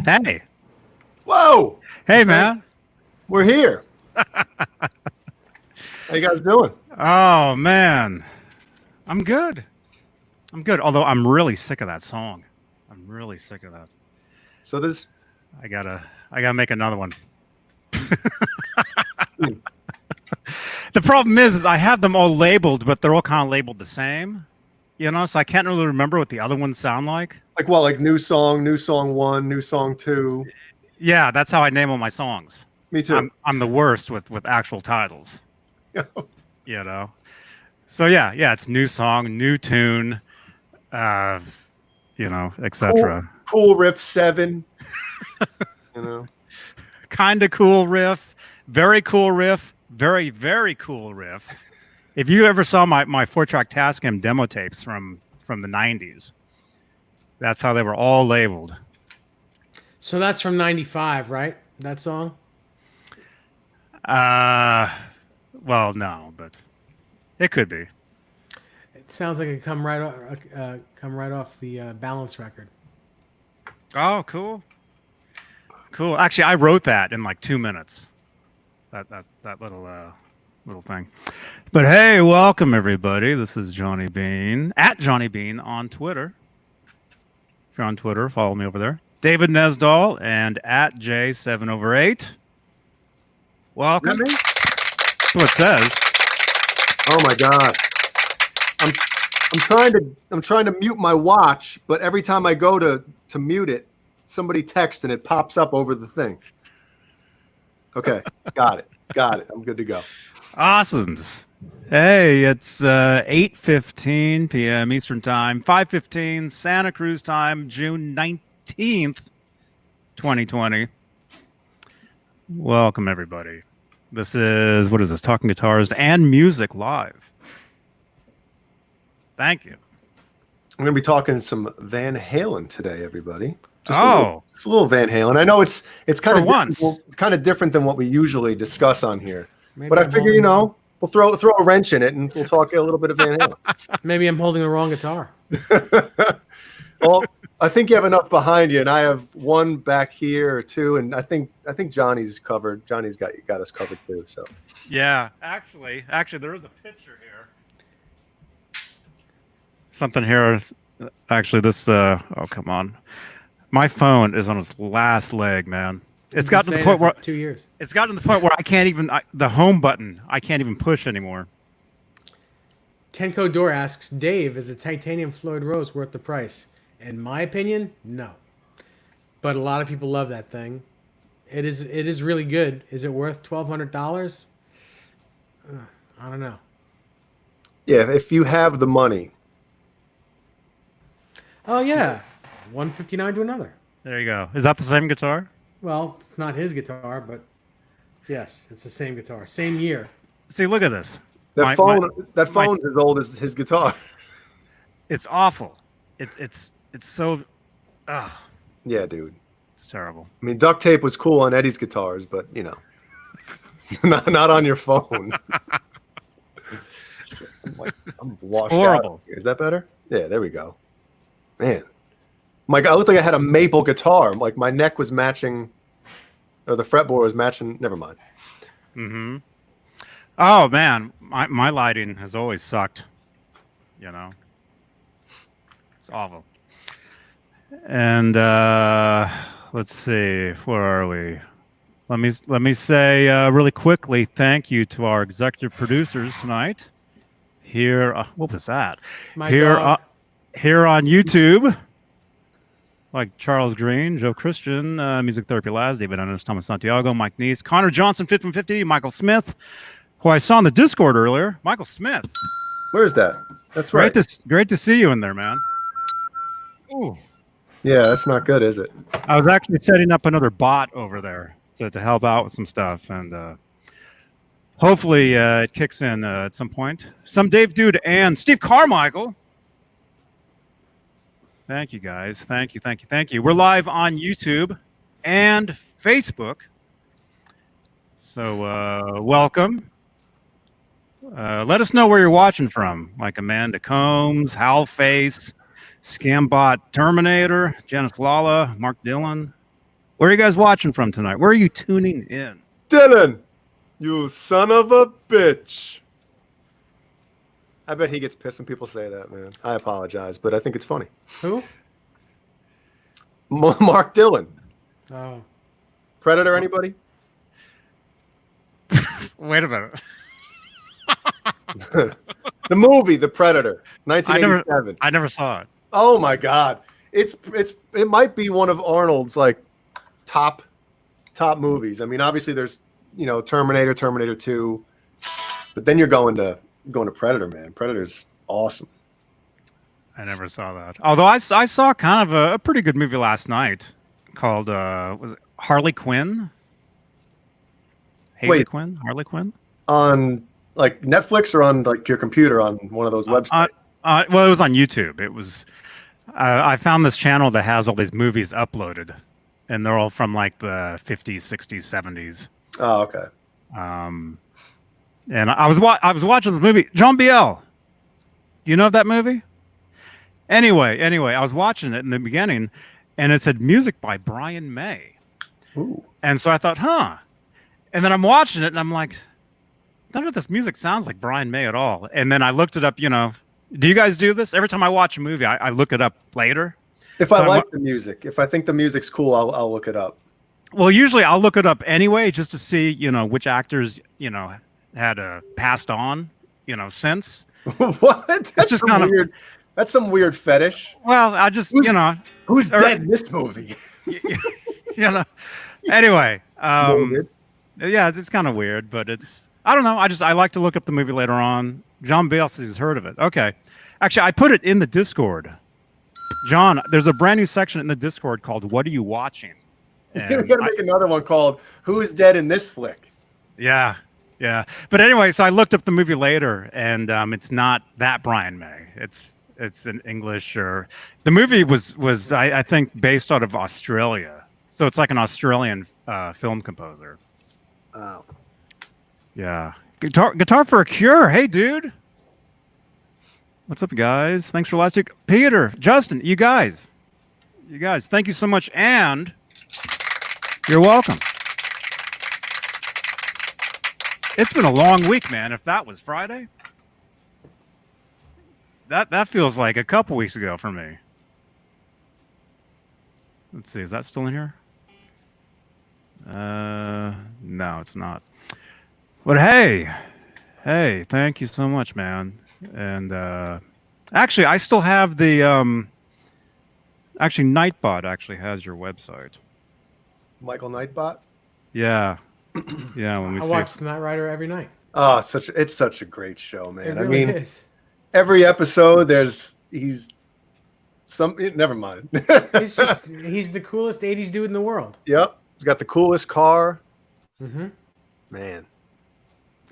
Hey. Whoa. Hey, man. We're here. How you guys doing? Oh, man. I'm good. Although I'm really sick of that song. I'm really sick of that. So this. I gotta make another one. The problem is I have them all labeled, but they're all kind of labeled the same. You know, so I can't really remember what the other ones sound like. Like what? Like new song 1, new song 2. Yeah, that's how I name all my songs. Me too. I'm the worst with actual titles. You know. So yeah, it's new song, new tune, you know, etc. Cool riff 7. You know. Kind of cool riff, very cool riff, very, very cool riff. If you ever saw my 4-track Tascam demo tapes from the 90s, that's how they were all labeled. So that's from 95, right? That song? Well, no, but it could be. It sounds like it come right off the Balance record. Oh, cool. Actually, I wrote that in like 2 minutes. That little thing. But hey, welcome everybody. This is Johnny Beane at Johnny Beane on Twitter. If you're on Twitter, follow me over there. David Nesdahl and at J7/8. Welcome. That's what it says. Oh my God. I'm trying to mute my watch, but every time I go to mute it, somebody texts and it pops up over the thing. Okay, got it. I'm good to go. Awesomes. Hey, it's 8:15 p.m. Eastern Time, 5:15 Santa Cruz time, June 19th, 2020. Welcome, everybody. This is, what is this? Talking Guitars and Music Live. Thank you. I'm going to be talking some Van Halen today, everybody. Just a little Van Halen. I know it's kind of different than what we usually discuss on here. Maybe but I figure, you know, we'll throw a wrench in it and we'll talk a little bit of Van Halen. Maybe I'm holding the wrong guitar. Well, I think you have enough behind you, and I have one back here or two, and I think Johnny's covered. Johnny's got us covered too. So yeah, actually, there is a picture here. Something here. Actually, this. Oh, come on. My phone is on its last leg, man. It's gotten to the point where 2 years. It's gotten to the point where I can't even the home button. I can't even push anymore. Kenko Door asks, Dave, is a titanium Floyd Rose worth the price? In my opinion, no. But a lot of people love that thing. It is really good. Is it worth $1,200? I don't know. Yeah, if you have the money. Oh yeah, $159 to another. There you go. Is that the same guitar? Well, it's not his guitar, but yes, it's the same guitar, same year. See, look at this. That phone's as old as his guitar. It's awful. It's so. Yeah, dude. It's terrible. I mean, duct tape was cool on Eddie's guitars, but you know, not on your phone. I'm washed horrible. out here. Is that better? Yeah, there we go. Man, my God, I looked like I had a maple guitar. Like my neck was matching, or the fretboard was matching. Never mind. Mm-hmm. Oh man, my lighting has always sucked. You know, it's awful. And let's see, where are we? Let me say really quickly, thank you to our executive producers tonight. Here, what was that? Here on YouTube, like Charles Green, Joe Christian, Music Therapy Labs, David Ennis, Thomas Santiago, Mike Neese, Connor Johnson, 5 from 50, Michael Smith, who I saw in the Discord earlier. Michael Smith. Where's that? That's right. Great to see you in there, man. Ooh. Yeah, that's not good, is it? I was actually setting up another bot over there to help out with some stuff, and hopefully it kicks in at some point. Some Dave Dude and Steve Carmichael. Thank you, guys. Thank you. We're live on YouTube and Facebook. So welcome. Let us know where you're watching from, like Amanda Combs, Hal Face, Scambot Terminator, Janice Lala, Mark Dillon, Where are you guys watching from tonight? Where are you tuning in? Dylan, you son of a bitch. I bet he gets pissed when people say that, man. I apologize, but I think it's funny. Who? Mark Dillon. Oh. Predator, anybody? Wait a minute. The movie, The Predator, 1987. I never saw it. Oh my God. It might be one of Arnold's like top movies. I mean, obviously there's, Terminator, Terminator 2, but then you're going to Predator, man. Predator's awesome. I never saw that. Although I saw kind of a pretty good movie last night called was it Harley Quinn? Harley Quinn? On like Netflix or on like your computer on one of those websites? Well, it was on YouTube. It was I found this channel that has all these movies uploaded, and they're all from like the 50s, 60s, 70s. Oh, okay. And I was watching this movie, Jean Biel. Do you know that movie? Anyway, I was watching it in the beginning, and it said music by Brian May. Ooh. And so I thought, huh. And then I'm watching it, and I'm like, none of this music sounds like Brian May at all. And then I looked it up. Do you guys do this? Every time I watch a movie, I look it up later. If I like the music, if I think the music's cool, I'll look it up. Well, usually I'll look it up anyway, just to see, which actors, had passed on, since. What? That's just some kind of weird. That's some weird fetish. Well, I just, Who's dead in this movie? Anyway, Morbid. yeah, it's kind of weird, but I don't know. I like to look up the movie later on. John Bale says he's heard of it. Okay. Actually, I put it in the Discord. John, there's a brand new section in the Discord called "What Are You Watching?" We gotta make another one called "Who is Dead in This Flick?" Yeah. But anyway, so I looked up the movie later, and it's not that Brian May. It's in English, or the movie was I think based out of Australia, so it's like an Australian film composer. Oh. Yeah. Guitar for a Cure. Hey, dude. What's up, guys? Thanks for last week. Peter, Justin, you guys, thank you so much, and you're welcome. It's been a long week, man. If that was Friday, that feels like a couple weeks ago for me. Let's see, is that still in here? No, it's not. But hey, thank you so much, man. And actually, I still have the actually Nightbot actually has your website. Michael Nightbot. Yeah. Yeah, when we I watch The Knight Rider every night. Oh, it's such a great show, man. It really is. Every episode he's never mind. He's the coolest 80s dude in the world. Yep. He's got the coolest car. Mm-hmm. Man.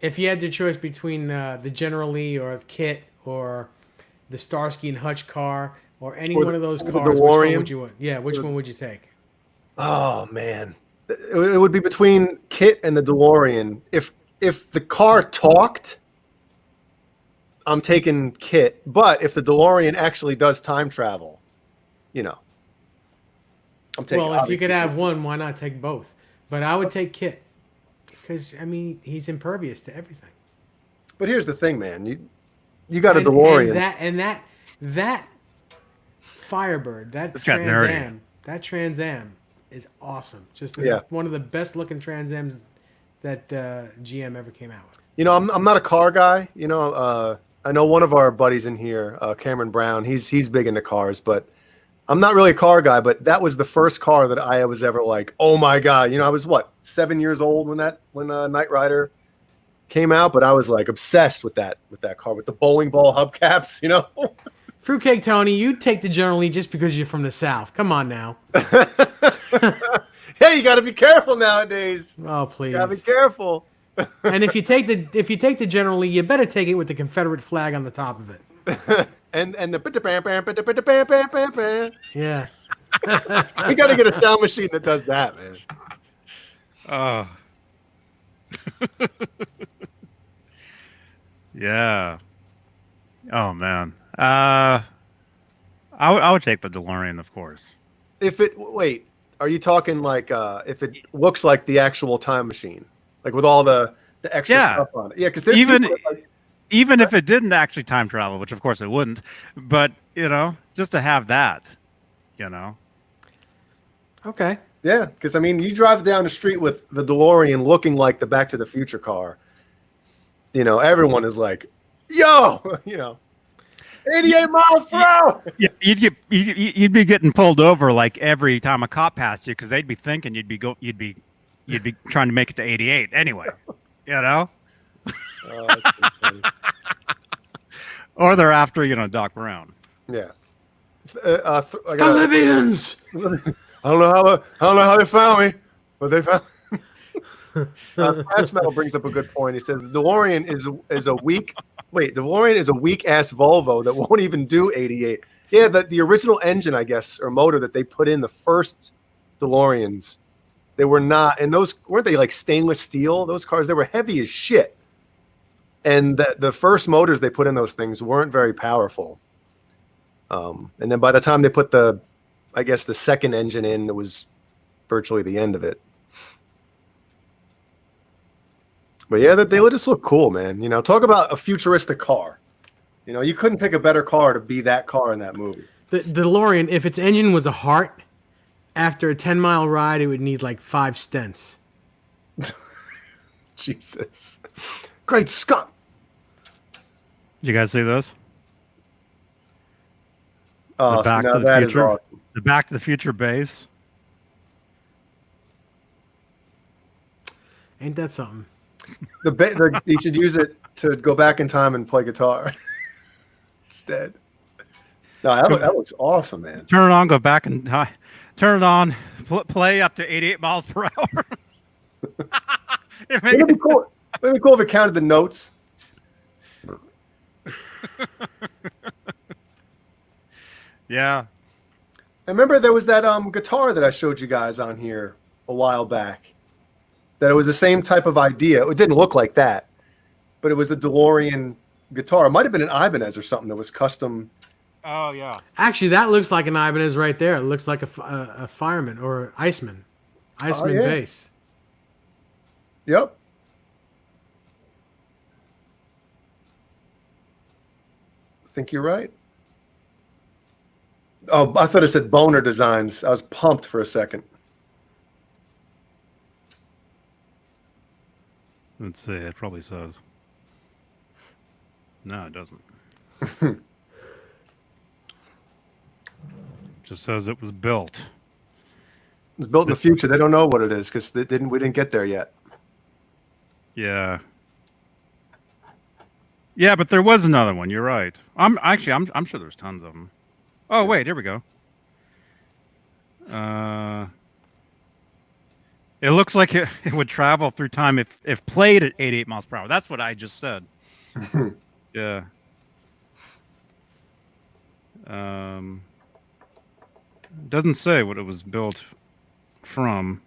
If you had your choice between the General Lee or Kit or the Starsky and Hutch car or any one of those cars, which one would you want? Yeah, which one would you take? Oh man, it would be between Kit and the DeLorean. If the car talked, I'm taking Kit. But if the DeLorean actually does time travel, I'm taking. Well, if you could have one, why not take both? But I would take Kit because he's impervious to everything. But here's the thing, man. You got a DeLorean. And that Firebird, that Trans Am is awesome. Just one of the best looking Trans Ams that GM ever came out with. I'm not a car guy. I know one of our buddies in here, Cameron Brown. He's big into cars, but I'm not really a car guy. But that was the first car that I was ever like, oh my god. I was 7 years old when Knight Rider came out, but I was like obsessed with that car with the bowling ball hubcaps. Fruitcake Tony, you take the General Lee just because you're from the South. Come on now. Hey, you got to be careful nowadays. Oh, please. You got to be careful. And if you take the General Lee, you better take it with the Confederate flag on the top of it. and the yeah. We got to get a sound machine that does that, man. Yeah. Oh man. I would take the DeLorean, of course. If are you talking like if it looks like the actual time machine, like with all the extra Yeah. stuff on it? Yeah, because there's Even people that, like, even if it didn't actually time travel, which of course it wouldn't, but just to have that, you know. Okay. yeah, because I mean, you drive down the street with the DeLorean looking like the Back to the Future car. Everyone is like, "Yo," 88 miles per hour. Yeah, you'd be getting pulled over like every time a cop passed you because they'd be thinking you'd be trying to make it to 88 anyway, you know. Oh, that's so funny. Or they're after Doc Brown. Yeah. The Libyans. I don't know how they found me, but they found. Thrash Metal brings up a good point. He says DeLorean is a weak. Wait, DeLorean is a weak ass Volvo that won't even do 88. Yeah, the original engine, I guess, or motor that they put in the first DeLoreans, they were not, and those weren't they like stainless steel? Those cars, they were heavy as shit. And the first motors they put in those things weren't very powerful. And then by the time they put the second engine in, it was virtually the end of it. But yeah, they just look cool, man. Talk about a futuristic car. You couldn't pick a better car to be that car in that movie. The DeLorean, if its engine was a heart, after a 10-mile ride, it would need like 5 stents. Jesus. Great Scott. Did you guys see this? Oh, Back so now to the that is Future. awesome. The Back to the Future base. Ain't that something? You should use it to go back in time and play guitar instead. No, that looks awesome, man. Turn it on, go back and turn it on, play up to 88 miles per hour. It'd be cool. It'd be cool if it counted the notes. Yeah. I remember there was that guitar that I showed you guys on here a while back. That it was the same type of idea. It didn't look like that, but it was a DeLorean guitar. It might have been an Ibanez or something that was custom. Oh yeah. Actually, that looks like an Ibanez right there. It looks like a fireman or Iceman bass. Yep. I think you're right. Oh, I thought it said Boner Designs. I was pumped for a second. Let's see. It probably says. No, it doesn't. Just says it was built. It was built in the future. They don't know what it is because we didn't get there yet. Yeah. Yeah, but there was another one. You're right. I'm sure there's tons of them. Oh wait, here we go. It looks like it would travel through time if played at 88 miles per hour. That's what I just said. Yeah. Doesn't say what it was built from.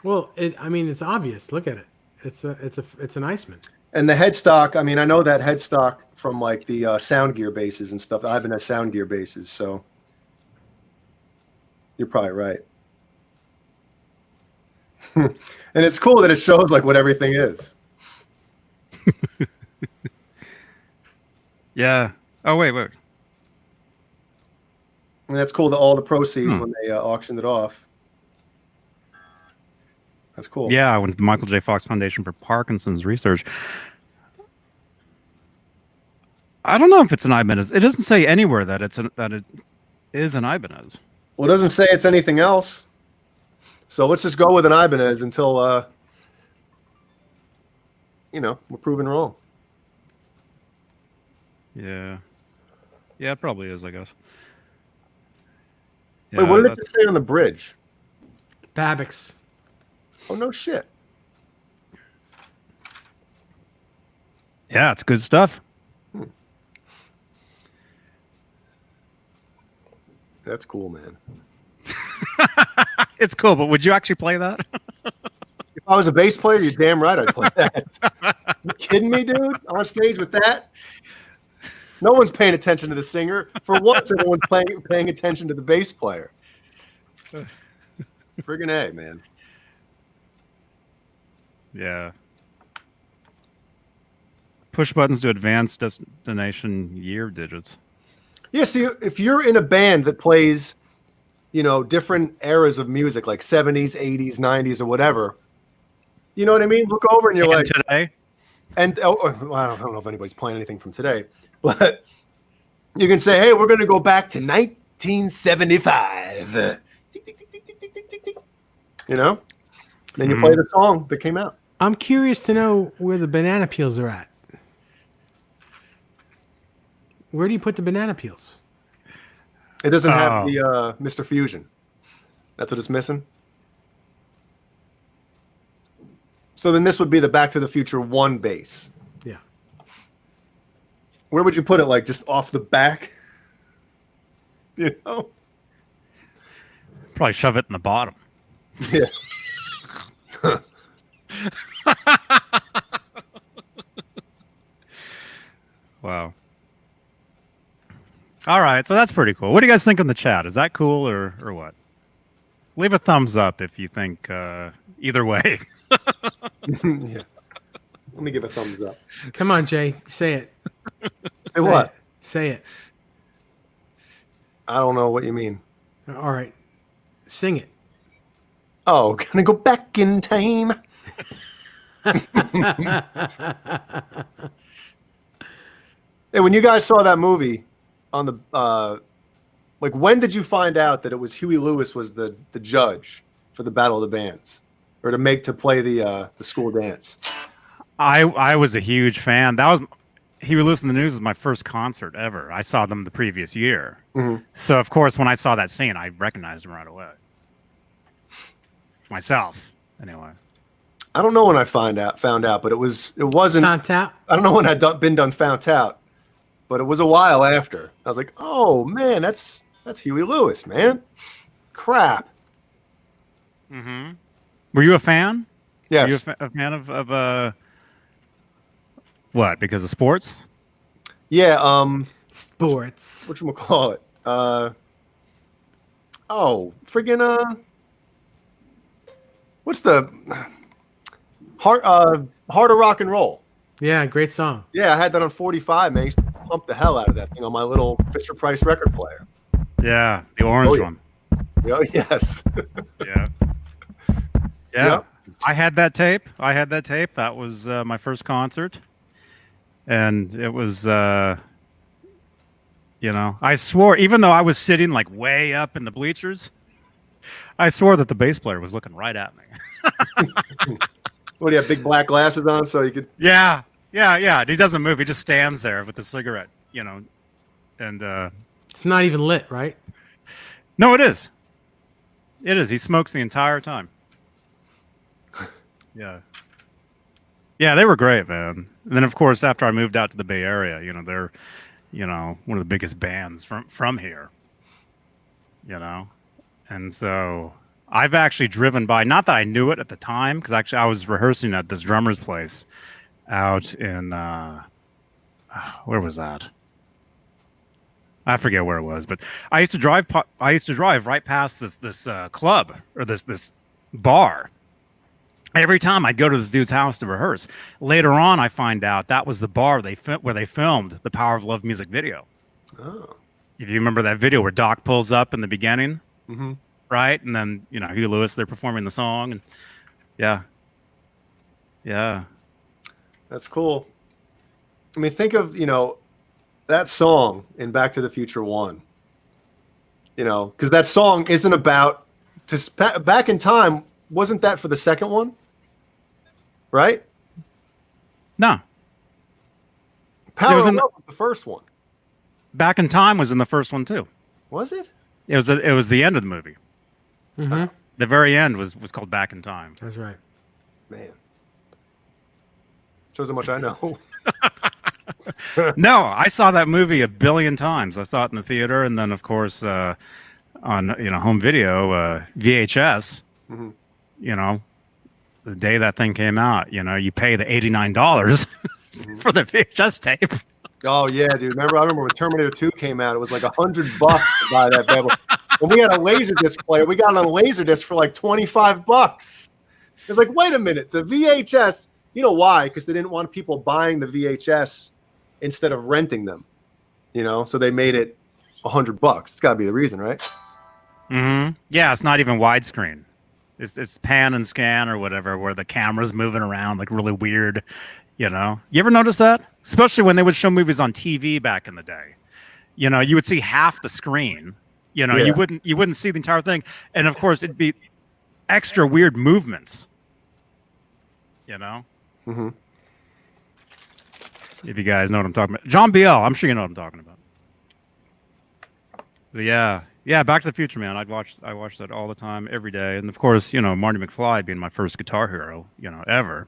Well, it's obvious. Look at it. It's an Iceman. And the headstock, I mean, I know that headstock from like the sound gear bases and stuff. The Ibanez sound gear bases, so you're probably right. And it's cool that it shows like what everything is. Yeah. Oh wait. And that's cool that all the proceeds when they auctioned it off. That's cool. Yeah, with the Michael J. Fox Foundation for Parkinson's Research. I don't know if it's an Ibanez. It doesn't say anywhere that it is an Ibanez. Well, it doesn't say it's anything else. So let's just go with an Ibanez until we're proven wrong. Yeah. Yeah, it probably is, I guess. Yeah, Wait, what did it just say on the bridge? Babix. Oh, no shit. Yeah, it's good stuff. That's cool, man. It's cool, but would you actually play that? If I was a bass player, you're damn right I'd play that. You kidding me, dude? On stage with that? No one's paying attention to the singer. For once, everyone's paying attention to the bass player. Friggin' A, man. Yeah. Push buttons to advance destination year digits. Yeah, see, if you're in a band that plays, different eras of music, like 70s, 80s, 90s, or whatever, you know what I mean? Look over and you're And like, today? and well, I don't know if anybody's playing anything from today, but you can say, hey, we're going to go back to 1975. Tick, tick, tick, tick, tick, tick, tick, tick, tick. Then you play the song that came out. I'm curious to know where the banana peels are at. Where do you put the banana peels? It doesn't have the Mr. Fusion. That's what it's missing. So then this would be the Back to the Future 1 bass. Yeah. Where would you put it? Like just off the back? Probably shove it in the bottom. Yeah. Wow. All right, so that's pretty cool. What do you guys think in the chat? Is that cool or what? Leave a thumbs up if you think either way. Yeah. Let me give a thumbs up. Come on, Jay. Say it. Say what? It. Say it. I don't know what you mean. All right. Sing it. Oh, gonna go back in time. Hey, when you guys saw that movie on the like, when did you find out that it was Huey Lewis was the judge for the Battle of the Bands, or to play the school dance? I was a huge fan. That was Huey Lewis and the News was my first concert ever. I saw them the previous year. Mm-hmm. So of course when I saw that scene, I recognized him right away. Myself, anyway. I don't know when I found out, but it wasn't. Found out. I don't know when I'd been done found out, but it was a while after. I was like, oh man, that's Huey Lewis, man. Crap. Mm-hmm. Were you a fan? Yes. Were you a fan of what? Because of sports? Yeah. Sports. Whatchamacallit? Friggin' what's the Heart of Rock and Roll? Yeah, great song. Yeah, I had that on 45, man. I used to pump the hell out of that thing on my little Fisher Price record player. Yeah, the orange one. Oh, yes. Yeah. Yeah. Yep. I had that tape. That was my first concert. And it was, I swore, even though I was sitting like way up in the bleachers, I swore that the bass player was looking right at me. What, do you have big black glasses on so you could... Yeah. He doesn't move. He just stands there with the cigarette, and... It's not even lit, right? No, it is. It is. He smokes the entire time. Yeah. Yeah, they were great, man. And then, of course, after I moved out to the Bay Area, they're, one of the biggest bands from here. And so I've actually driven by, not that I knew it at the time, because actually I was rehearsing at this drummer's place out in, where was that? I forget where it was, but I used to drive right past this club or this bar. Every time I'd go to this dude's house to rehearse. Later on, I find out that was the bar where they filmed the Power of Love music video. Oh. If you remember that video where Doc pulls up in the beginning, Mm-hmm. right? And then, Huey Lewis, they're performing the song. And yeah. That's cool. I mean, think of, that song in Back to the Future 1. Because that song isn't about... Back in Time, wasn't that for the second one? Right? No. Power of Love was the first one. Back in Time was in the first one, too. Was it? It was the end of the movie. Mm-hmm. The very end was called Back in Time. That's right. Man. Shows how much I know. No, I saw that movie a billion times. I saw it in the theater, and then, of course, on home video, VHS. Mm-hmm. The day that thing came out, you pay the $89 for the VHS tape. Oh yeah, dude. I remember when Terminator 2 came out, it was like $100 to buy that when we had a Laserdisc player, we got it on a Laserdisc for like $25. It's like, wait a minute, the VHS. You know why? Because they didn't want people buying the VHS instead of renting them. So they made it $100. It's got to be the reason, right? Mm-hmm. Yeah, it's not even widescreen. It's pan and scan or whatever, where the camera's moving around like really weird. You ever notice that? Especially when they would show movies on TV back in the day. You would see half the screen. Yeah. You wouldn't see the entire thing, and of course it'd be extra weird movements. Mm-hmm. If you guys know what I'm talking about, John Biel, I'm sure you know what I'm talking about. But yeah, Back to the Future, man. I watched that all the time, every day, and of course, Marty McFly being my first guitar hero, ever,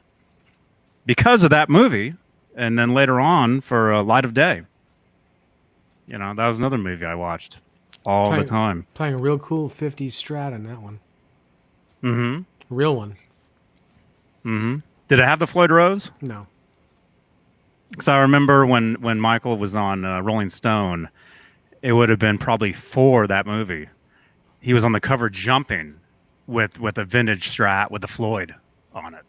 because of that movie, and then later on for Light of Day. That was another movie I watched all the time. Playing a real cool 50s Strat on that one. Mm-hmm. Real one. Mm-hmm. Did it have the Floyd Rose? No. Because I remember when Michael was on Rolling Stone, it would have been probably for that movie. He was on the cover jumping with a vintage Strat with the Floyd on it.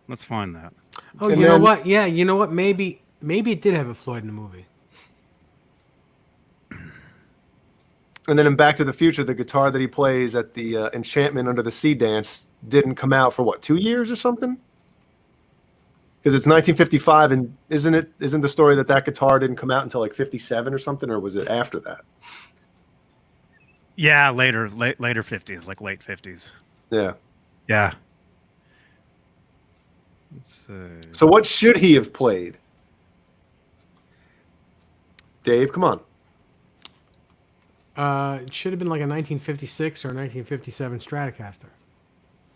Let's find that. Oh, you know what? Yeah, you know what? Maybe it did have a Floyd in the movie. And then in Back to the Future, the guitar that he plays at the Enchantment Under the Sea dance didn't come out for what, 2 years or something? Because it's 1955, and isn't the story that guitar didn't come out until like 57 or something, or was it after that? Yeah, later 50s, like late 50s. Yeah. Yeah. Let's see. So what should he have played? Dave, come on. It should have been like a 1956 or 1957 Stratocaster.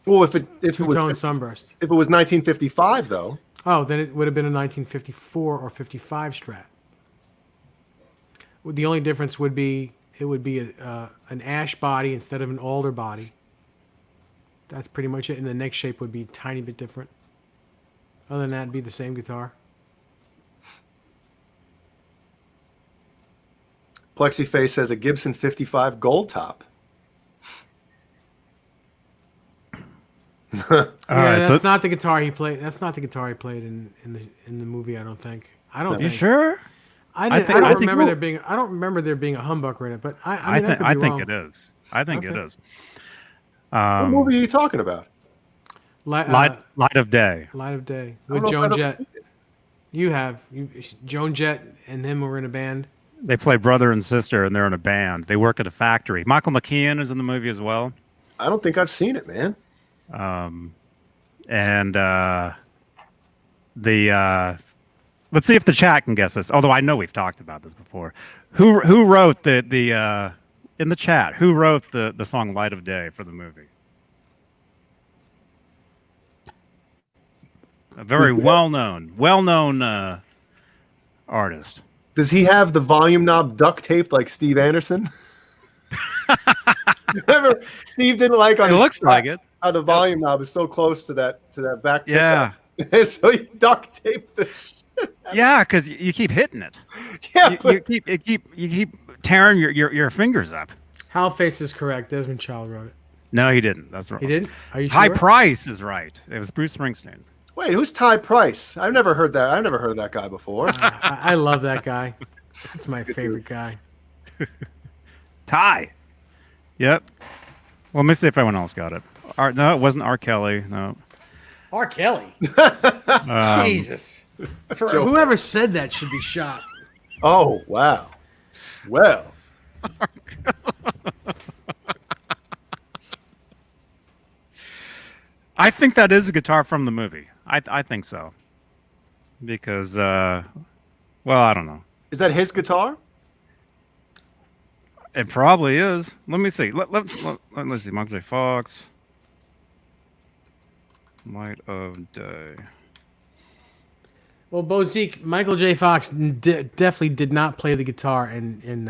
Well, if it Two-tone was sunburst. if it was 1955 though. Oh, then it would have been a 1954 or 55 Strat. The only difference would be it would be an ash body instead of an alder body. That's pretty much it, and the neck shape would be a tiny bit different. Other than that, it'd be the same guitar. Plexiface says a Gibson 55 gold top. That's not the guitar he played. That's not the guitar he played in the movie. I don't think. Are you sure? I don't remember there being. I don't remember there being a humbucker in it, but I think it is. I think it is. What movie are you talking about? Light of Day. Light of Day with Joan Jett. Joan Jett and him were in a band. They play brother and sister, and they're in a band. They work at a factory. Michael McKean is in the movie as well. I don't think I've seen it, man. Let's see if the chat can guess this. Although I know we've talked about this before. Who wrote the in the chat? Who wrote the song "Light of Day" for the movie? A very well-known artist. Does he have the volume knob duct taped like Steve Anderson? Remember, Steve didn't like on. It looks like it. How the volume knob is so close to that back. Yeah. So he duct taped the shit. Yeah, because you keep hitting it. Yeah, you keep tearing your fingers up. Hal Fates is correct. Desmond Child wrote it. No, he didn't. That's wrong. He didn't? Are you sure? High Price is right. It was Bruce Springsteen. Wait, who's Ty Price? I've never heard that. I've never heard of that guy before. I love that guy. That's my favorite guy. Ty. Yep. Well, let me see if anyone else got it. No, it wasn't R. Kelly. No. R. Kelly. Jesus. For whoever said that should be shot. Oh, wow. Well. I think that is a guitar from the movie. I think so. Because, well, I don't know. Is that his guitar? It probably is. Let me see. Let's see. Michael J. Fox. Light of Day. Well, Bozique, Michael J. Fox definitely did not play the guitar in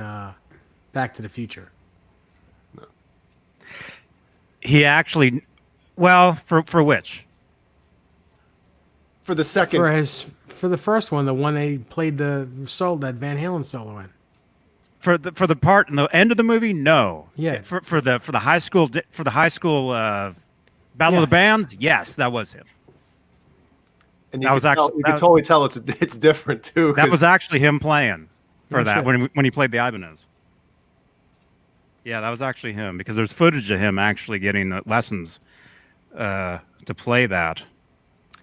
Back to the Future. No. He actually, well, for which? For the second. For the first one, the one they played that Van Halen solo in. for the part in the end of the movie, no. Yeah. For the high school Battle of Yes. the Bands, yes, that was him. And That was actually- you that could was- totally tell it's different too. That 'cause was actually him playing for No that shit. when he played the Ibanez. Yeah, that was actually him because there's footage of him actually getting lessons to play that,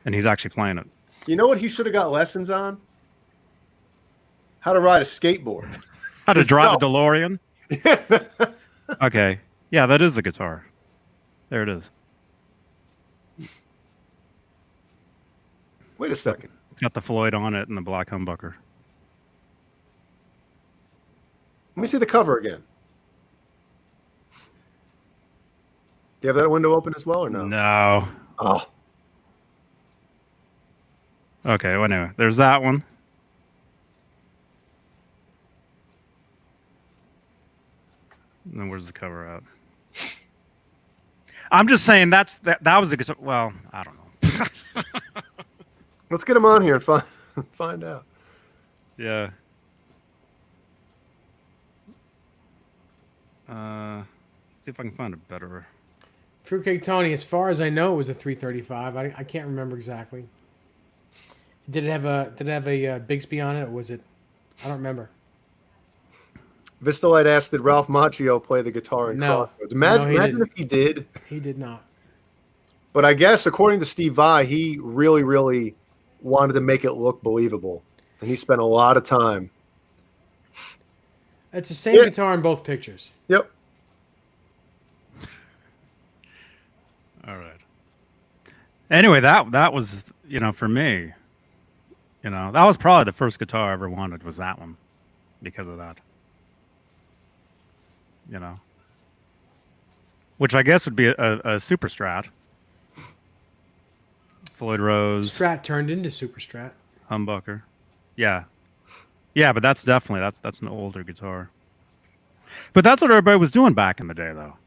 and he's actually playing it. you know what he should have got lessons on? How to ride a skateboard. How to Just drive a go. DeLorean? Okay, yeah, that is the guitar. There it is. Wait a second. It's got the Floyd on it and the black humbucker. Let me see the cover again. Do you have that window open as well or no? No. Oh, Okay, well, anyway, there's that one. And then where's the cover at? I'm just saying that was the guitar. Well, I don't know. let's get him on here and find out. Yeah. See if I can find a better. Fruitcake Tony, as far as I know, it was a 335. I can't remember exactly. Did it have a Bigsby on it, or was it? I don't remember. Vistalite asked, did Ralph Macchio play the guitar in No. Crossroads? Imagine, No, he imagine didn't. if he did. He did not. But I guess, according to Steve Vai, he really, really wanted to make it look believable. And he spent a lot of time. It's the same Yeah. guitar in both pictures. Yep. All right. Anyway, that was, for me, that was probably the first guitar I ever wanted was that one because of that. Which I guess would be a Super Strat. Floyd Rose, Strat turned into Super Strat. humbucker. Yeah. Yeah, but that's definitely that's an older guitar. But that's what everybody was doing back in the day though.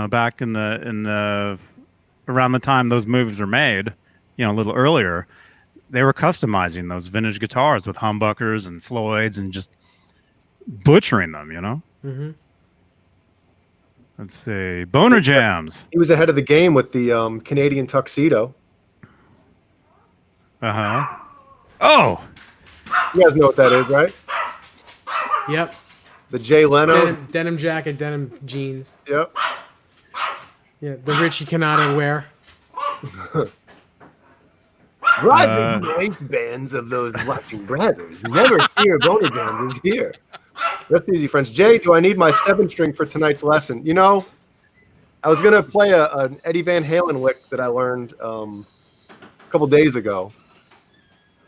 Back in the around the time those movies were made, a little earlier, they were customizing those vintage guitars with humbuckers and Floyds and just butchering them, Mm-hmm. Let's see. Boner Jams. He was ahead of the game with the Canadian tuxedo. Uh-huh. Oh! You guys know what that is, right? Yep. The Jay Leno. Denim jacket, denim jeans. Yep. Yeah, the Richie Canada wear. Rising from the waistbands of those watching brothers. Never fear, Boner Jams is here. That's easy, friends. Jay, do I need my 7-string for tonight's lesson? I was going to play an Eddie Van Halen lick that I learned a couple days ago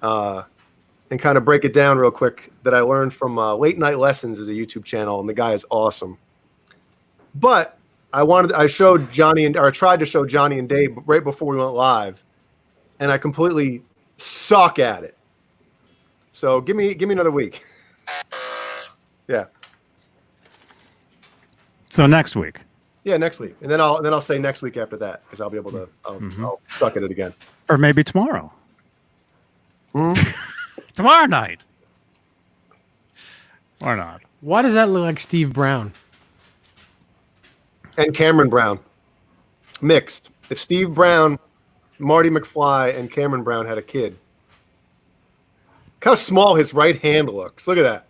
and kind of break it down real quick that I learned from Late Night Lessons as a YouTube channel, and the guy is awesome. But I showed Johnny I tried to show Johnny and Dave right before we went live, and I completely suck at it. So give me another week. Yeah. So next week. Yeah, next week, and then I'll say next week after that because I'll be able to I'll suck at it again. Or maybe tomorrow. Hmm? Tomorrow night. Or not. Why does that look like Steve Brown? And Cameron Brown, mixed. If Steve Brown, Marty McFly, and Cameron Brown had a kid, look how small his right hand looks. Look at that.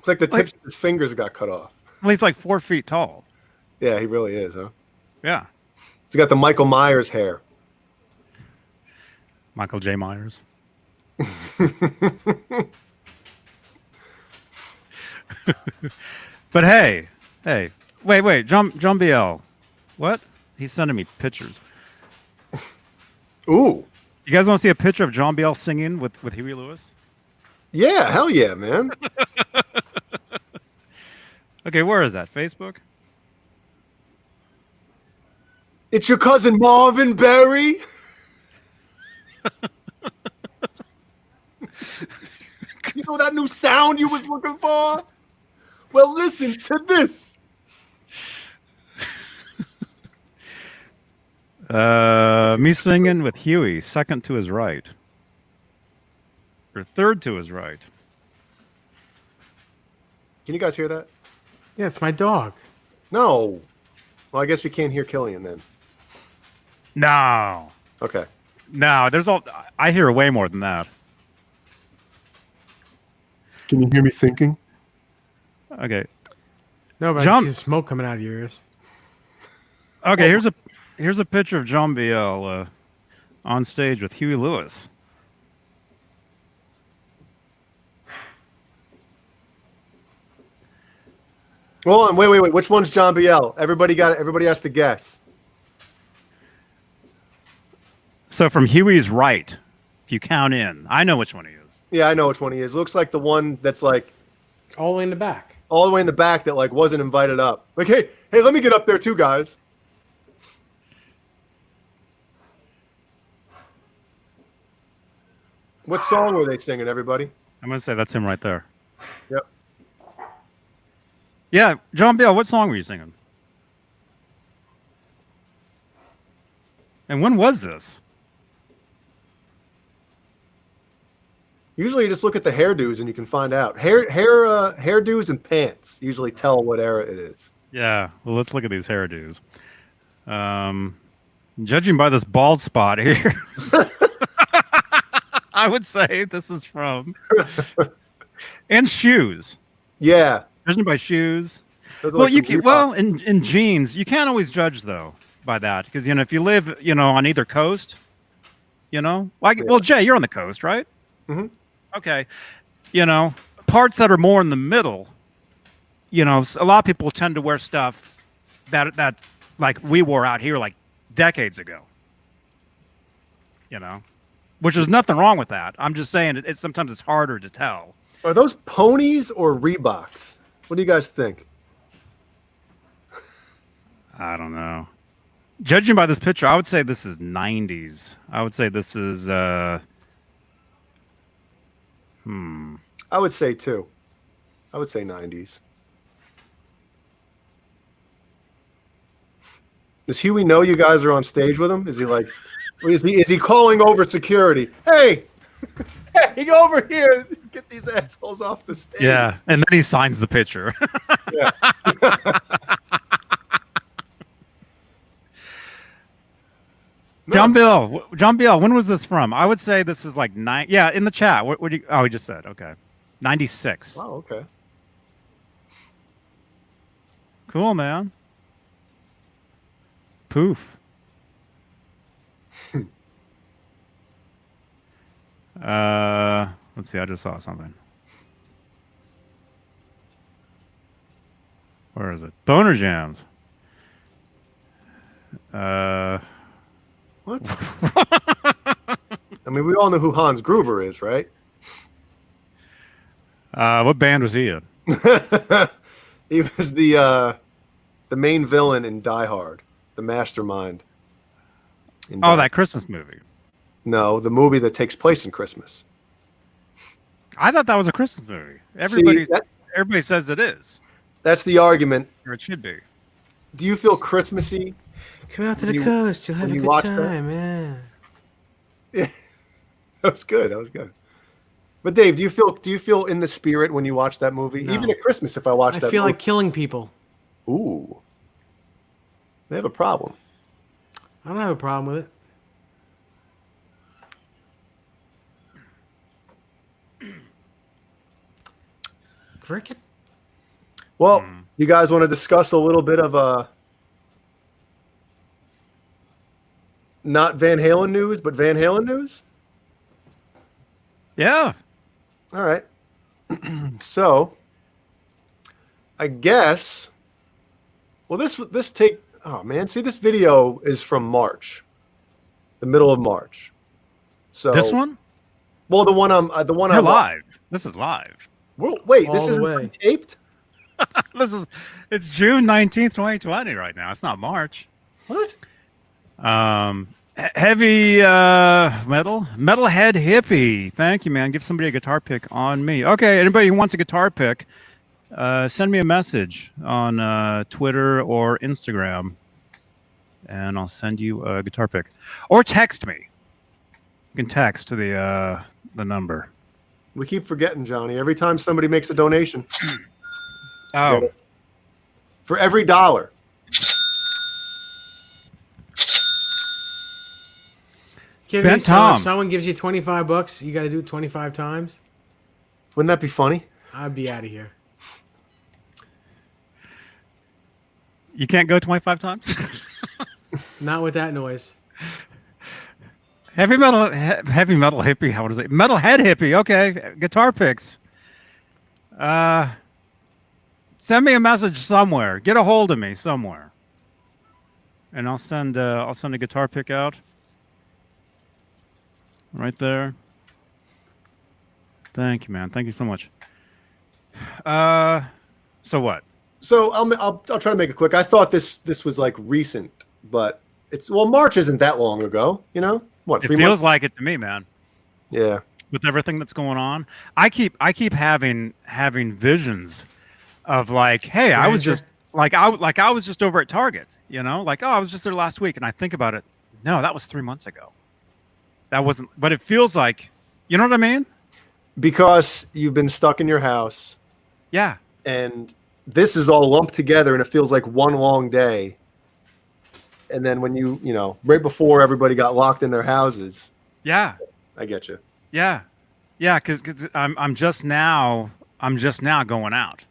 It's like the tips of his fingers got cut off. Well, he's like 4 feet tall. Yeah, he really is, huh? Yeah. He's got the Michael Myers hair. Michael J. Myers. But hey, wait, John Biel. What? He's sending me pictures. Ooh. You guys want to see a picture of John Biel singing with Huey Lewis? Yeah, hell yeah, man. Okay, where is that? Facebook? It's your cousin Marvin Berry. You know that new sound you was looking for? Well, listen to this. Me singing with Huey, second to his right. Or third to his right. Can you guys hear that? Yeah, it's my dog. No. Well, I guess you can't hear Killian then. No. Okay. No, I hear way more than that. Can you hear me thinking? Okay. No, but I John- can see the smoke coming out of your ears. Okay, here's a picture of John Biel on stage with Huey Lewis. Hold on, wait. Which one's John Biel? Everybody got it. Everybody has to guess. So from Huey's right, if you count in, I know which one he is. Yeah, I know which one he is. Looks like the one that's like All the way in the back. all the way in the back that like wasn't invited up. Like, hey, let me get up there too, guys. What song were they singing, everybody? I'm gonna say that's him right there. Yep. Yeah, John Biel, what song were you singing? And when was this? Usually you just look at the hairdos and you can find out. Hairdos and pants usually tell what era it is. Yeah, well, let's look at these hairdos. Judging by this bald spot here, I would say this is from. And shoes. Yeah. Judging by shoes. Those are Well, like you some can. Reebok- Well, in jeans, you can't always judge though by that because if you live on either coast, well, Jay, you're on the coast, right? Mhm. Okay, parts that are more in the middle. A lot of people tend to wear stuff that like we wore out here like decades ago. Which is nothing wrong with that. I'm just saying it's sometimes it's harder to tell. Are those ponies or Reeboks? What do you guys think? I don't know. Judging by this picture, I would say this is 90s. I would say this is I would say too. I would say 90s. Does Huey know you guys are on stage with him? Is he like, is he calling over security? Hey, hey, go over here. Get these assholes off the stage. Yeah, and then he signs the picture. Yeah. John Biel, when was this from? I would say this is like nine. Yeah, in the chat. What do you? Oh, he just said okay, 96. Oh, okay. Cool, man. Poof. Let's see. I just saw something. Where is it? Boner Jams. What? I mean, we all know who Hans Gruber is, right? What band was he in? He was the main villain in Die Hard, the mastermind. in Die- That Christmas movie. No, the movie that takes place in Christmas. I thought that was a Christmas movie. See, Everybody says it is, that's the argument. or it should be. Do you feel Christmassy? Come out to When the you- coast. You'll have when a you good watch that? time. Yeah. Yeah, that was good. That was good. But Dave, do you feel in the spirit when you watch that movie? No. Even at Christmas, if I watch I that, feel movie, like killing people. ooh, they have a problem. I don't have a problem with it. Cricket? Well, you guys want to discuss a little bit of not Van Halen news, but Van Halen news? Yeah. All right. So, I guess. Well, this take. Oh man, see, this video is from March, the middle of March. So This one? Well, the one You're live. This is live. Well, wait, All this the isn't way. taped. It's June 19th, 2020 right now. It's not March. What? Heavy metalhead hippie. Thank you, man. Give somebody a guitar pick on me. Okay, anybody who wants a guitar pick, send me a message on Twitter or Instagram, and I'll send you a guitar pick. Or text me. You can text the number. We keep forgetting, Johnny. Every time somebody makes a donation. Oh, For every dollar. Kidding me? Ben So Tom. if someone gives you $25, you got to do it 25 times. Wouldn't that be funny? I'd be out of here. you can't go 25 times? Not with that noise. Heavy metal hippie. How does it? Metalhead hippie. Okay, guitar picks. Send me a message somewhere. Get a hold of me somewhere, and I'll send a guitar pick out. Right there. Thank you, man. Thank you so much. So what? So I'll try to make it quick. I thought this was like recent, but March isn't that long ago. You know what? It 3 feels months? like it to me, man. Yeah. With everything that's going on, I keep having visions of like, hey, I was Grandeur. just I was just over at Target, you know, like, oh, I was just there last week, and I think about it. No, that was 3 months ago. That wasn't, but it feels like, you know what I mean? Because you've been stuck in your house, Yeah, and this is all lumped together, and it feels like one long day. And then when you know, right before everybody got locked in their houses, yeah, I get you. yeah, yeah. Because I'm just now going out.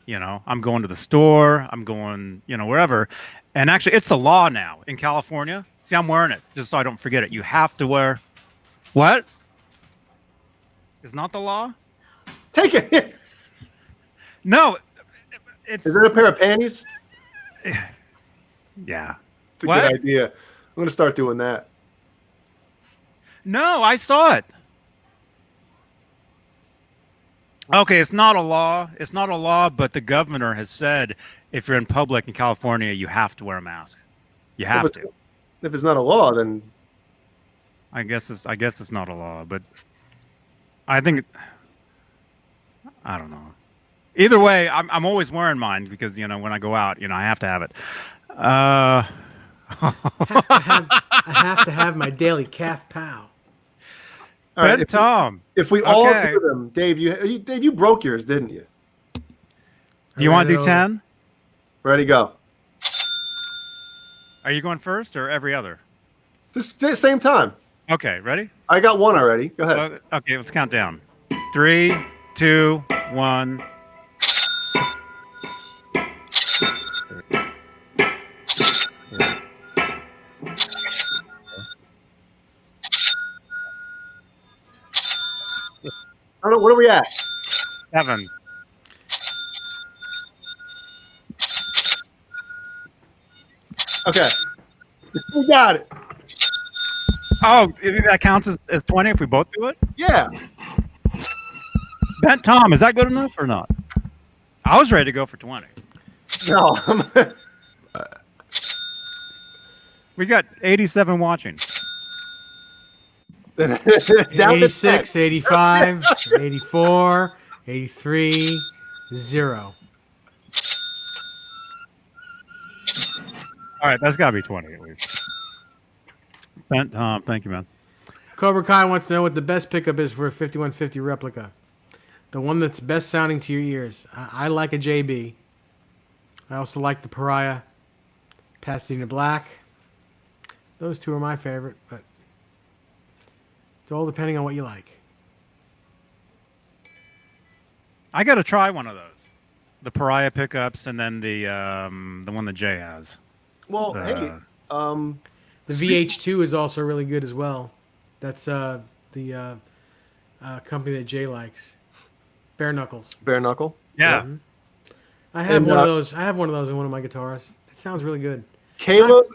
You know, I'm going to the store. I'm going, you know, wherever. And actually, it's the law now in California. See, I'm wearing it just so I don't forget it. You have to wear. What? Is not the law? Take it. No, it's Is it a pair of panties? yeah. It's a What? good idea. I'm gonna start doing that. No, I saw it. Okay, it's not a law. It's not a law, but the governor has said if you're in public in California, you have to wear a mask. You have to. If it's not a law, then I guess it's not a law, but I think I don't know. Either way, I'm always wearing mine because, you know, when I go out, you know, I have to have it. I have to have my daily calf pow. all right. Ben Tom, If we all Okay. do them, Dave, you broke yours, didn't you? do you want to do Right 10? Ready, go. Are you going first or every other? Just same time. Okay, ready? I got one already. Go ahead. Okay, let's count down. 3, 2, 1. I don't know, what are we at? 7. Okay. We got it. Oh, that counts as 20 if we both do it? Yeah. Ben Tom, is that good enough or not? I was ready to go for 20. No. We got 87 watching. Down to 86, 85, 84, 83, 0. All right, that's got to be 20 at least. Ben Tom, thank you, man. Cobra Kai wants to know what the best pickup is for a 5150 replica. The one that's best sounding to your ears. I like a JB. I also like the Pariah, Pasadena Black. Those two are my favorite, but it's all depending on what you like. I got to try one of those. The Pariah pickups and then the one that Jay has. Well, hey, The VH2 is also really good as well. That's the company that Jay likes. Bare Knuckles. bare knuckle. Yeah. I have And, one of those. I have one of those in one of my guitars. It sounds really good. Caleb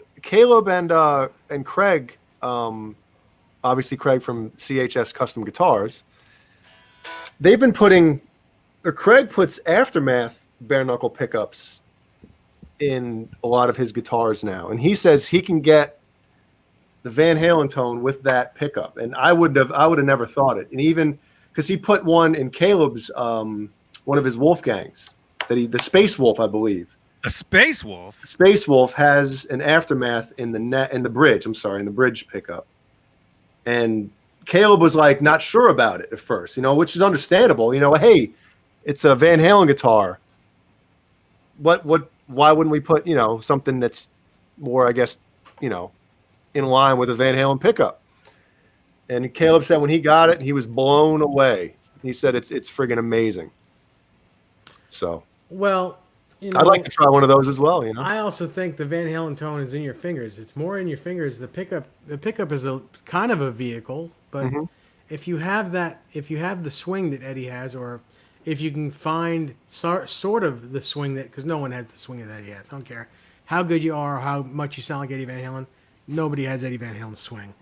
and Craig, obviously Craig from CHS Custom Guitars. They've been Craig puts Aftermath bare knuckle pickups in a lot of his guitars now, and he says he can get the Van Halen tone with that pickup, and I would have never thought it, and even because he put one in Caleb's one of his Wolfgangs the Space Wolf, I believe. The Space Wolf. Space Wolf has an Aftermath in the bridge pickup, and Caleb was like not sure about it at first, you know, which is understandable. You know, hey, it's a Van Halen guitar, why wouldn't we put, something that's more, I guess, in line with a Van Halen pickup? And Caleb said when he got it, he was blown away. He said it's friggin' amazing. So, Well, I'd like to try one of those as well, I also think the Van Halen tone is in your fingers. It's more in your fingers. The pickup is a kind of a vehicle, but if you have the swing that Eddie has, or if you can find sort of the swing because no one has the swing that Eddie has. I don't care how good you are, or how much you sound like Eddie Van Halen. Nobody has Eddie Van Halen's swing,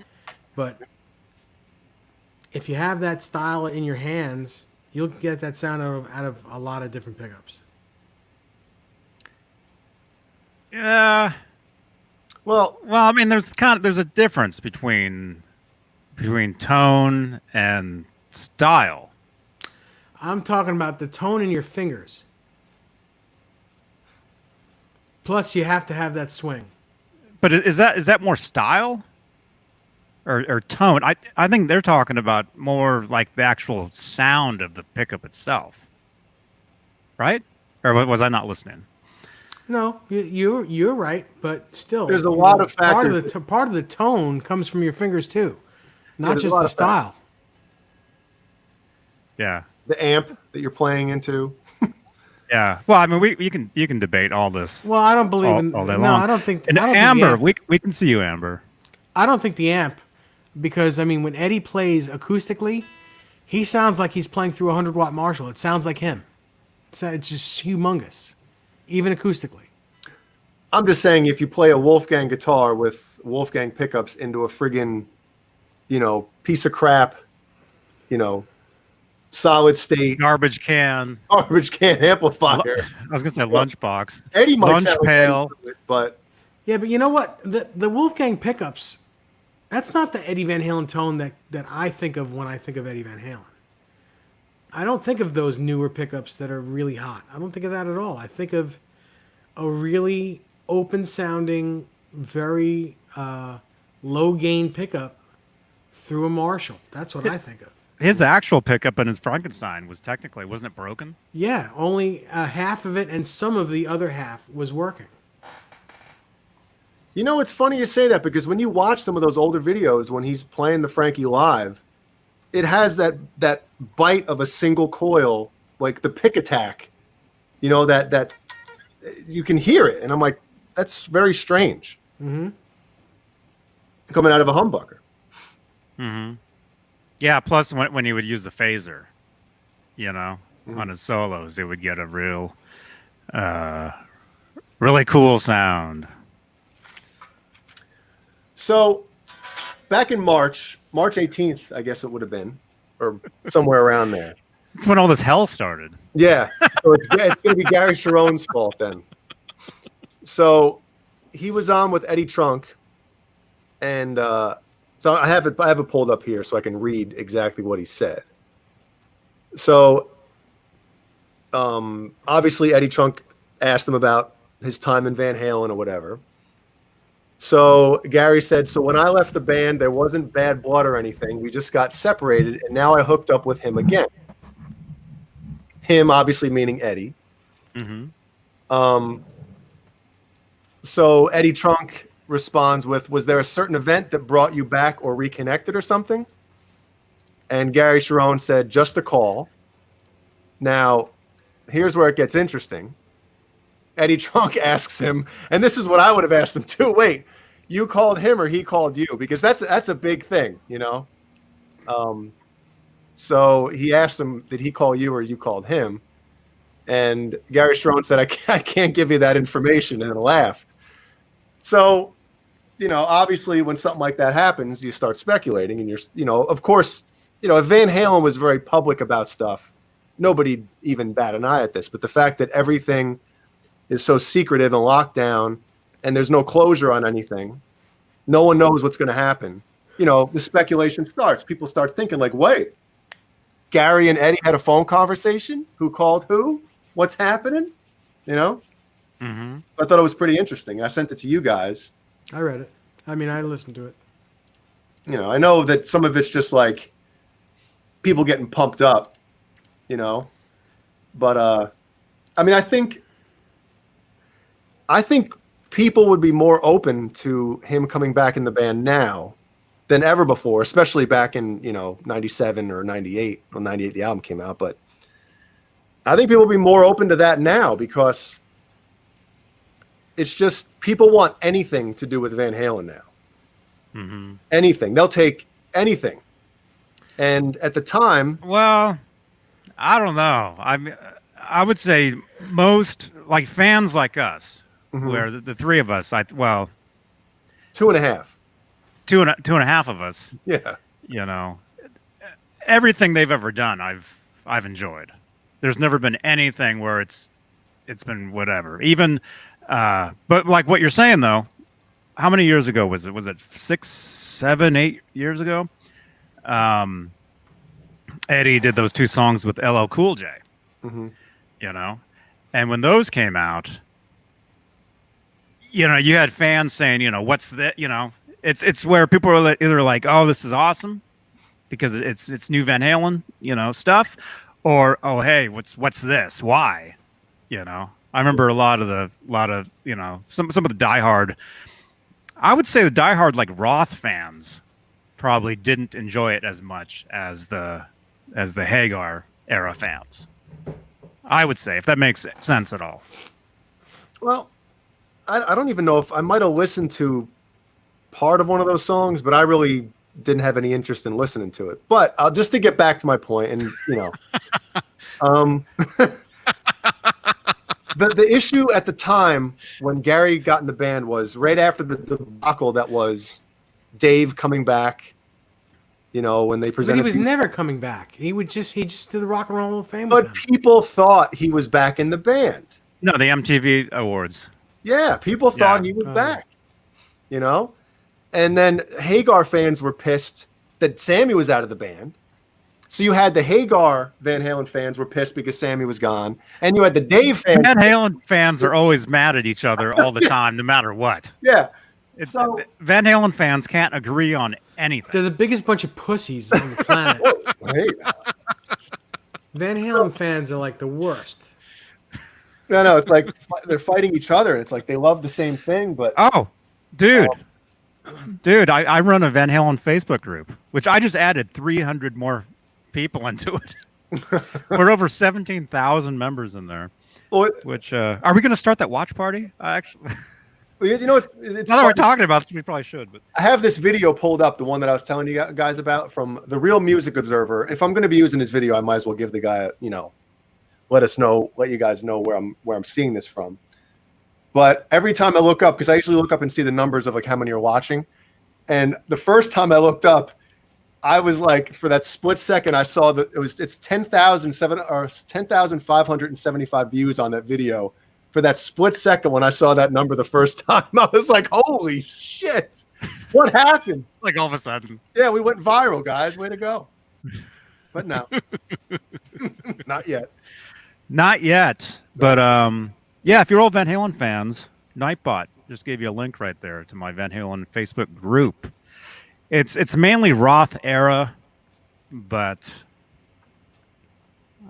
but if you have that style in your hands, you'll get that sound out of a lot of different pickups. Yeah. Well, I mean, there's a difference between tone and style. I'm talking about the tone in your fingers. Plus, you have to have that swing. But is that more style or tone? I think they're talking about more like the actual sound of the pickup itself, right? Or was I not listening? No, you're right, but still, there's a lot of factors. Part of the tone comes from your fingers too, not just the style. Yeah. The amp that you're playing into. Yeah. Well, I mean, you can debate all this. Well, I don't believe in all day no. long. I don't think. And I don't Amber, think we can see you, Amber. I don't think the amp, because I mean, when Eddie plays acoustically, he sounds like he's playing through a 100-watt Marshall. It sounds like him. It's just humongous, even acoustically. I'm just saying, if you play a Wolfgang guitar with Wolfgang pickups into a friggin', piece of crap, solid state Garbage can amplifier. I was gonna say lunchbox. Eddie might lunch sound like pail. Eddie, but yeah, but you know what? The Wolfgang pickups, that's not the Eddie Van Halen tone that I think of when I think of Eddie Van Halen. I don't think of those newer pickups that are really hot. I don't think of that at all. I think of a really open sounding, very low gain pickup through a Marshall. That's what I think of. His actual pickup in his Frankenstein wasn't it broken? Yeah, only half of it and some of the other half was working. It's funny you say that, because when you watch some of those older videos when he's playing the Frankie live, it has that bite of a single coil, like the pick attack, that you can hear it. And I'm like, that's very strange. Mm-hmm. Coming out of a humbucker. Mm-hmm. Yeah, plus when he would use the phaser, on his solos, it would get a real, really cool sound. So, back in March 18th, I guess it would have been, or somewhere around there. That's when all this hell started. Yeah, so it's going to be Gary Sharon's fault then. So, he was on with Eddie Trunk, and so I have it pulled up here so I can read exactly what he said. So, obviously Eddie Trunk asked him about his time in Van Halen or whatever. So Gary said, so when I left the band, there wasn't bad blood or anything. We just got separated, and now I hooked up with him again. Him, obviously meaning Eddie. Mm-hmm. So Eddie Trunk responds with, was there a certain event that brought you back or reconnected or something? And Gary Sharon said, just a call. Now, here's where it gets interesting. Eddie Trunk asks him, and this is what I would have asked him too. Wait, you called him or he called you? Because that's a big thing, So he asked him, did he call you or you called him? And Gary Sharon said, I can't give you that information, and laughed. So, obviously when something like that happens, you start speculating, and of course, if Van Halen was very public about stuff, nobody even bat an eye at this. But the fact that everything is so secretive and locked down, and there's no closure on anything, no one knows what's going to happen. The speculation starts. People start thinking like, wait, Gary and Eddie had a phone conversation? Who called who? What's happening? Mm-hmm. I thought it was pretty interesting. I sent it to you guys. I read it. I mean, I listened to it. I know that some of it's just like people getting pumped up, but I mean, I think I think people would be more open to him coming back in the band now than ever before, especially back in, 97 or 98. Well, 98 the album came out, but I think people will be more open to that now because it's just people want anything to do with Van Halen now. Mm-hmm. Anything. They'll take anything. And at the time, Well, I don't know. I would say most like fans like us, Mhm. where the three of us, 2.5. two and a half of us, Yeah. everything they've ever done, I've enjoyed. There's never been anything where it's been whatever. Even, but like what you're saying though, how many years ago was it? Was it 6, 7, 8 years ago? Eddie did those 2 songs with LL Cool J. Mm-hmm. And when those came out, you had fans saying, what's that? It's where people are either like, oh, this is awesome because it's new Van Halen, stuff, or oh, hey, what's this? Why? I remember a lot of some of the diehard. I would say the diehard like Roth fans probably didn't enjoy it as much as the Hagar era fans. I would say, if that makes sense at all. Well, I don't even know if I might have listened to part of one of those songs, but I really didn't have any interest in listening to it. But just to get back to my point, and the issue at the time when Gary got in the band was right after the debacle that was Dave coming back. When they But presented, he was never coming back. He just did the Rock and Roll Hall of Fame. but with them. people thought he was back in the band. No, the MTV Awards. Yeah, people thought Yeah. he was back. And then Hagar fans were pissed that Sammy was out of the band. So you had the Hagar Van Halen fans were pissed because Sammy was gone, and you had the Dave fans. Van Halen fans are always mad at each other all the time, no matter what. Yeah. So, Van Halen fans can't agree on anything. They're the biggest bunch of pussies on the planet. Hey. Van Halen fans are like the worst. No, it's like they're fighting each other, and it's like they love the same thing, but Oh, dude, I run a Van Halen Facebook group, which I just added 300 more people into it. We're over 17,000 members in there. well, Which are we going to start that watch party? Actually, it's now that we're funny. talking about this, we probably should. But I have this video pulled up, the one that I was telling you guys about from the Real Music Observer. If I'm going to be using this video, I might as well give the guy, let you guys know where I'm seeing this from. But every time I look up, because I usually look up and see the numbers of like how many are watching, and the first time I looked up, I was like, for that split second, I saw that it's 10,575 views on that video. For that split second, when I saw that number the first time, I was like, holy shit, what happened? like all of a sudden, Yeah, we went viral, guys. Way to go. But no, not yet. not yet. But yeah, if you're all Van Halen fans, Nightbot just gave you a link right there to my Van Halen Facebook group. It's mainly Roth era, but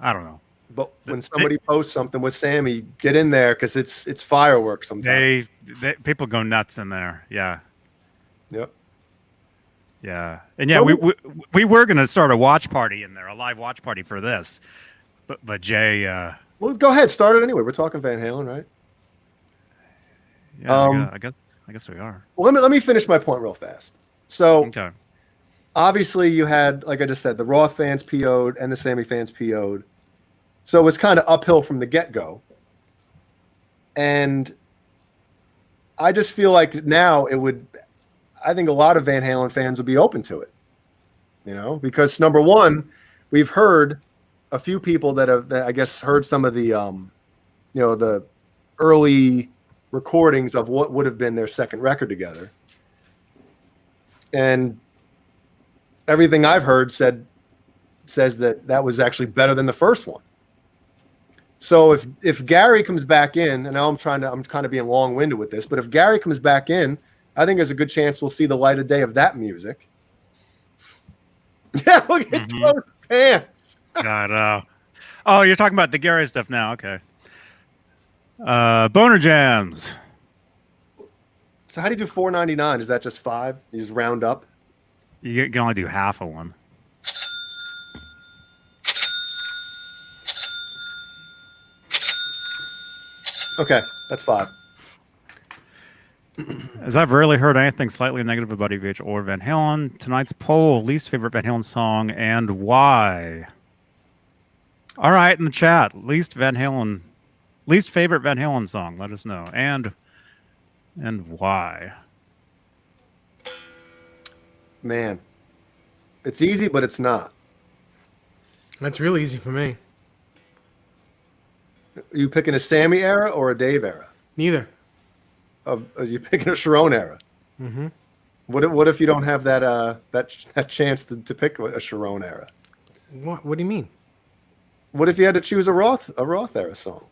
I don't know. But when somebody posts something with Sammy, get in there because it's fireworks sometimes. They people go nuts in there. Yeah. Yep. Yeah. And yeah, So- we were gonna start a watch party in there, a live watch party for this, but Jay. Well, go ahead. Start it anyway. We're talking Van Halen, right? Yeah, I guess we are. Well, let me finish my point real fast. So Okay. obviously you had, like I just said, the Roth fans PO'd and the Sammy fans PO'd. So it was kind of uphill from the get-go. And I just feel like now I think a lot of Van Halen fans would be open to it. Because number one, we've heard a few people that I guess heard some of the, the early recordings of what would have been their second record together. And everything I've heard says that was actually better than the first one. So if Gary comes back in, and now I'm kind of being long-winded with this, but if Gary comes back in, I think there's a good chance we'll see the light of day of that music. Yeah, look at those pants. God, oh, you're talking about the Gary stuff now. Okay. Boner Jams. So how do you do 4.99? Is that just 5? You just round up? You can only do half of one. Okay, that's 5. As I've rarely heard anything slightly negative about EVH or Van Halen, tonight's poll: least favorite Van Halen song and why. All right, in the chat, least favorite Van Halen song. Let us know and why. Man, it's easy, but it's not. That's really easy for me. Are you picking a Sammy era or a Dave era? Neither. Are you picking a Sharon era? Mm-hmm. What if you don't have that chance to pick a Sharon era? What do you mean? What if you had to choose a Roth era song?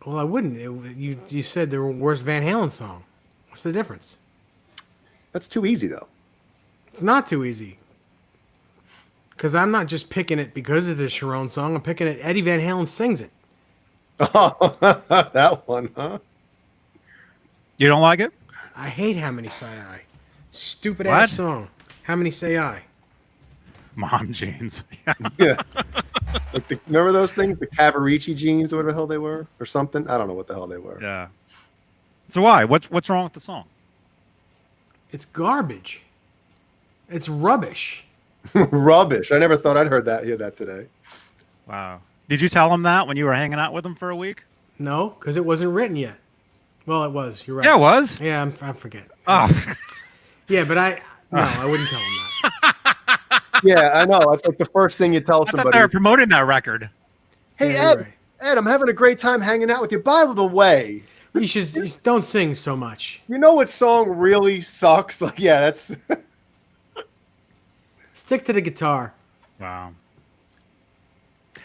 Well, I wouldn't. You said the worst Van Halen song. What's the difference? That's too easy, though. It's not too easy. Because I'm not just picking it because of the Sharon song. I'm picking it. Eddie Van Halen sings it. Oh, that one, huh? You don't like it? I hate How Many Say I. Stupid What? ass song. How Many Say I? Mom jeans. Yeah. Like remember those things? The Cavaricci jeans or whatever the hell they were? Or something? I don't know what the hell they were. Yeah. So why? What's wrong with the song? It's garbage. It's rubbish. Rubbish. I never thought I'd hear that today. Wow. Did you tell him that when you were hanging out with him for a week? No, because it wasn't written yet. Well, it was. You're right. Yeah, it was. Yeah, I forget. Oh. Yeah, but I wouldn't tell him that. Yeah, I know. That's like the first thing you tell I thought somebody. they were promoting that record. Hey, Yeah, you're Ed, Ed, I'm having a great time hanging out with you. By the way, You don't sing so much. you know what song really sucks? Like, yeah, that's Stick to the guitar. Wow.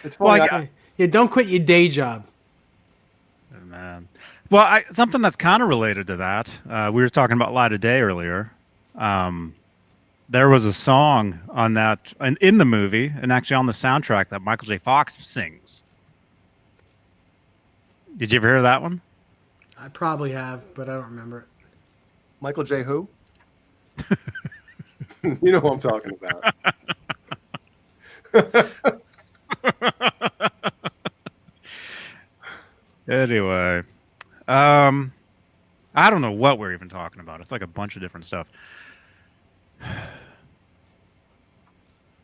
it's Well, funny. Yeah, don't quit your day job. Man. Well, something that's kind of related to that. We were talking about Light of Day earlier. There was a song on that in the movie and actually on the soundtrack that Michael J. Fox sings. Did you ever hear that one? I probably have, but I don't remember it. Michael J. Who? You know who I'm talking about. Anyway, I don't know what we're even talking about. It's like a bunch of different stuff.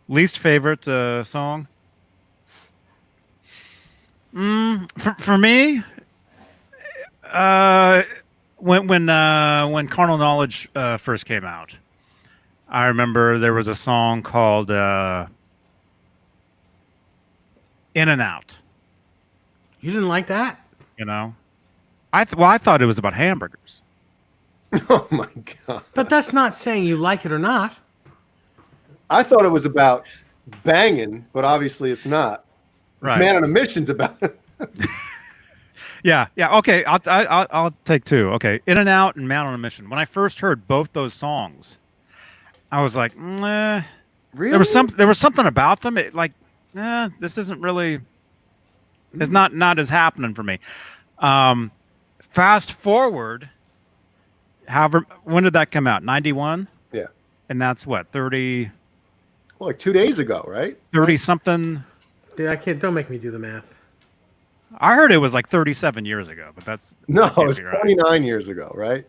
Least favorite song? For me, when Carnal Knowledge first came out, I remember there was a song called "In and Out." You didn't like that? You know, I thought it was about hamburgers. Oh my god! But that's not saying you like it or not. I thought it was about banging, but obviously it's not. Right. Man on a Mission's about it. Yeah. Okay. I'll take two. Okay, In and Out and Man on a Mission. When I first heard both those songs, I was like, really? There was something about them. This isn't really. It's not as happening for me. Fast forward. However, when did that come out? 91? Yeah. And that's what, 30 Well, like 2 days ago, right? something? Dude, don't make me do the math. I heard it was like 37 years ago, but that No, can't it was be right. 29 years ago, right?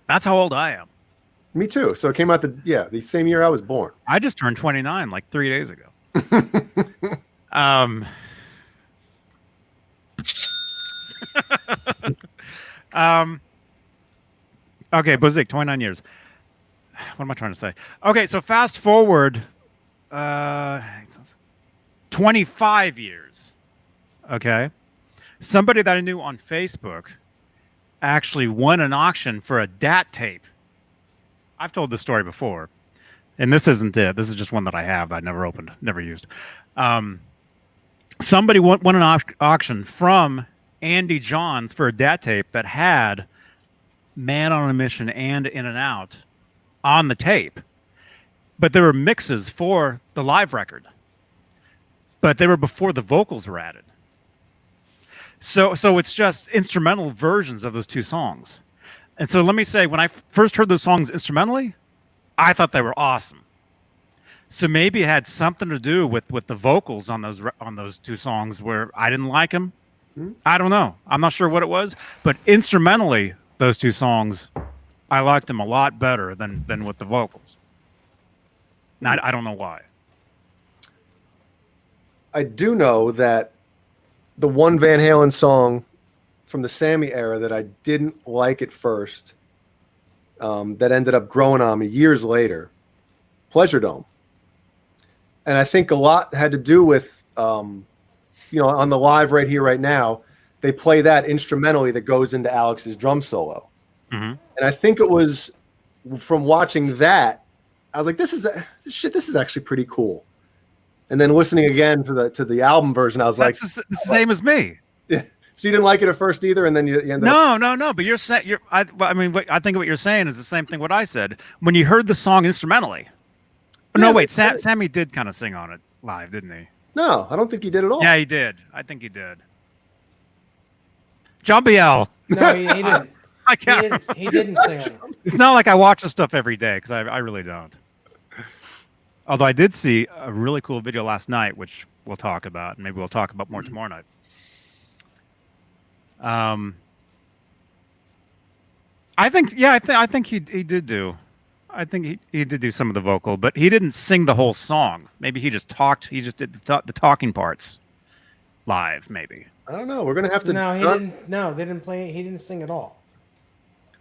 That's how old I am. Me too. So it came out the same year I was born. I just turned 29 like 3 days ago. Okay, Bozik, 29 years. What am I trying to say? Okay, so fast forward 25 years. Okay. Somebody that I knew on Facebook actually won an auction for a DAT tape. I've told this story before, and this isn't it. This is just one that I have that I never opened, never used. Somebody won an auction from Andy Johns for a DAT tape that had Man on a Mission and In and Out on the tape, but there were mixes for the live record, but they were before the vocals were added. So it's just instrumental versions of those two songs. And so let me say, when I first heard those songs instrumentally, I thought they were awesome. So maybe it had something to do with the vocals on those two songs where I didn't like them. I don't know. I'm not sure what it was, but instrumentally, those two songs, I liked them a lot better than with the vocals. Now, I don't know why. I do know that the one Van Halen song from the Sammy era that I didn't like at first, that ended up growing on me years later, Pleasure Dome. And I think a lot had to do with, on the live right here, right now, they play that instrumentally that goes into Alex's drum solo. Mm-hmm. And I think it was from watching that, I was like, this is actually pretty cool. And then listening again to the album version, I was That's like, the same as me. So you didn't like it at first either, and then you ended up... No. But you're saying I think what you're saying is the same thing what I said when you heard the song instrumentally. No, wait. Sammy did kind of sing on it live, didn't he? No, I don't think he did at all. Yeah, he did. I think he did. John Biel. No, he didn't. I can't. He didn't sing on it. It's not like I watch this stuff every day because I really don't. Although I did see a really cool video last night, which we'll talk about. Maybe we'll talk about more tomorrow night. I think he did do. I think he did do some of the vocal, but he didn't sing the whole song. Maybe he just talked. He just did the talking parts live. Maybe. I don't know. We're gonna have to. No, he didn't. No, they didn't play. He didn't sing at all.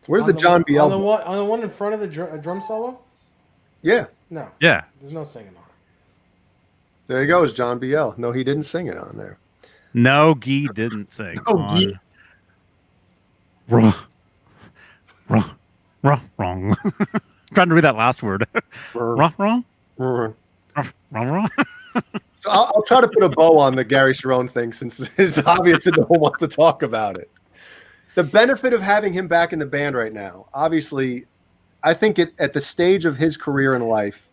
Where's the John Biel? On the one in front of the drum solo? Yeah. No. Yeah. There's no singing on it. There he goes, John Biel. No, he didn't sing it on there. No, Guy didn't sing. Guy. Wrong. Trying to read that last word. Wrong. So I'll try to put a bow on the Gary Cherone thing since it's obvious that no one wants to talk about it. The benefit of having him back in the band right now, obviously, I think at the stage of his career in life,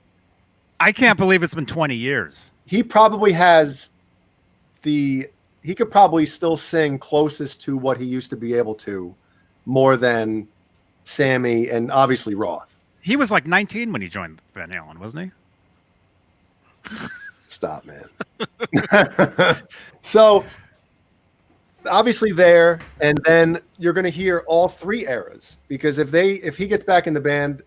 I can't believe it's been 20 years. He probably has he could probably still sing closest to what he used to be able to, more than Sammy and obviously Roth. He was like 19 when he joined Van Halen, wasn't he? Stop, man. So obviously there, and then you're going to hear all three eras, because if he gets back in the band,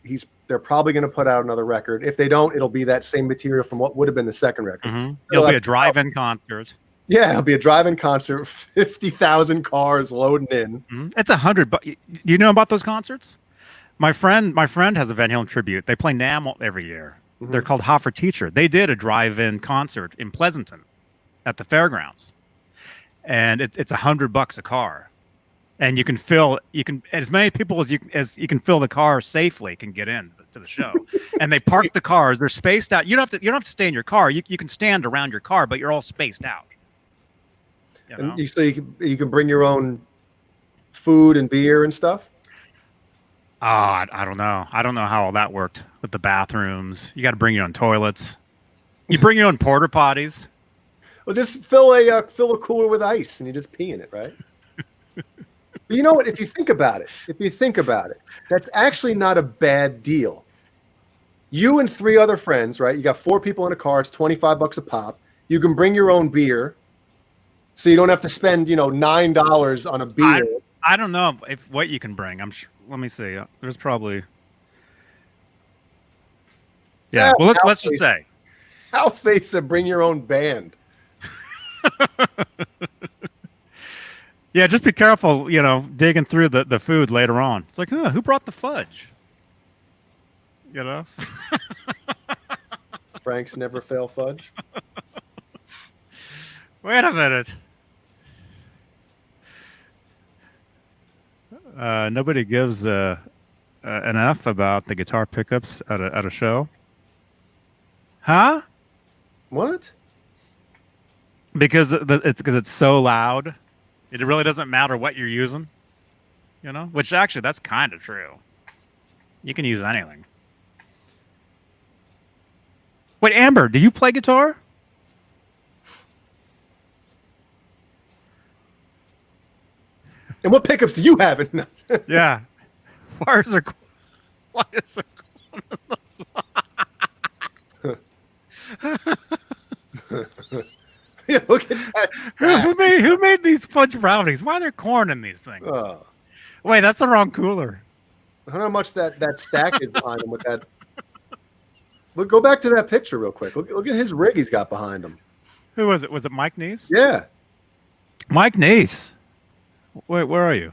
they're probably going to put out another record. If they don't, it'll be that same material from what would have been the second record. Mm-hmm. It'll be a drive-in concert. Yeah, it'll be a drive-in concert, 50,000 cars loading in. Mm-hmm. It's $100. Do you know about those concerts? My friend has a Van Halen tribute. They play NAMM every year. Mm-hmm. They're called Hot for Teacher. They did a drive-in concert in Pleasanton at the fairgrounds, and it's $100 a car, and you can as many people as you can fill the car safely can get in to the show. And they park the cars. They're spaced out. You don't have to stay in your car. You can stand around your car, but you're all spaced out. You know? And so you can bring your own food and beer and stuff. Oh, I don't know. I don't know how all that worked with the bathrooms. You got to bring your own toilets. You bring your own porta potties. Well, just fill a cooler with ice and you just pee in it, right? But you know what? If you think about it, that's actually not a bad deal. You and three other friends, right? You got four people in a car. It's $25 a pop. You can bring your own beer, so you don't have to spend $9 on a beer. I don't know what you can bring. I'm sure. Let me see. There's probably. Yeah. Well, let's just say. How face a bring your own band. Yeah, just be careful, digging through the food later on. It's like, who brought the fudge? Frank's never fail fudge. Wait a minute. Nobody gives an F about the guitar pickups at a show. Huh? What? Because it's so loud. It really doesn't matter what you're using. Which actually that's kind of true. You can use anything. Wait, Amber, do you play guitar? And what pickups do you have? Yeah. Why is there? Why is there? Yeah, look at that stack. Who made these fudge brownies? Why are there corn in these things? Oh, Wait, that's the wrong cooler. I don't know how much that stack is behind him with that. Look, go back to that picture real quick. Look at his rig he's got behind him. Who was it? Was it Mike Neese? Yeah. Mike Neese. Wait, where are you?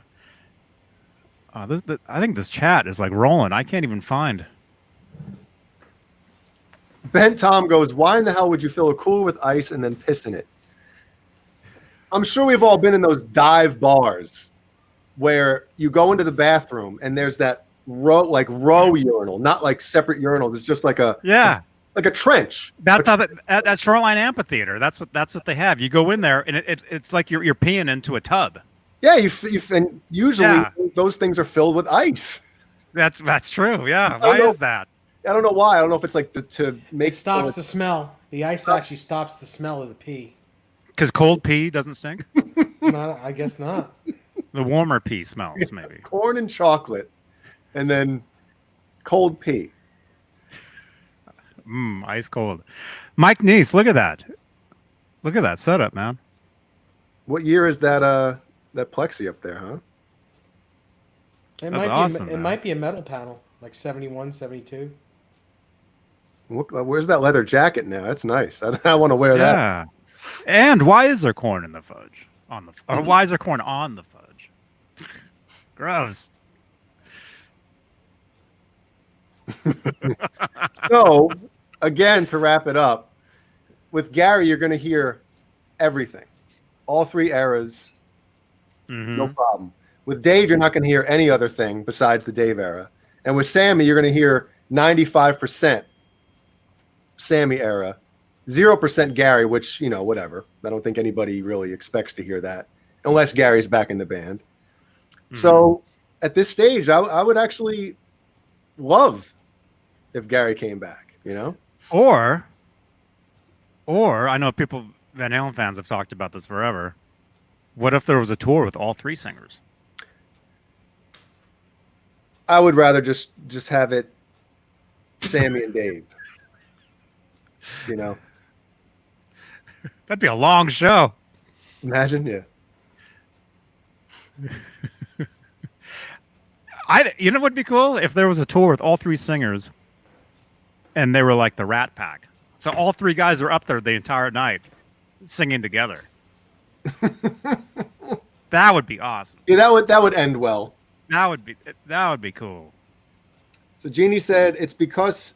I think this chat is like rolling. I can't even find. Ben Tom goes, why in the hell would you fill a cooler with ice and then piss in it? I'm sure we've all been in those dive bars where you go into the bathroom and there's that row urinal, not like separate urinals. It's just like a trench. That's how at Shoreline Amphitheater. That's what they have. You go in there and it's like you're peeing into a tub. Yeah, and usually those things are filled with ice. That's true. Yeah. Why is that? I don't know why. I don't know if it's like to make It stops the smell. The ice actually stops the smell of the pee. Because cold pee doesn't stink. I guess not. The warmer pee smells maybe. Corn and chocolate, and then cold pee. Ice cold. Mike Neese, look at that. Look at that setup, man. What year is that plexi up there, huh? It might be a metal panel, like 71, 72. Where's that leather jacket now? That's nice. I want to wear that. Yeah. And why is there corn in the fudge? Or why is there corn on the fudge? Gross. So, again, to wrap it up, with Gary, you're going to hear everything. All three eras, no problem. With Dave, you're not going to hear any other thing besides the Dave era. And with Sammy, you're going to hear 95% Sammy era, 0% Gary, which, whatever. I don't think anybody really expects to hear that unless Gary's back in the band. So at this stage, I would actually love if Gary came back, Or I know people, Van Halen fans have talked about this forever. What if there was a tour with all three singers? I would rather just have it Sammy and Dave. That'd be a long show. Imagine, yeah. You know what would be cool? If there was a tour with all three singers and they were like the Rat Pack. So all three guys are up there the entire night singing together. That would be awesome. Yeah, that would end well. That would be cool. So Jeannie said it's because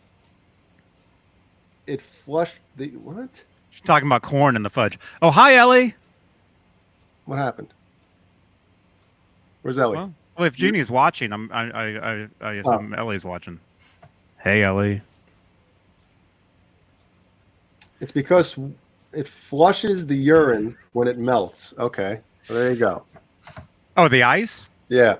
it flushed the what? She's talking about corn in the fudge. Oh, hi, Ellie. What happened? Where's Ellie? Well, if Jeannie's watching, I assume Ellie's watching. Hey, Ellie. It's because it flushes the urine when it melts. Okay, well, there you go. Oh, the ice? Yeah.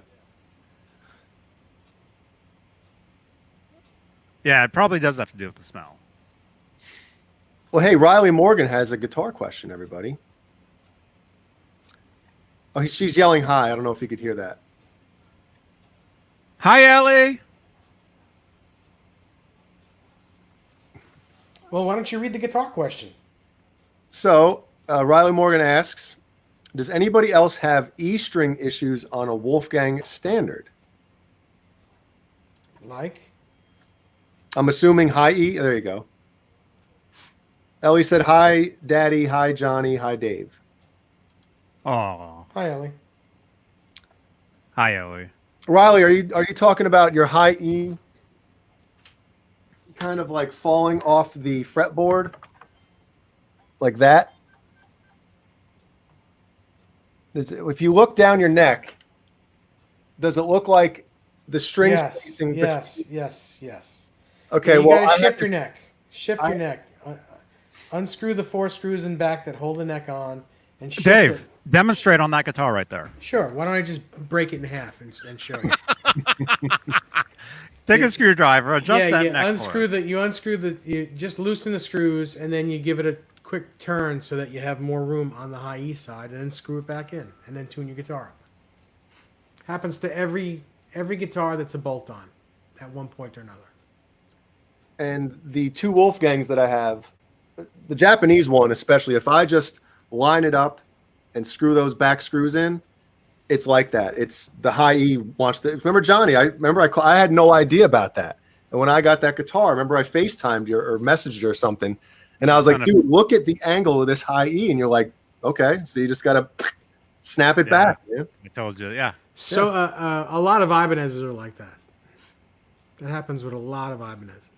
Yeah, it probably does have to do with the smell. Well, hey, Riley Morgan has a guitar question, everybody. Oh, she's yelling hi. I don't know if you could hear that. Hi, Ellie. Well, why don't you read the guitar question? So, Riley Morgan asks, does anybody else have E-string issues on a Wolfgang standard? Like? I'm assuming high E. There you go. Ellie said, hi, Daddy. Hi, Johnny. Hi, Dave. Oh. Hi, Ellie. Hi, Ellie. Riley, are you talking about your high E kind of like falling off the fretboard? Like that? If you look down your neck, does it look like the strings? Yes. Okay, you well, gotta shift your neck. Shift your neck. Unscrew the 4 screws in back that hold the neck on, and shift Dave, it. demonstrate on that guitar right there. Sure. Why don't I just break it in half and show you? Take a screwdriver, adjust that you neck unscrew for it. you just loosen the screws, and then you give it a quick turn so that you have more room on the high E side, and then screw it back in, and then tune your guitar up. Happens to every every guitar that's a bolt-on at one point or another. And the two Wolfgangs that I have, the Japanese one especially, if I just line it up and screw those back screws in, it's like that. It's the high E wants to. Remember Johnny? I had no idea about that. And when I got that guitar, remember I FaceTimed you or messaged you or something, and I was like, dude, look at the angle of this high E, and you're like, okay, so you just gotta snap it back. Man. I told you, yeah. So a lot of Ibanez's are like that. That happens with a lot of Ibanez's.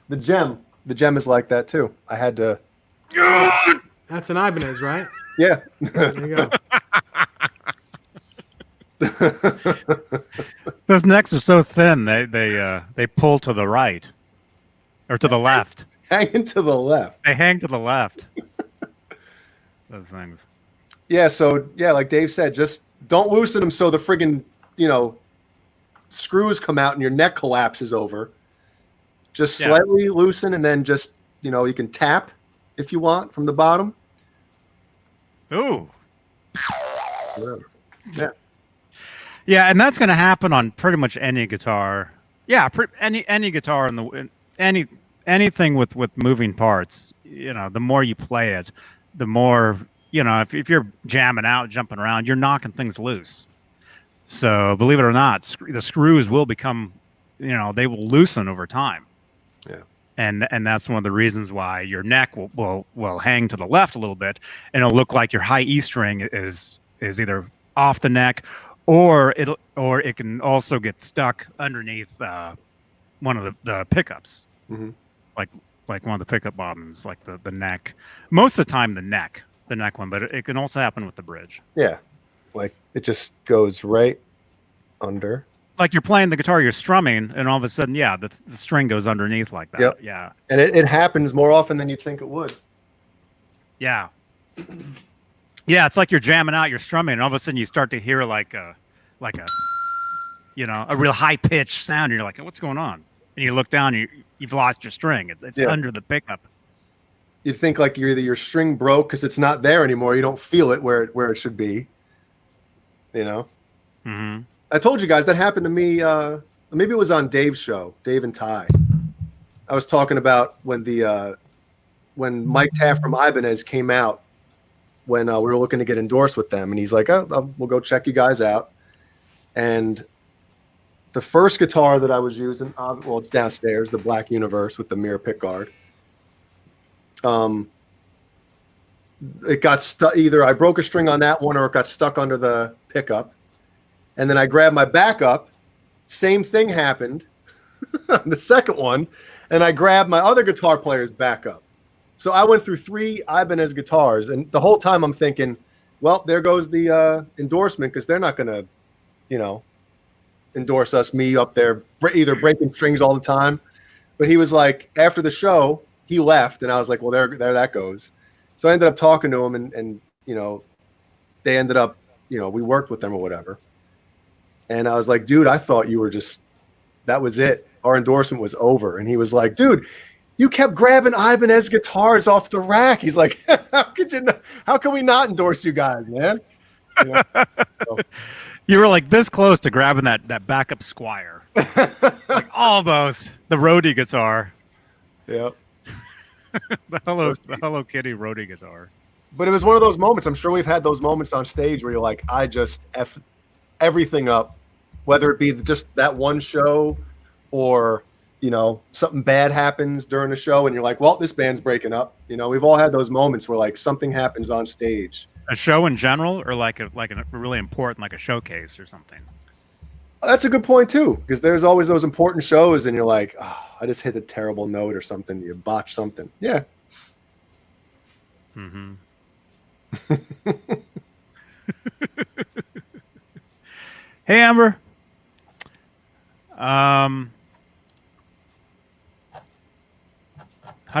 The gem is like that too. I had to. That's an Ibanez, right? Yeah. There you go. Those necks are so thin they pull to the right or to the left. Hanging to the left. They hang to the left. Those things. Yeah. So yeah, like Dave said, just don't loosen them so the friggin' screws come out and your neck collapses over. Just slightly loosen, and then just you can tap if you want from the bottom. Ooh. Whatever. Yeah. Yeah, and that's going to happen on pretty much any guitar. Yeah, any guitar anything with moving parts. The more you play it, the more if you're jamming out, jumping around, you're knocking things loose. So believe it or not, the screws will become, they will loosen over time. Yeah. And that's one of the reasons why your neck will hang to the left a little bit, and it'll look like your high E string is either off the neck, or it can also get stuck underneath one of the pickups, like one of the pickup bottoms, like the neck. Most of the time, the neck one, but it can also happen with the bridge. Yeah, like it just goes right under. Like you're playing the guitar, you're strumming, and all of a sudden, the string goes underneath like that. Yep. Yeah. And it happens more often than you'd think it would. Yeah. Yeah, it's like you're jamming out, you're strumming, and all of a sudden you start to hear like a real high pitched sound, and you're like, what's going on? And you look down, and you've lost your string. It's under the pickup. You'd think like either your string broke because it's not there anymore. You don't feel it where it should be. Mm-hmm. I told you guys that happened to me. Maybe it was on Dave's show, Dave and Ty. I was talking about when Mike Taft from Ibanez came out when we were looking to get endorsed with them, and he's like, we'll go check you guys out. And the first guitar that I was using, it's downstairs, the Black Universe with the mirror pickguard. It got stuck. Either I broke a string on that one, or it got stuck under the pickup. And then I grabbed my backup. Same thing happened on the second one, and I grabbed my other guitar player's backup. So I went through 3 Ibanez guitars, and the whole time I'm thinking, well, there goes the endorsement, because they're not going to, endorse us, me up there, either breaking strings all the time. But he was like, after the show, he left, and I was like, well, there that goes. So I ended up talking to him, and they ended up, we worked with them or whatever. And I was like, dude, I thought you were that was it. Our endorsement was over. And he was like, dude, you kept grabbing Ibanez guitars off the rack. He's like, how can we not endorse you guys, man? So. You were like this close to grabbing that backup Squire. Like almost the roadie guitar. Yep. the Hello Kitty roadie guitar. But it was one of those moments. I'm sure we've had those moments on stage where you're like, I just F everything up, whether it be just that one show or something bad happens during the show and you're like, well, this band's breaking up. We've all had those moments where like something happens on stage. A show in general, or like a really important, like a showcase or something? That's a good point too, because there's always those important shows and you're like, oh, I just hit a terrible note or something. You botch something. Yeah. Mm-hmm. Hey, Amber. How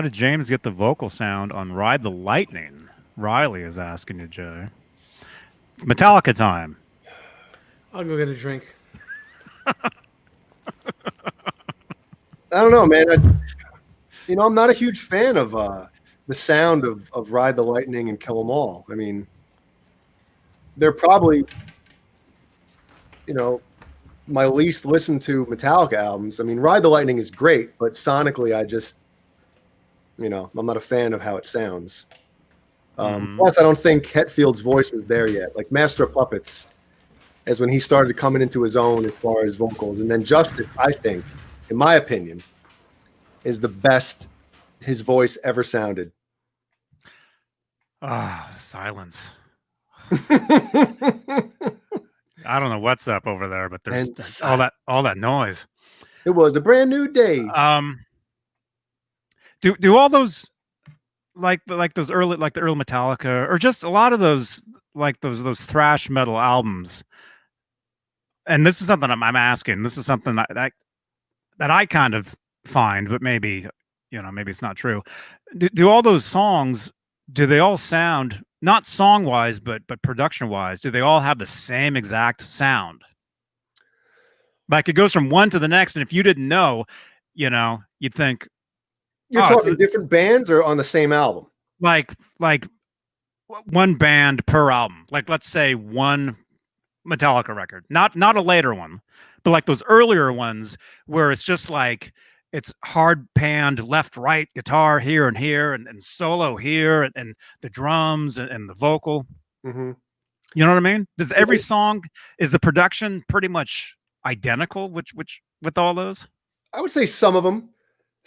did James get the vocal sound on Ride the Lightning? Riley is asking you, Jay. It's Metallica time. I'll go get a drink. I don't know, man. I'm not a huge fan of the sound of Ride the Lightning and Kill 'Em All. I mean, they're probably, my least listened to Metallica albums. I mean, Ride the Lightning is great, but sonically, I just, I'm not a fan of how it sounds. Plus, I don't think Hetfield's voice was there yet. Like Master of Puppets, as when he started coming into his own as far as vocals. And then Justice, I think, in my opinion, is the best his voice ever sounded. Silence. I don't know what's up over there, but there's all that noise. It was a brand new day. Do all those like those early, like the early Metallica, or just a lot of those, like those thrash metal albums? And this is something I'm asking. This is something that I kind of find, but maybe maybe it's not true. Do all those songs? Do they all sound, not song wise, but production wise? Do they all have the same exact sound? Like it goes from one to the next, and if you didn't know, you'd think. You're talking different bands or on the same album? Like one band per album. Like let's say one Metallica record, not a later one, but like those earlier ones where it's just like it's hard panned left, right, guitar here and here, and solo here, and the drums and the vocal. Mm-hmm. You know what I mean? Does every song, is the production pretty much identical? Which with all those? I would say some of them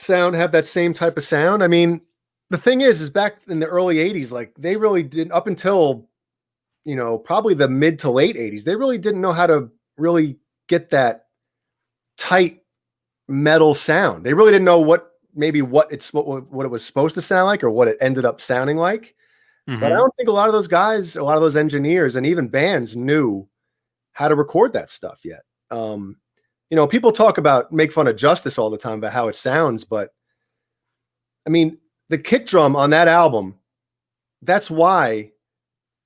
have that same type of sound. I mean, the thing is back in the early 80s, like they really didn't, up until probably the mid to late 80s, they really didn't know how to really get that tight metal sound. They really didn't know what it was supposed to sound like or what it ended up sounding like. Mm-hmm. But I don't think a lot of those guys, a lot of those engineers and even bands knew how to record that stuff yet. People make fun of Justice all the time about how it sounds, but I mean, the kick drum on that album, that's why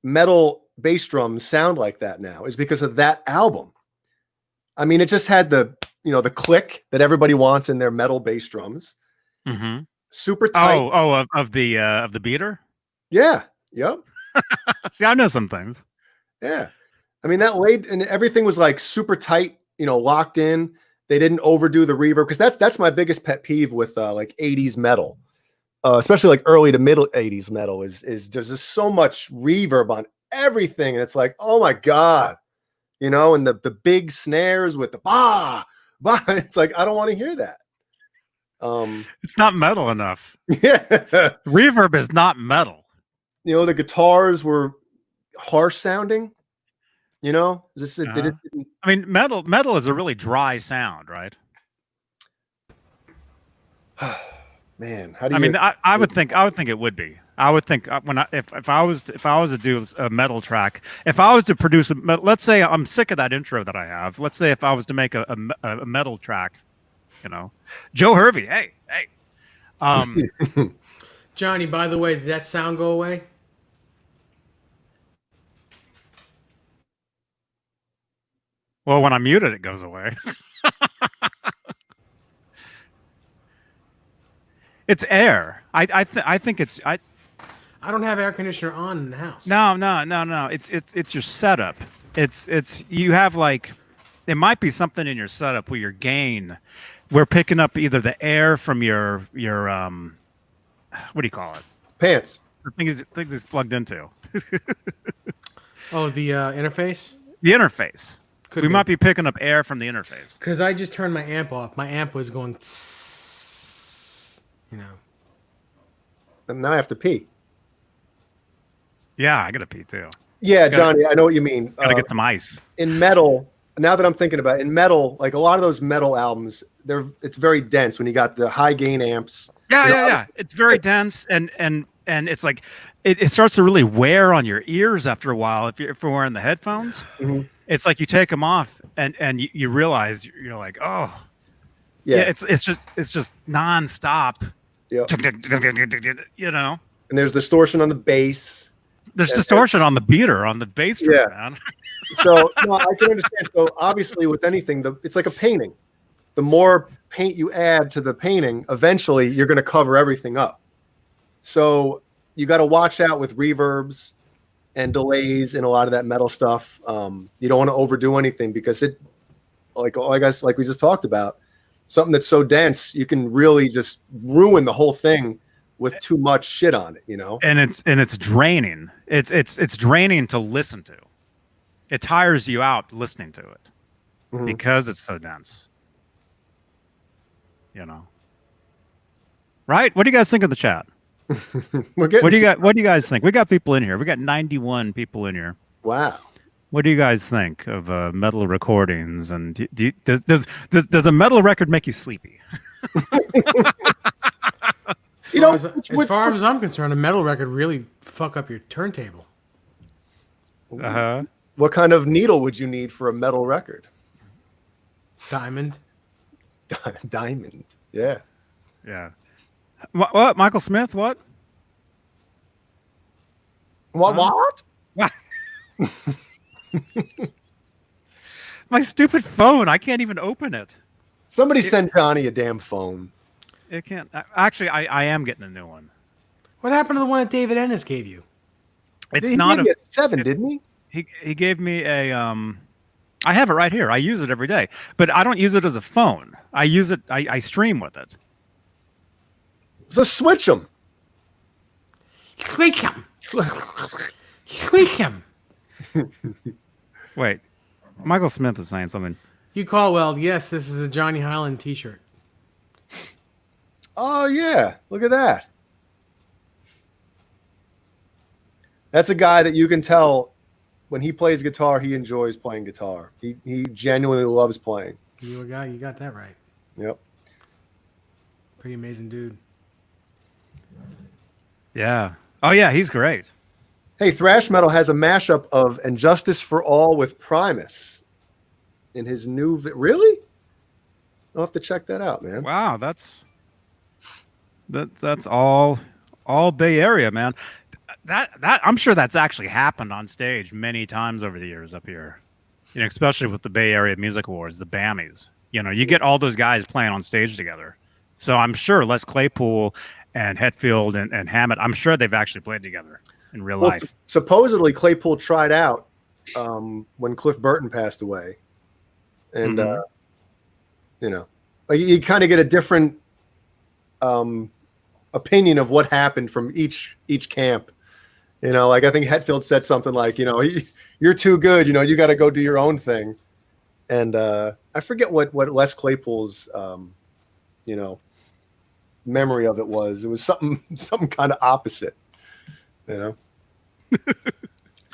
metal bass drums sound like that now, is because of that album. I mean, it just had the click that everybody wants in their metal bass drums. Mm-hmm. Super tight. Of the beater? Yeah. Yep. See, I know some things. Yeah. I mean, and everything was like super tight, locked in. They didn't overdo the reverb, because that's my biggest pet peeve with like 80s metal. Especially like early to middle 80s metal is there's just so much reverb on everything. And it's like, oh my God, and the big snares with the bah. It's like, I don't want to hear that. It's not metal enough. Yeah. Reverb is not metal. The guitars were harsh sounding, I mean, metal is a really dry sound, right? Man, how do you? I mean, I would think it would be. I would think if I was to do a metal track, if I was to produce let's say I'm sick of that intro that I have. Let's say if I was to make a metal track, Joe Hervey, hey. Johnny, by the way, did that sound go away? Well, when I mute it, it goes away. It's air. I think it's. I don't have air conditioner on in the house. No. It's your setup. It's you have like, it might be something in your setup where your gain, we're picking up either the air from your what do you call it? Pants. The thing is plugged into. Oh, the interface? The interface. We might be picking up air from the interface. Because I just turned my amp off. My amp was going And now I have to pee. Yeah, I gotta pee too. Yeah, Johnny, I know what you mean. Gotta get some ice. In metal, now that I'm thinking about it, in metal, like a lot of those metal albums, it's very dense when you got the high gain amps. Yeah. It's very dense, and it's like it starts to really wear on your ears after a while if you're wearing the headphones. Mm-hmm. It's like you take them off and you realize you're like, oh, yeah. It's just nonstop. Yeah. And there's distortion on the bass. There's distortion on the beater, on the bass drum, man. So no, I can understand. So obviously, with anything, it's like a painting. The more paint you add to the painting, eventually you're going to cover everything up. So you got to watch out with reverbs and delays and a lot of that metal stuff. You don't want to overdo anything because like we just talked about, something that's so dense, you can really just ruin the whole thing with too much shit on it, you know? And it's draining. It's draining to listen to. It tires you out listening to it Mhm. because it's so dense. You know. Right? What do you guys think of the chat? We're getting What do you guys think? We got people in here. We got 91 people in here. wow. What do you guys think of metal recordings? And does a metal record make you sleepy? You know, As far as I'm concerned, a metal record really fuck up your turntable. Uh-huh. what kind of needle would you need for a metal record? Diamond. Diamond. Yeah. Yeah. What? Michael Smith? What? What? My stupid phone. I can't even open it. Somebody send Johnny a damn phone. It can't. Actually, I am getting a new one. What happened to the one that David Ennis gave you? It's He not gave you a 7, didn't he? He gave me a I have it right here. I use it every day, but I don't use it as a phone. I use it. I stream with it. So switch them. Switch him. Switch him. Wait, Michael Smith is saying something. You call well. Yes, this is a Johnny Halen T-shirt. Oh yeah, look at that. That's a guy that you can tell when he plays guitar, he enjoys playing guitar. He genuinely loves playing. You got that right. Yep. Pretty amazing dude. Yeah. Oh yeah, he's great. Hey, thrash metal has a mashup of "And Justice for All" with Primus in his new. Really? I'll have to check that out, man. Wow, that's all Bay Area, man. That I'm sure that's actually happened on stage many times over the years up here. You know, especially with the Bay Area Music Awards, the BAMIs. You know, you get all those guys playing on stage together. So I'm sure Les Claypool and Hetfield and Hammett, I'm sure they've actually played together in real life. Supposedly Claypool tried out when Cliff Burton passed away, and you know, like you kind of get a different opinion of what happened from each camp. You know, like I think Hetfield said something like, you know, you're too good. You know, you got to go do your own thing. And I forget what Les Claypool's, you know, memory of it was. It was something kind of opposite. You know.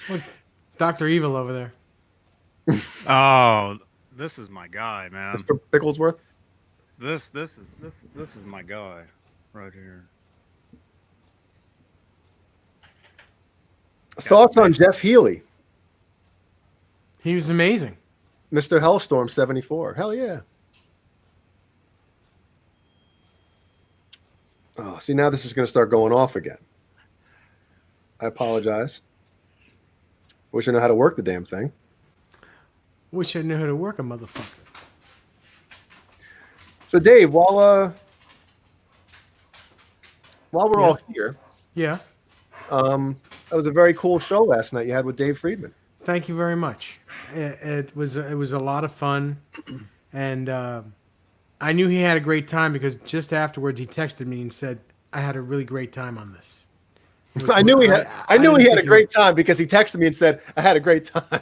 Look, Dr. Evil over there. Oh, this is my guy, man. Mr. Bicklesworth. This is my guy right here. Thoughts on Jeff Healey, He was amazing. Mr. Hellstorm 74. Hell yeah. Oh, see, now this is going to start going off again. I apologize. Wish I knew how to work the damn thing. Wish I knew how to work a motherfucker. So, Dave, while we're all here, Yeah. that was a very cool show last night you had with Dave Friedman. Thank you very much. It was a lot of fun, and I knew he had a great time because just afterwards he texted me and said, "I had a really great time on this." I knew he had a great time because he texted me and said, "I had a great time."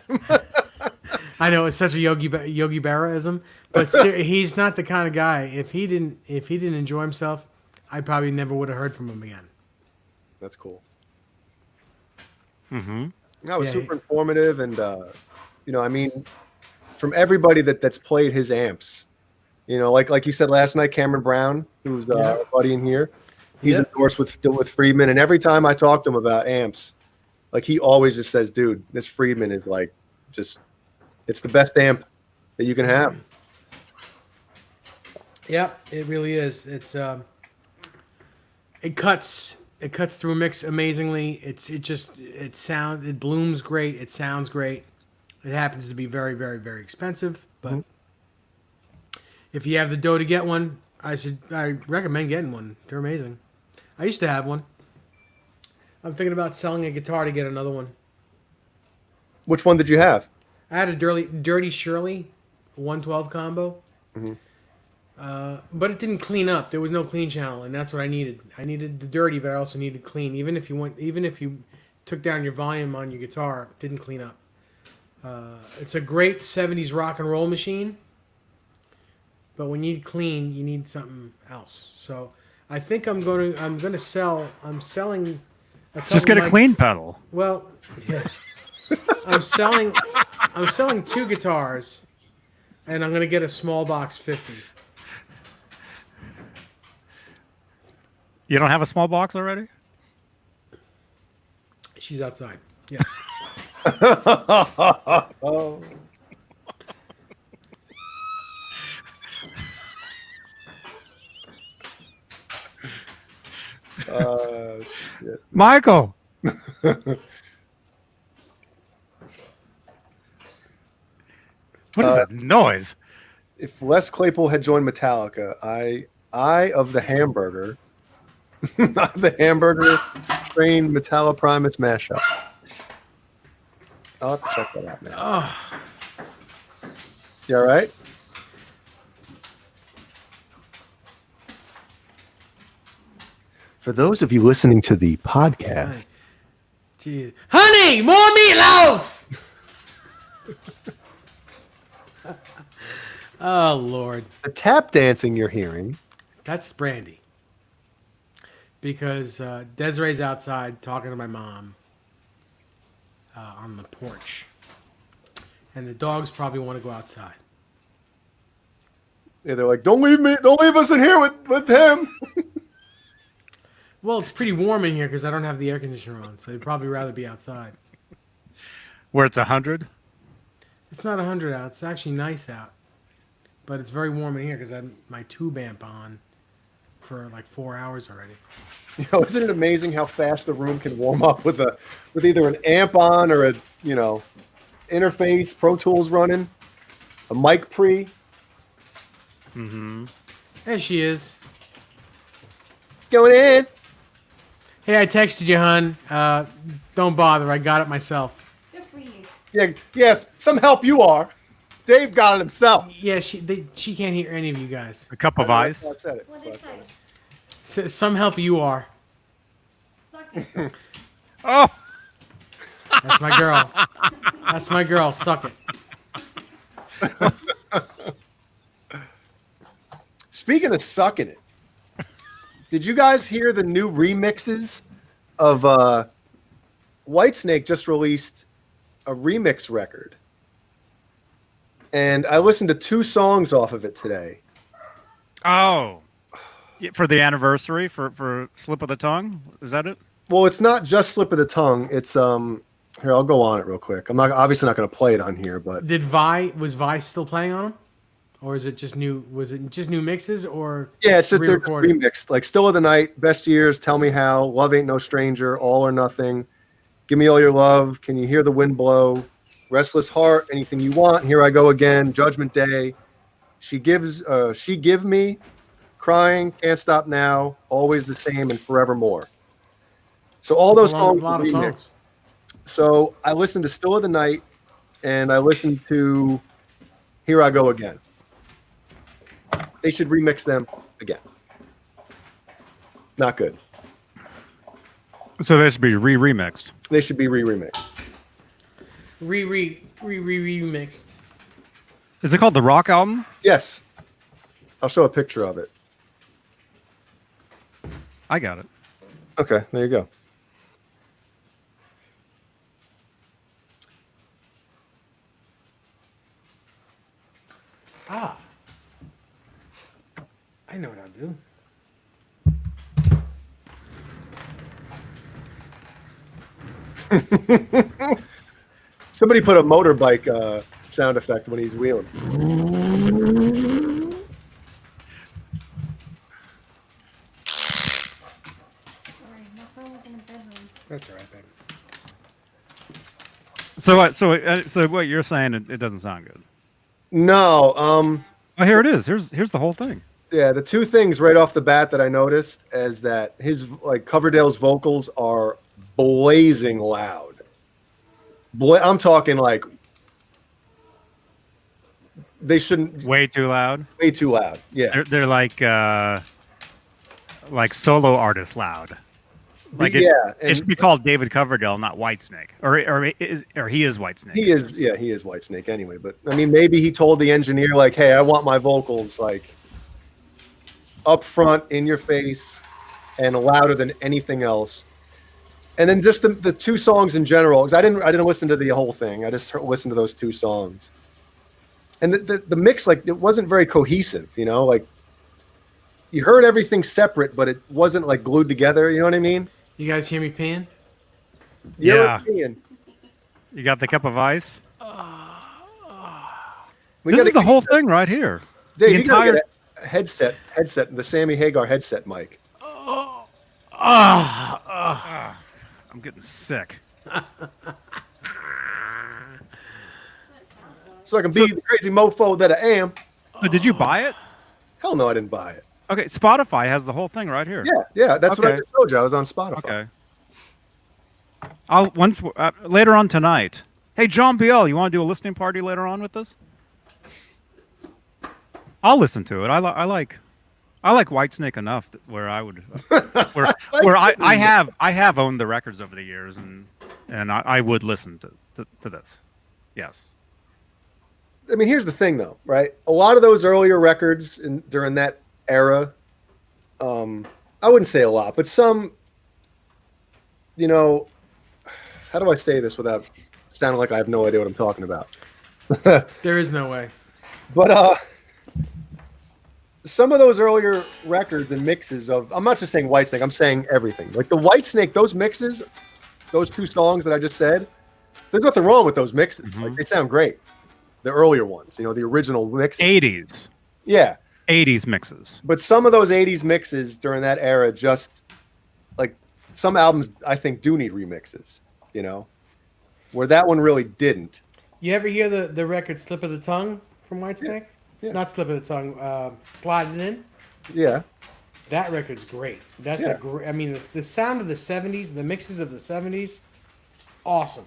I know it's such a Yogi Berraism, but he's not the kind of guy. If he didn't enjoy himself, I probably never would have heard from him again. That's cool. Mm-hmm. That was super informative, and you know, I mean, from everybody that's played his amps, you know, like you said last night, Cameron Brown, who's a buddy in here, he's endorsed with Friedman, and every time I talk to him about amps, like he always just says, "Dude, this Friedman is like just, it's the best amp that you can have." Yep, it really is. It's it cuts through a mix amazingly. It blooms great. It sounds great. It happens to be very, very, very expensive, but if you have the dough to get one, I recommend getting one. They're amazing. I used to have one. I'm thinking about selling a guitar to get another one. Which one did you have? I had a Dirty Shirley 112 combo. Mhm. But it didn't clean up. There was no clean channel, and that's what I needed. I needed the dirty, but I also needed clean. Even if you took down your volume on your guitar, it didn't clean up. It's a great 70s rock and roll machine, but when you need clean, you need something else. So I think I'm selling. Just get a clean pedal. Well, yeah. I'm selling 2 guitars, and I'm gonna get a small box 50. You don't have a small box already? She's outside. Yes. Oh. Shit. Michael. What is that noise? If Les Claypool had joined Metallica, I of the hamburger, the hamburger train Metallica Primus mashup. I'll have to check that out, man. Oh, You all right? For those of you listening to the podcast, jeez. Honey, more meatloaf! Oh, Lord. the tap dancing you're hearing, That's Brandy. Because Desiree's outside talking to my mom on the porch. And the dogs probably want to go outside. yeah, they're like, don't leave us in here with him. Well, it's pretty warm in here because I don't have the air conditioner on, so they'd probably rather be outside. Where it's 100? It's not 100 out. It's actually nice out. But it's very warm in here because I had my tube amp on for like 4 hours already. You know, isn't it amazing how fast the room can warm up with either an amp on or a interface, Pro Tools running, a mic pre. Mm-hmm. There she is. Going in. Hey, I texted you, hon. Don't bother. I got it myself. Good for you. Yeah, yes, some help you are. Dave got it himself. Yeah, she can't hear any of you guys. A cup of ice. I said it. What did I say? Some help you are. Suck it. Oh, That's my girl. That's my girl. Suck it. Speaking of sucking it, did you guys hear the new remixes of Whitesnake just released a remix record? And I listened to 2 songs off of it today. oh. Yeah, for the anniversary for Slip of the Tongue? Is that it? Well, it's not just Slip of the Tongue. It's here, I'll go on it real quick. I'm obviously not going to play it on here, but Was Vi still playing on them? Or is it just new? Was it just new mixes or yeah, it's just they're re-recorded? remixed. Like Still of the Night, Best Years, Tell Me How, Love Ain't No Stranger, All or Nothing, Give Me All Your Love, Can You Hear the Wind Blow, Restless Heart, Anything You Want, Here I Go Again, Judgment Day, She Give Me, Crying, Can't Stop Now, Always the Same, and Forevermore. So all those songs A lot are of remixed. songs. So I listened to Still of the Night, and I listened to Here I Go Again. They should remix them again. Not good. So they should be remixed. They should be remixed. Remixed. Is it called the Rock Album? Yes. I'll show a picture of it. I got it. Okay, there you go. Ah. I know what I'll do. Somebody put a motorbike sound effect when he's wheeling. Sorry, my phone was in the bedroom. That's all right, babe. So what? So what you're saying? It doesn't sound good. No, Oh, here it is. Here's the whole thing. yeah, the 2 things right off the bat that I noticed is that his Coverdale's vocals are blazing loud. I'm talking like they shouldn't Way too loud. way too loud. Yeah. They're like solo artist loud. Like yeah, it should be called David Coverdale, not Whitesnake, or he is Whitesnake. he is Whitesnake anyway. But I mean, maybe he told the engineer like, "Hey, I want my vocals like up front, in your face, and louder than anything else." And then just the two songs in general, because I didn't listen to the whole thing. I just listened to those two songs, and the mix, like, it wasn't very cohesive. You know, like you heard everything separate, but it wasn't like glued together. You know what I mean? You guys hear me peeing? Yeah. European. You got the cup of ice. We This gotta is the get- whole thing right here. Dave, the you gotta entire. get a headset, the Sammy Hagar headset mic. I'm getting sick. So I can be the crazy mofo that I am. So did you buy it? Hell no, I didn't buy it. Okay, Spotify has the whole thing right here. Yeah, that's what I Okay. just told you. I was on Spotify. Okay. I'll later on tonight. Hey, John Biel, you want to do a listening party later on with us? I'll listen to it. I like Whitesnake enough where I would where I have owned the records over the years and I would listen to this. Yes. I mean, here's the thing, though, right? A lot of those earlier records during that era, I wouldn't say a lot, but some, you know, how do I say this without sounding like I have no idea what I'm talking about? There is no way. But some of those earlier records and mixes of, I'm not just saying Whitesnake, I'm saying everything. Like the Whitesnake, those mixes, those two songs that I just said, there's nothing wrong with those mixes. Mm-hmm. Like they sound great. The earlier ones, you know, the original mixes. 80s. Yeah. 80s mixes. But some of those 80s mixes during that era, just like some albums, I think do need remixes, you know, where that one really didn't. You ever hear the record "Slip of the Tongue" from Whitesnake? Yeah. Not "Slip of the Tongue," "Sliding In." Yeah. That record's great. That's Yeah. a great. I mean, the sound of the '70s, the mixes of the '70s, awesome.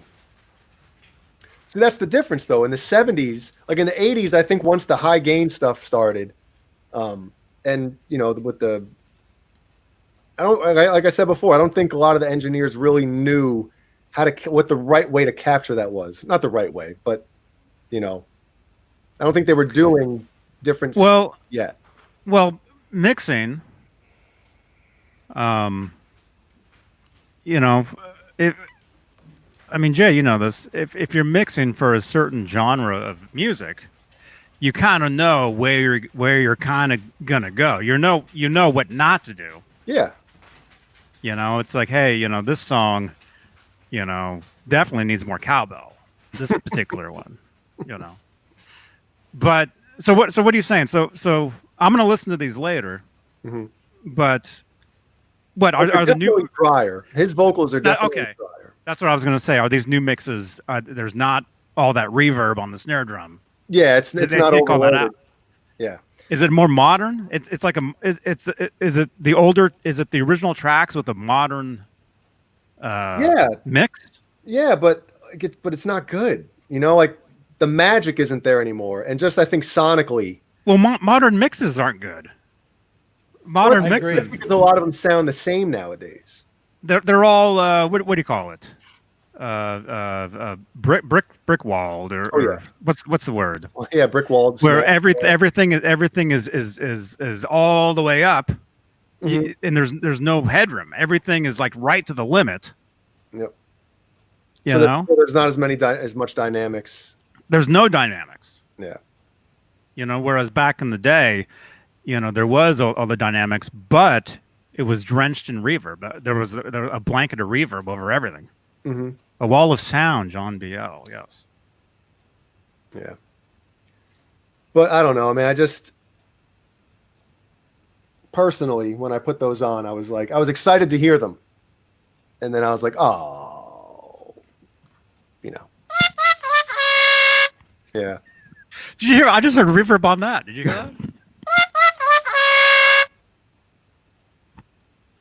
See, that's the difference, though. In the 70s, like in the 80s, I think once the high gain stuff started, and, you know, with the, like I said before, I don't think a lot of the engineers really knew what the right way to capture that was. Not the right way, but, you know, I don't think they were doing different Well, yet. Well, mixing, you know, I mean, Jay, you know this. If you're mixing for a certain genre of music, you kind of know where you're kind of gonna go. You know what not to do. Yeah. You know, it's like, hey, you know, this song, you know, definitely needs more cowbell. This particular one, you know. But so what are you saying? So I'm gonna listen to these later. Mm-hmm. But what are the new? drier? His vocals are definitely okay. drier. That's what I was gonna say. Are these new mixes? There's not all that reverb on the snare drum. Yeah, it's They not take all that overloaded. out. Yeah. Is it more modern? It's like is it the older? Is it the original tracks with a modern? Mix. Yeah, but it's not good. You know, like the magic isn't there anymore, and just I think sonically, Well, modern mixes aren't good. Modern I agree. mixes. because a lot of them sound the same nowadays. They're all what do you call it? Brick walled or, Oh, yeah. or what's the word? Well, yeah, brick walled. Where cement. everything is all the way up, Mhm. and there's no headroom. Everything is like right to the limit. Yep. You So know, there's not as much dynamics. there's no dynamics. Yeah. You know, whereas back in the day, you know, there was all the dynamics, but it was drenched in reverb. There was a blanket of reverb over everything. Mm-hmm. A wall of sound, John Biel. Yes. Yeah. But I don't know. I mean, I just personally, when I put those on, I was excited to hear them, and then I was like, oh, you know. Yeah. Did you hear? I just heard reverb on that. Did you hear that?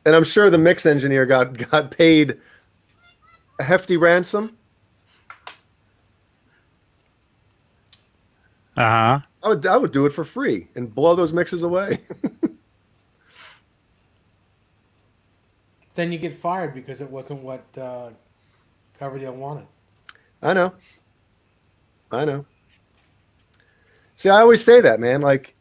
And I'm sure the mix engineer got paid a hefty ransom. Uh huh. I would do it for free and blow those mixes away. Then you get fired because it wasn't what Coverdale wanted. I know. See, I always say that, man. Like,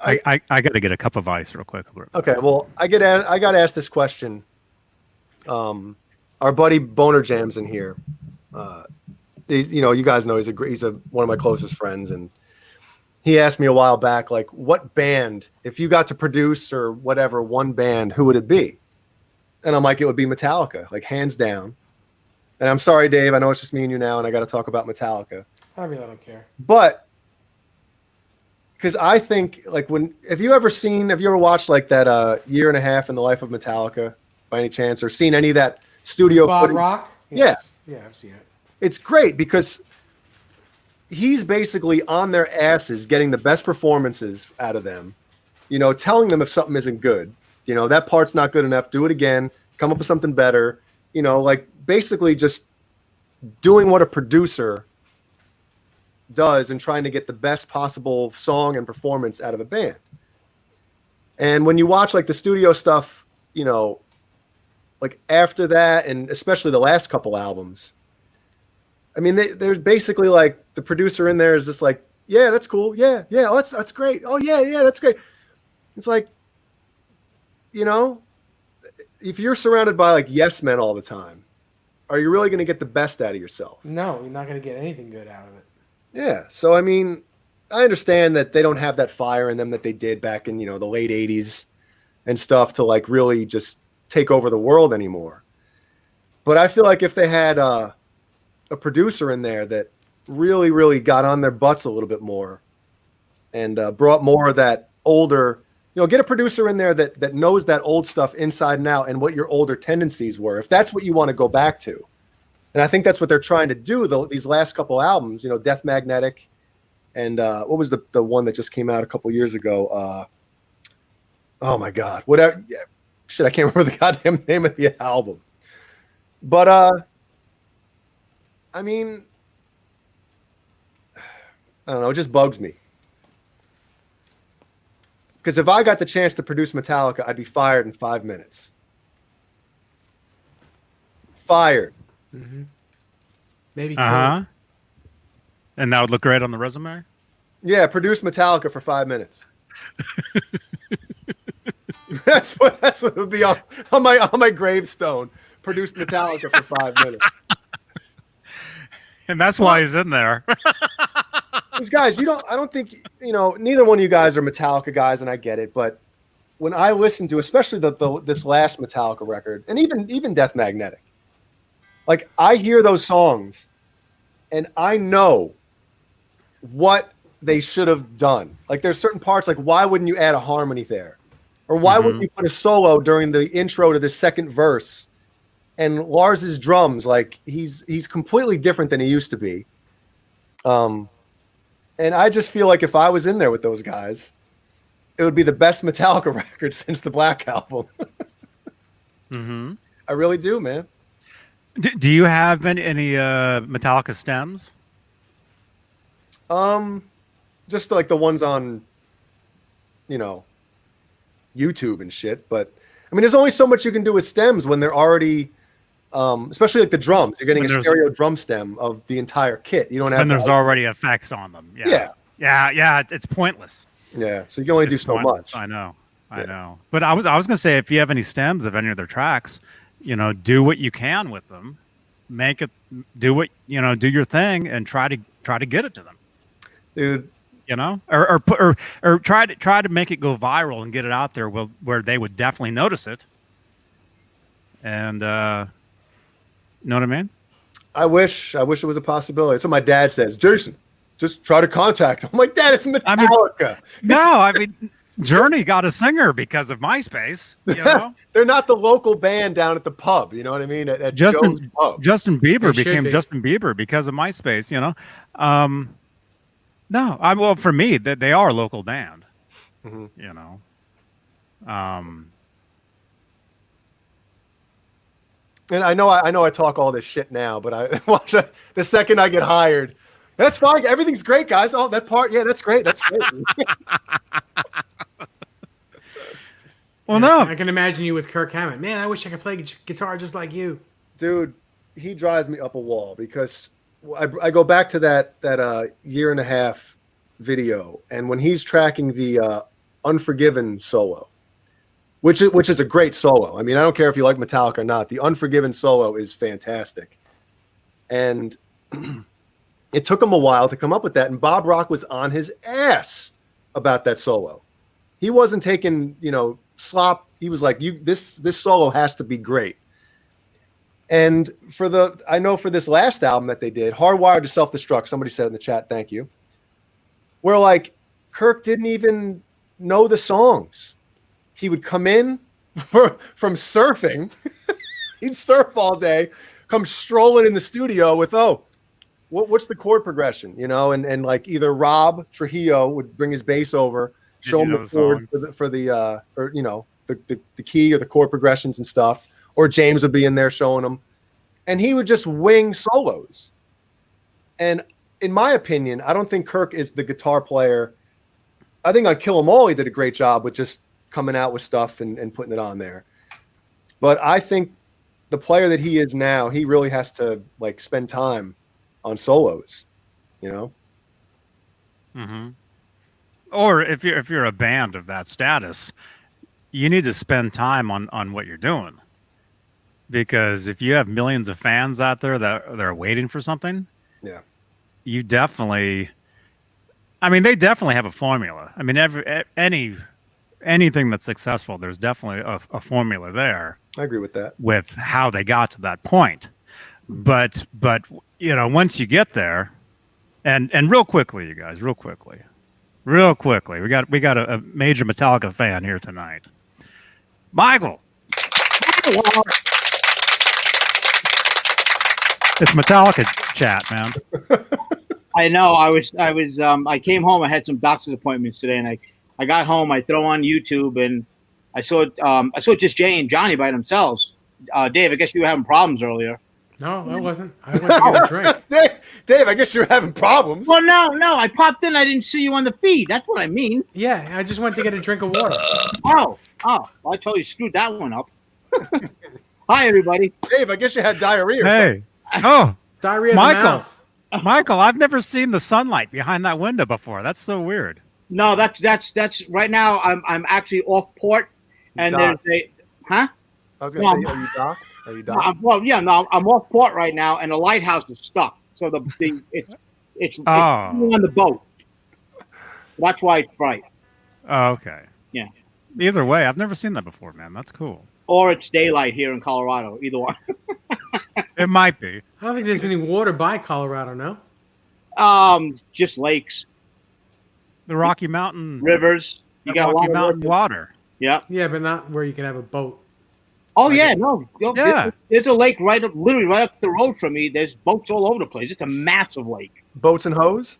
I got to get a cup of ice real quick. okay, well, I got asked this question. Our buddy Boner Jam's in here. You guys know he's one of my closest friends, and he asked me a while back, like, what band, if you got to produce or whatever, one band, who would it be? And I'm like, it would be Metallica, like hands down. And I'm sorry, Dave, I know it's just me and you now, and I got to talk about Metallica. I mean, I don't care. But because I think, like, have you ever watched like that year and a half in the life of Metallica by any chance, or seen any of that studio Bob footage? Rock? Yes. Yeah, I've seen it. It's great because he's basically on their asses getting the best performances out of them, telling them if something isn't good, that part's not good enough, do it again, come up with something better, like basically just doing what a producer does and trying to get the best possible song and performance out of a band. And when you watch like the studio stuff, like after that, and especially the last couple albums, I mean, there's basically like the producer in there is just like, yeah, that's cool. Yeah. Oh, that's great. Oh yeah, that's great. It's like, if you're surrounded by like yes men all the time, are you really going to get the best out of yourself? No, you're not going to get anything good out of it. Yeah. So, I mean, I understand that they don't have that fire in them that they did back in, the late 80s and stuff to like really just take over the world anymore. But I feel like if they had a producer in there that really, really got on their butts a little bit more and brought more of that older, get a producer in there that knows that old stuff inside and out and what your older tendencies were, if that's what you want to go back to. And I think that's what they're trying to do, these last couple albums, Death Magnetic and what was the one that just came out a couple years ago? Oh my God, whatever. Yeah, shit, I can't remember the goddamn name of the album. But I mean, I don't know, it just bugs me. Because if I got the chance to produce Metallica, I'd be fired in 5 minutes. Fired. Mm-hmm. Maybe. And that would look great on the resume. Yeah, produce Metallica for 5 minutes. That's what it would be on my gravestone. Produce Metallica for 5 minutes. And that's why he's in there. Because guys, I don't think, neither one of you guys are Metallica guys, and I get it, but when I listen to, especially this last Metallica record, and even Death Magnetic, like I hear those songs and I know what they should have done. Like there's certain parts, like why wouldn't you add a harmony there? Or why wouldn't you put a solo during the intro to the second verse? And Lars's drums, like he's completely different than he used to be. And I just feel like if I was in there with those guys, it would be the best Metallica record since the Black Album. I really do, man. Do you have any Metallica stems? Just like the ones on, YouTube and shit. But I mean, there's only so much you can do with stems when they're already, especially like the drums. You're getting a stereo drum stem of the entire kit. You don't have. When there's already effects on them. Yeah. It's pointless. Yeah. So you can only do so much. I know. But I was gonna say, if you have any stems of any of their tracks, do what you can with them, make it, do your thing, and try to get it to them, dude. Or try to make it go viral and get it out there where they would definitely notice it. And know what I mean? I wish it was a possibility. So my dad says, Jason, just try to contact him. I'm like, Dad, it's Metallica. I mean, Journey got a singer because of MySpace. They're not the local band down at the pub. You know what I mean? At Justin Joe's pub. Justin Bieber became Justin Bieber because of MySpace. No, well, for me, they are a local band. And I know I talk all this shit now, but the second I get hired, That's fine. Everything's great, guys. Oh, that part, yeah, that's great. That's great. Well, Yeah, no. I can imagine you with Kirk Hammett. Man, I wish I could play guitar just like you. Dude, he drives me up a wall because I go back to that year and a half video, and when he's tracking the Unforgiven solo, which is a great solo. I mean, I don't care if you like Metallica or not. The Unforgiven solo is fantastic, and it took him a while to come up with that. And Bob Rock was on his ass about that solo. He wasn't taking slop. He was like, this solo has to be great. And I know for this last album that they did, Hardwired to Self-Destruct, somebody said in the chat, thank you, where like Kirk didn't even know the songs. He would come in from surfing. He'd surf all day, come strolling in the studio with, what's the chord progression? And like either Rob Trujillo would bring his bass over, show him the chord for the key or the chord progressions and stuff, or James would be in there showing him, and he would just wing solos. And in my opinion, I don't think Kirk is the guitar player. I think on Kill 'Em All he did a great job with just coming out with stuff and putting it on there. But I think the player that he is now, he really has to like spend time on solos, Mm-hmm. Or if you're a band of that status, you need to spend time on what you're doing. Because if you have millions of fans out there that are waiting for something, yeah, you definitely, I mean, they definitely have a formula. I mean, anything that's successful, there's definitely a formula there. I agree with that. With how they got to that point. But once you get there, and real quickly, you guys, real quickly, we got a major Metallica fan here tonight. Michael. It's Metallica chat, man. I know. I came home. I had some doctor's appointments today, and I got home. I throw on YouTube, and I saw just Jay and Johnny by themselves. Dave, I guess you were having problems earlier. No, I wasn't. I went to get a drink. Dave, I guess you're having problems. Well, no. I popped in. I didn't see you on the feed. That's what I mean. Yeah, I just went to get a drink of water. Oh. Well, I totally screwed that one up. Hi, everybody. Dave, I guess you had diarrhea. Hey. Oh, diarrhea in the mouth. Michael, I've never seen the sunlight behind that window before. That's so weird. No, that's right now. I'm actually off port, and there's a huh? I was gonna say, are you docked? Are you docked? I'm off port right now, and the lighthouse is stuck. So it's on the boat. That's why it's bright. Oh, okay. Yeah. Either way, I've never seen that before, man. That's cool. Or it's daylight here in Colorado. Either one. It might be. I don't think there's any water by Colorado, no? Just lakes. The Rocky Mountain rivers. You got Rocky Mountain water. Yeah. Yeah, but not where you can have a boat. Oh yeah, no. Yeah. There's a lake literally right up the road from me. There's boats all over the place. It's a massive lake. Boats and hose?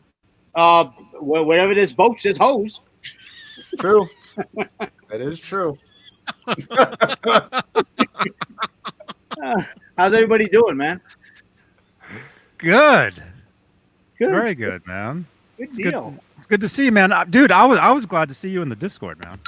Wherever there's boats, there's hose. It's true. That is true. How's everybody doing, man? Good. Very good, man. Good deal. It's good to see you, man. Dude, I was glad to see you in the Discord, man.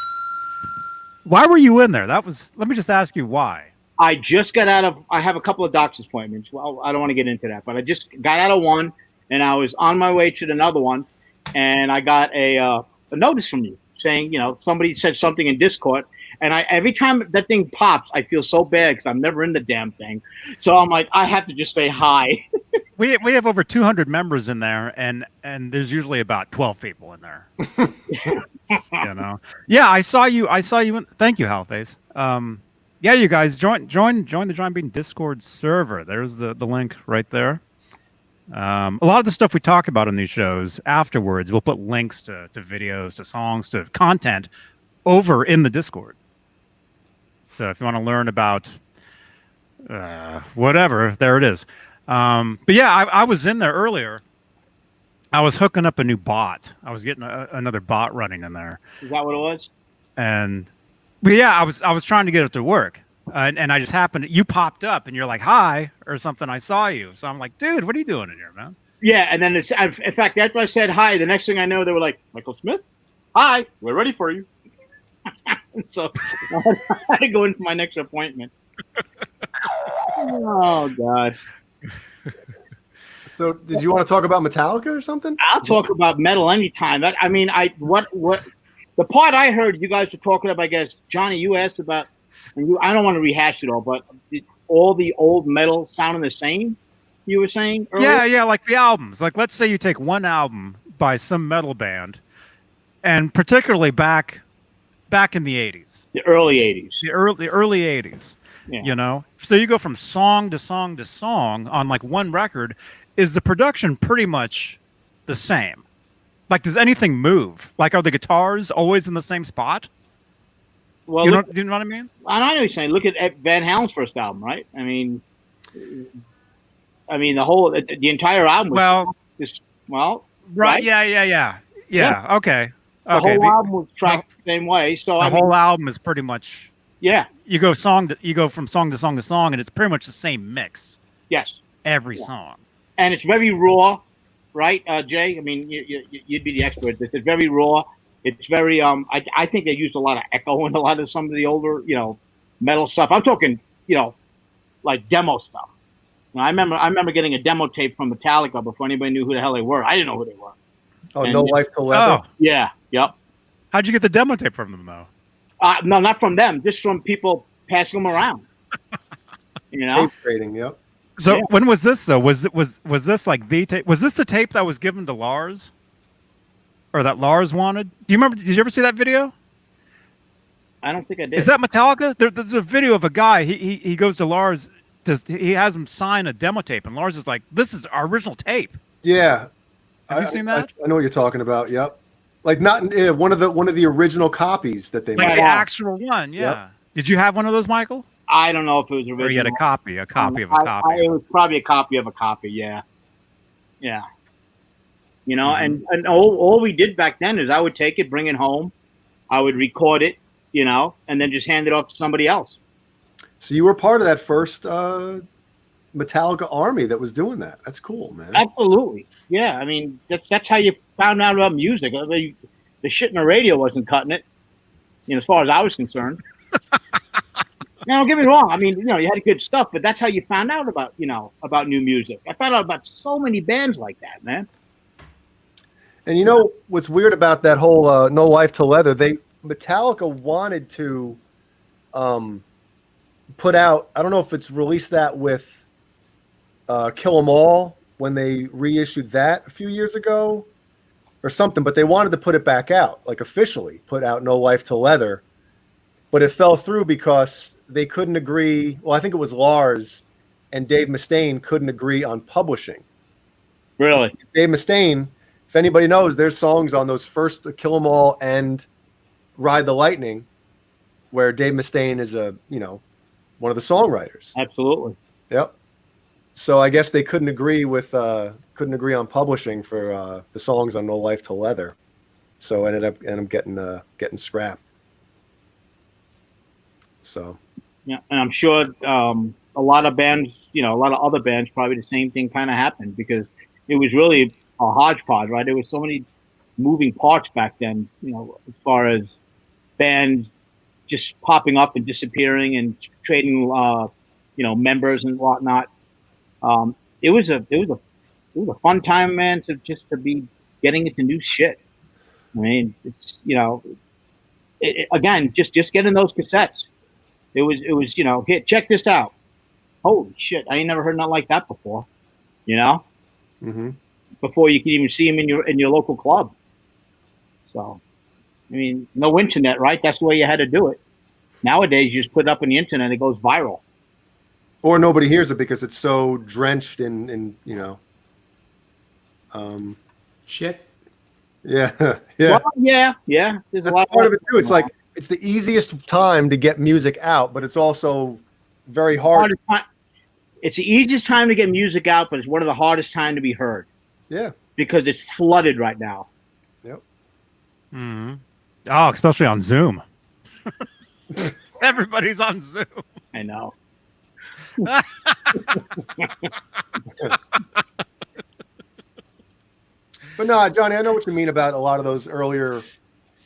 Why were you in there? Let me just ask you why. I just got I have a couple of doctor's appointments. Well, I don't want to get into that, but I just got out of one, and I was on my way to another one, and I got a notice from you saying, somebody said something in Discord, and every time that thing pops, I feel so bad because I'm never in the damn thing. So I'm like, I have to just say hi. We have over 200 members in there, and there's usually about 12 people in there. Yeah, I saw you. Thank you, Halface. Yeah, you guys join the John Beane Discord server. There's the link right there. A lot of the stuff we talk about in these shows afterwards, we'll put links to videos, to songs, to content over in the Discord. So if you want to learn about whatever, there it is. But yeah, I was in there earlier. I was hooking up a new bot. I was getting another bot running in there. Is that what it was? But yeah, I was trying to get it to work, and I just happened. You popped up, and you're like, "Hi" or something. I saw you, so I'm like, "Dude, what are you doing in here, man?" Yeah, and then in fact, after I said hi, the next thing I know, they were like, Michael Smith, hi, we're ready for you. So I had to go in for my next appointment. Oh God. So, did you want to talk about Metallica or something? I'll talk about metal anytime. What the part I heard you guys were talking about, I guess, Johnny, you asked about, and I don't want to rehash it all, but did all the old metal sounding the same? You were saying earlier? Yeah, like the albums. Like, let's say you take one album by some metal band, and particularly back in the 80s, The early 80s. the early 80s. Yeah. You know, so you go from song to song to song on like one record. Is the production pretty much the same? Like, does anything move? Like, are the guitars always in the same spot? Well, You know, look, do you know what I mean? I know what you're saying. Look at Van Halen's first album, right? I mean, the entire album was Well, just right. right? Yeah. Okay. The Okay. whole album was tracked the same way. So The whole album is pretty much. yeah, You go from song to song to song, and it's pretty much the same mix yes, every song. and it's very raw, right, Jay? I mean, you'd be the expert. It's very raw. It's very I think they used a lot of echo in a lot of some of the older metal stuff. I'm talking like demo stuff. I remember getting a demo tape from Metallica before anybody knew who the hell they were. I didn't know who they were. Oh, And- No Life Till Leather. Oh, Yeah, yep. how'd you get the demo tape from them though? No, not from them. Just from people passing them around. Tape trading. Yep. So Yeah. when was this though? Was this like the tape? Was this the tape that was given to Lars, or that Lars wanted? Do you remember? Did you ever see that video? I don't think I did. Is that Metallica? There's a video of a guy. He goes to Lars. He has him sign a demo tape, and Lars is like, "This is our original tape." Yeah. Have you seen that? I know what you're talking about. Yep. Like not one of the original copies that they Like made. the Wow. actual one, yeah. Did you have one of those, Michael? I don't know if it was original. Or you had a copy of a copy. It was probably a copy of a copy. Yeah, yeah. Mhm. And all we did back then is I would take it, bring it home, I would record it, and then just hand it off to somebody else. So you were part of that first Metallica army that was doing that. That's cool, man. Absolutely, yeah. I mean, that's how you found out about music. I mean, the shit in the radio wasn't cutting it, as far as I was concerned. Now, don't get me wrong. I mean, you had good stuff, but that's how you found out about new music. I found out about so many bands like that, man. And what's weird about that whole No Life Till Leather? Metallica wanted to put out. I don't know if it's released that with Kill 'Em All when they reissued that a few years ago or something, but they wanted to put it back out, like officially put out No Life Till Leather, but it fell through because they couldn't agree. Well, I think it was Lars and Dave Mustaine couldn't agree on publishing. Really? Dave Mustaine, if anybody knows, there's songs on those first Kill 'Em All and Ride the Lightning where Dave Mustaine is one of the songwriters. Absolutely. Yep. So I guess they couldn't agree on publishing for the songs on No Life Till Leather. So ended up getting scrapped. So Yeah, and I'm sure a lot of bands, a lot of other bands, probably the same thing kind of happened because it was really a hodgepodge, right? There was so many moving parts back then, as far as bands just popping up and disappearing and trading, members and whatnot. It was a fun time, man, to be getting into new shit. I mean, it's again, just getting those cassettes. It was here, check this out. Holy shit, I ain't never heard nothing like that before. mm-hmm. Before you could even see them in your local club. So, I mean, no internet, right? That's the way you had to do it. Nowadays, you just put it up on the internet, it goes viral. Or nobody hears it because it's so drenched in Shit. yeah. Well, yeah. There's a lot That's part of it too. It's like it's the easiest time to get music out, but it's also very hard. It's the easiest time to get music out, but it's one of the hardest time to be heard. Yeah. Because it's flooded right now. Yep. Mm-hmm. Oh, especially on Zoom. Everybody's on Zoom. I know. But no, Johnny, I know what you mean about a lot of those earlier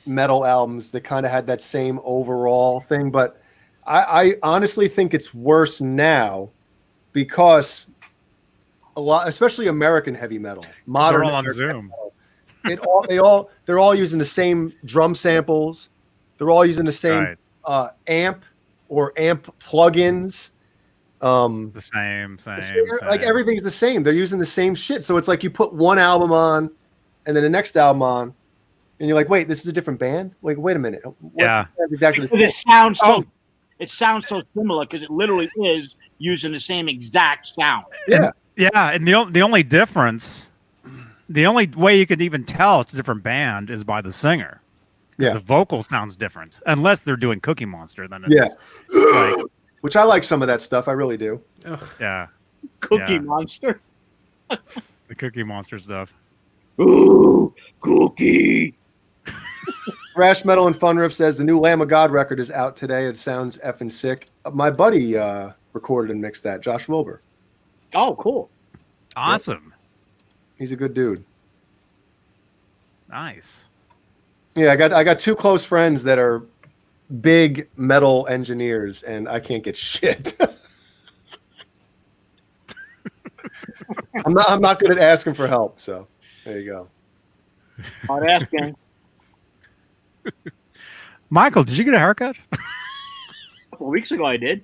metal albums that kind of had that same overall thing. But I honestly think it's worse now because a lot, especially American heavy metal, modern They're all on American heavy Zoom. metal, they're all using the same drum samples. They're all using the same Right. amp or amp plugins. The same. Like everything's the same. They're using the same shit. So it's like you put one album on and then the next album on, and you're like, wait, this is a different band? Wait a minute. What Yeah. exactly Because it sounds so similar because it literally is using the same exact sound. Yeah. And the only difference, the only way you could even tell it's a different band is by the singer. Yeah. The vocal sounds different, unless they're doing Cookie Monster. Then it's like, which I like some of that stuff. I really do. Ugh. yeah, Cookie Monster. the Cookie Monster stuff. Ooh, Cookie. Thrash Metal and Fun Riff says the new Lamb of God record is out today. It sounds effing sick. My buddy recorded and mixed that, Josh Wilbur. Oh, cool. Awesome. He's a good dude. Nice. Yeah, I got two close friends that are big metal engineers, and I can't get shit. I'm not good at asking for help, so there you go. Hard asking. Michael, did you get a haircut? A couple of weeks ago, I did.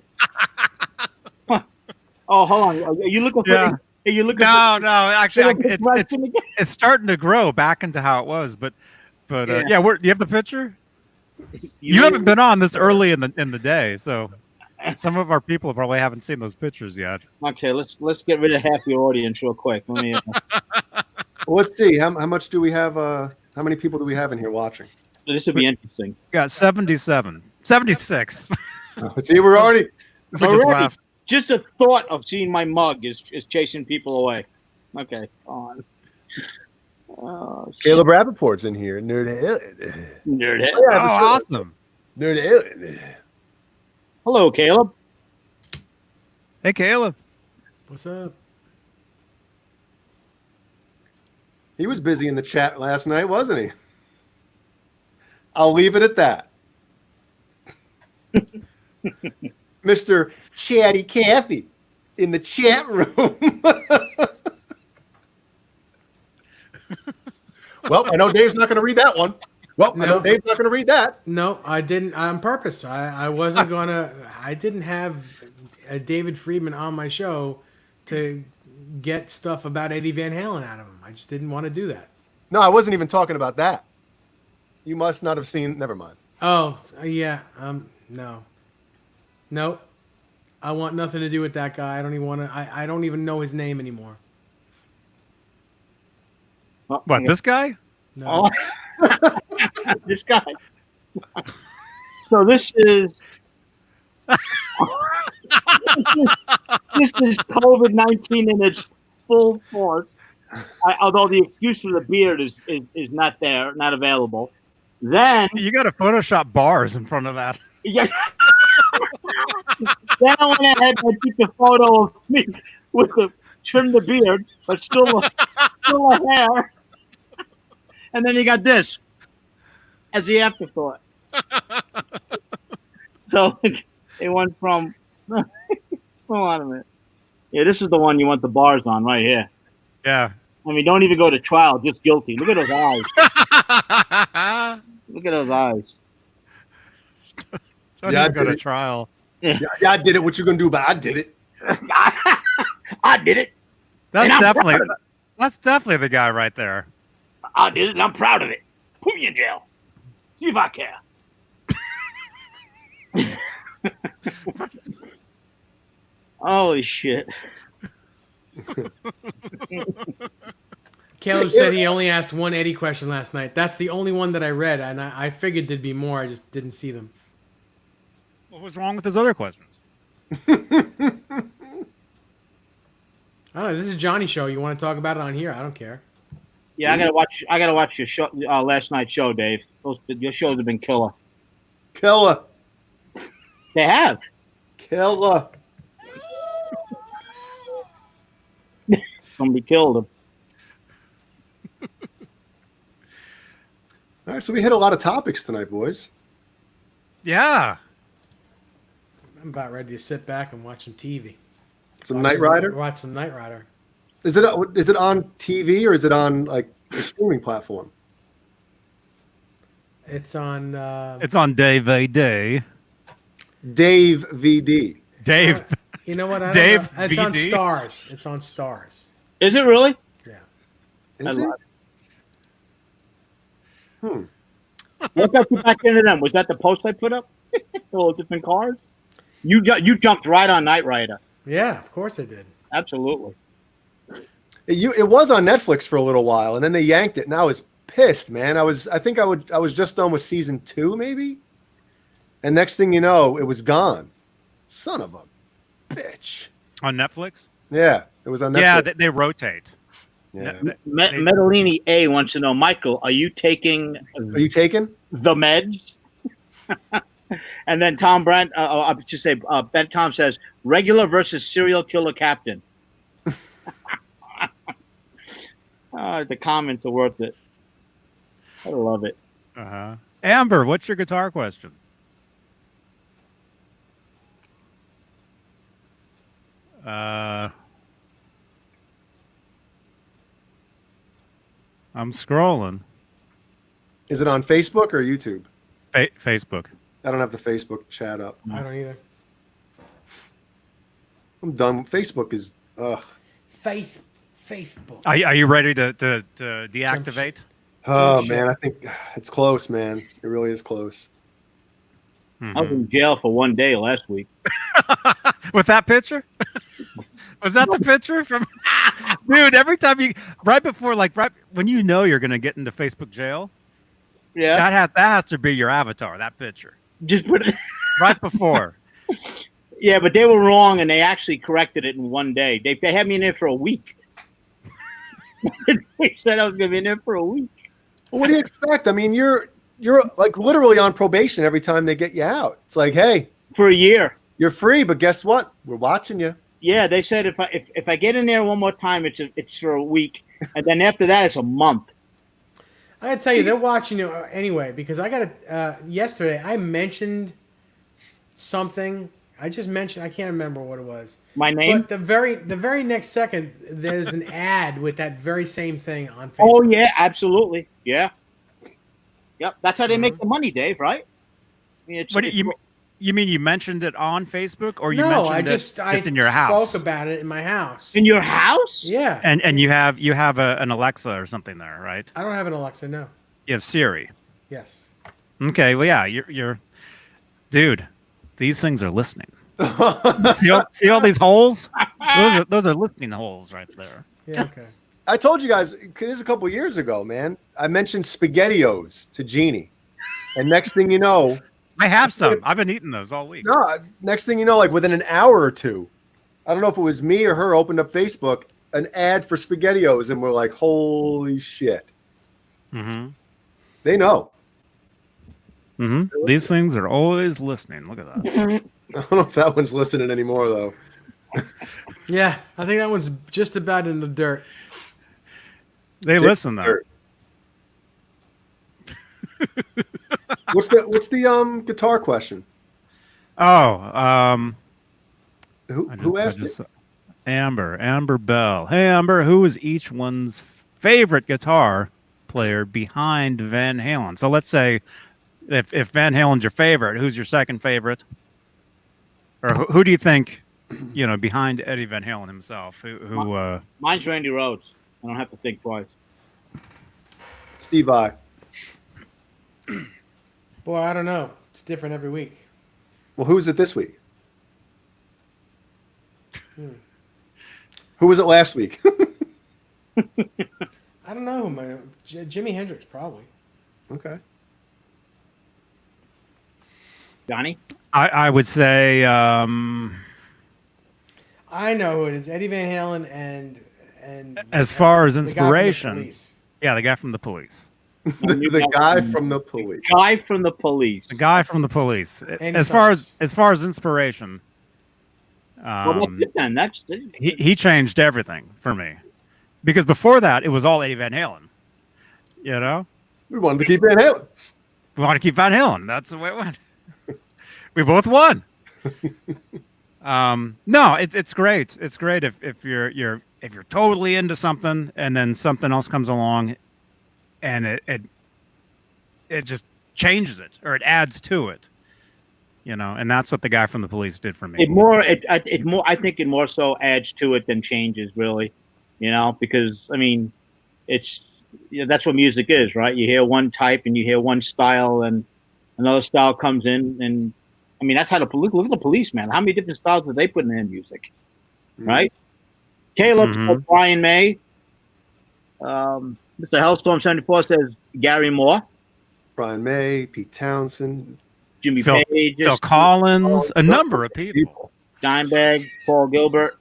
Huh. Oh, hold on. Are you looking for? Yeah. Are you looking No, for? actually, It's it's starting to grow back into how it was, but yeah. Do you have the picture? You haven't been on this early in the day, so some of our people probably haven't seen those pictures yet. Okay, let's get rid of half the audience real quick. Let me. Well, let's see. How much do we have? How many people do we have in here watching? This would be interesting. Got 77, 76. See, we're already. We just Already? laughed. Just the thought of seeing my mug is chasing people away. Okay, on. Oh, Caleb Rappaport's in here. Nerd. nerd. Oh, awesome. Nerd. Hello, Caleb. Hey, Caleb. What's up? He was busy in the chat last night, wasn't he? I'll leave it at that. Mr. Chatty Cathy in the chat room. Well, I know Dave's not going to read that one. Well, I know Dave's not going to read that. No, I didn't on purpose. I wasn't gonna. I didn't have David Friedman on my show to get stuff about Eddie Van Halen out of him. I just didn't want to do that. No, I wasn't even talking about that. You must not have seen. Never mind. Oh yeah. No. Nope. I want nothing to do with that guy. I don't even want to. I don't even know his name anymore. What, this guy? No. Oh. This guy. So this is COVID-19 in its full force. Although the excuse for the beard is not there, not available. Then You got to Photoshop bars in front of that. yeah. Then I went ahead and took the photo of me with the trim the beard, but still a hair. And then you got this as the afterthought. So it went from. Hold on a minute. Yeah, this is the one you want the bars on right here. Yeah. I mean, don't even go to trial, just guilty. Look at those eyes. Look at those eyes. Don't Yeah, even go I to did it. trial. Yeah, I did it. What you going to do about it? I did it. I did it. That's And I'm definitely proud of it. that's definitely the guy right there. I did it, and I'm proud of it. Put me in jail. See if I care. Holy shit. Caleb said he only asked one Eddie question last night. That's the only one that I read, and I figured there'd be more. I just didn't see them. What was wrong with his other questions? I don't know. This is Johnny's show. You want to talk about it on here? I don't care. Yeah, I gotta watch your show, last night's show, Dave. Your shows have been killer. Killer. They have. Killer. Somebody killed him. All right, so we hit a lot of topics tonight, boys. Yeah. I'm about ready to sit back and watch some TV. Some Knight Rider. Watch some Knight Rider. Is it on TV or is it on like a streaming platform? It's on. It's on DVD. Dave VD. Dave. You know what? I don't Dave know. It's on VD? Stars. It's on Stars. Is it really? Yeah. Is it? What got you back into them? Was that the post I put up? All different cars. You jumped right on Knight Rider. Yeah, of course I did. Absolutely. It was on Netflix for a little while, and then they yanked it, and I was pissed, man. I was just done with season 2, maybe, and next thing you know, it was gone. Son of a bitch. On Netflix? Yeah, it was on Netflix. Yeah, they rotate. Yeah. Medellini A wants to know, Michael, are you taking Are you taking? the meds? And then Tom Brandt, I should say, Ben Tom says, regular versus serial killer captain. The comments are worth it. I love it. Uh-huh. Amber, what's your guitar question? I'm scrolling. Is it on Facebook or YouTube? Facebook. I don't have the Facebook chat up. I don't either. I'm done. Facebook is ugh. Facebook. Are you ready to deactivate? Oh shit. man, I think it's close, man. It really is close. I was in jail for 1 day last week. With that picture? Was that the picture from? Dude, every time right when you know you're gonna get into Facebook jail, Yeah. that has to be your avatar. That picture Just put it. right before. Yeah, but they were wrong, and they actually corrected it in 1 day. They had me in there for a week. They said I was going to be in there for a week. Well, what do you expect? I mean, you're like literally on probation every time they get you out. It's like, hey, For a year. you're free, but guess what? We're watching you. Yeah, they said if I get in there one more time, it's for a week, and then after that, it's a month. I gotta tell you, they're watching you anyway because I got yesterday. I mentioned something. I just mentioned. I can't remember what it was. My name? But the very next second, there's an ad with that very same thing on Facebook. Oh yeah, absolutely. Yeah. Yep, that's how they make the money, Dave. Right? I mean, What do you mean? You mentioned it on Facebook, or you No, mentioned I it just in your house? spoke about it in my house. in your house? Yeah, And you have an Alexa or something there, right? I don't have an Alexa. No. You have Siri. Yes. Okay, well, yeah, you're dude. These things are listening. see all these holes? Those are listening holes right there. Yeah. Okay. I told you guys this is a couple years ago, man. I mentioned SpaghettiOs to Jeannie, and next thing you know, I have some. I've been eating those all week. no, next thing you know, like within an hour or two, I don't know if it was me or her opened up Facebook, an ad for SpaghettiOs, and we're like, holy shit. Mm-hmm. They know. Mm-hmm. These things are always listening. Look at that. I don't know if that one's listening anymore, though. Yeah, I think that one's just about in the dirt. They listen though. What's the guitar question? Oh, Who asked it? Amber Bell. Hey, Amber, who is each one's favorite guitar player behind Van Halen? So let's say if Van Halen's your favorite, who's your second favorite? Or who do you think, behind Eddie Van Halen himself? Who Mine's Randy Rhoads. I don't have to think twice. Steve I. Boy, I don't know. It's different every week. Well, who was it this week? Who was it last week? I don't know. Jimi Hendrix probably. Okay. Johnny? I would say I know who it is. Eddie Van Halen and as far as the guy from the inspiration, Police. yeah, the guy from the Police. the guy from the police. Guy from the Police. The guy from the Police. Andy As far as inspiration, Well, that's it then. That's he changed everything for me, because before that it was all Eddie Van Halen. We wanted to keep Van Halen. We want to keep Van Halen. That's the way it went. We both won. No, it's great. It's great if you're totally into something and then something else comes along and it just changes it or it adds to it. And that's what the guy from the Police did for me. I think it more so adds to it than changes, really. Because I mean, that's what music is, right? You hear one type and you hear one style, and another style comes in, and I mean that's how look at the Police, man. How many different styles did they put in their music, right? Caleb says Brian May. Mr. Hellstorm 74 says Gary Moore, Brian May, Pete Townsend, Jimmy Phil, Page, Phil Collins, a number of people. Dimebag, Paul Gilbert.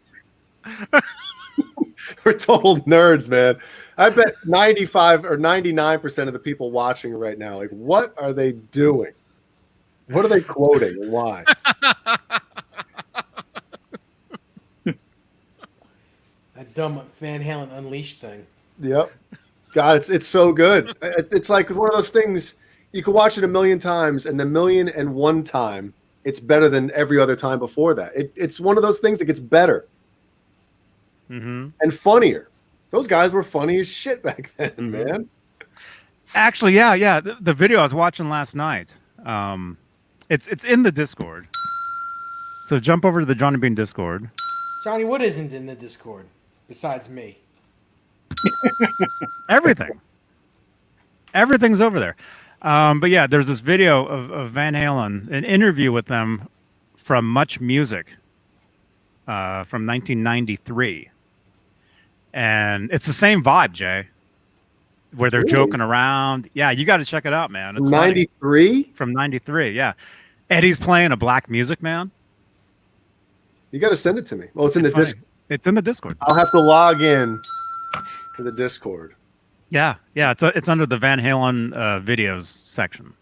We're total nerds, man. I bet 95 or 99% of the people watching right now, like, what are they doing? What are they quoting and why? That dumb Van Halen Unleashed thing. Yep. God, it's so good. It's like one of those things you can watch it a million times, and the 1,000,001 time, it's better than every other time before that. It's one of those things that gets better and funnier. Those guys were funny as shit back then, man. Actually, yeah. The video I was watching last night, it's in the Discord. So jump over to the Johnny Bean Discord. Johnny, what isn't in the Discord besides me? Everything's over there. But yeah, there's this video of Van Halen, an interview with them from Much Music from 1993. And it's the same vibe, Jay, where they're joking around. Yeah, you got to check it out, man. It's 93? From 93, yeah. Eddie's playing a black music, man. You got to send it to me. Well, it's in the Discord. It's in the Discord. I'll have to log in to the Discord. Yeah. It's under the Van Halen videos section.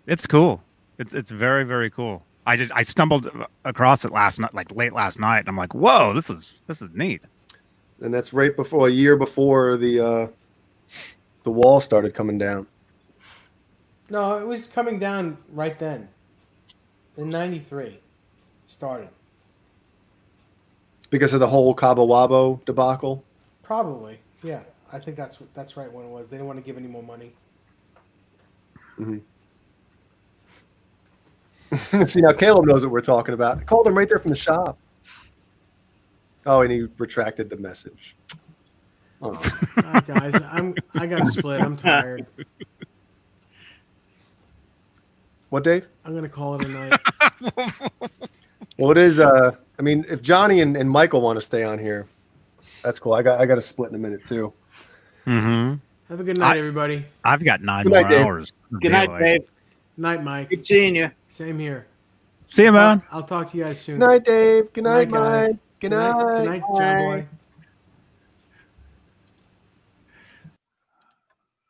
It's cool. It's very, very cool. I stumbled across it last night, like late last night, and I'm like, whoa, this is neat. And that's right before a year before the wall started coming down. No, it was coming down right then. In 93 started. Because of the whole Cabo Wabo debacle? Probably. Yeah. I think that's right when it was. They didn't want to give any more money. See, now Caleb knows what we're talking about. I called him right there from the shop. Oh, and he retracted the message. Oh. All right, guys, I got to split. I'm tired. What, Dave? I'm gonna call it a night. Well, it is. I mean, if Johnny and Michael want to stay on here, that's cool. I got to split in a minute too. Mm-hmm. Have a good night, everybody. I've got 9 Good more night, Dave. hours. Good night, Dave. Night, Mike. Good seeing you. Same here. See you, man. I'll talk to you guys soon. Good night, Dave. Good night, guys. Mike. Good night. Good night, John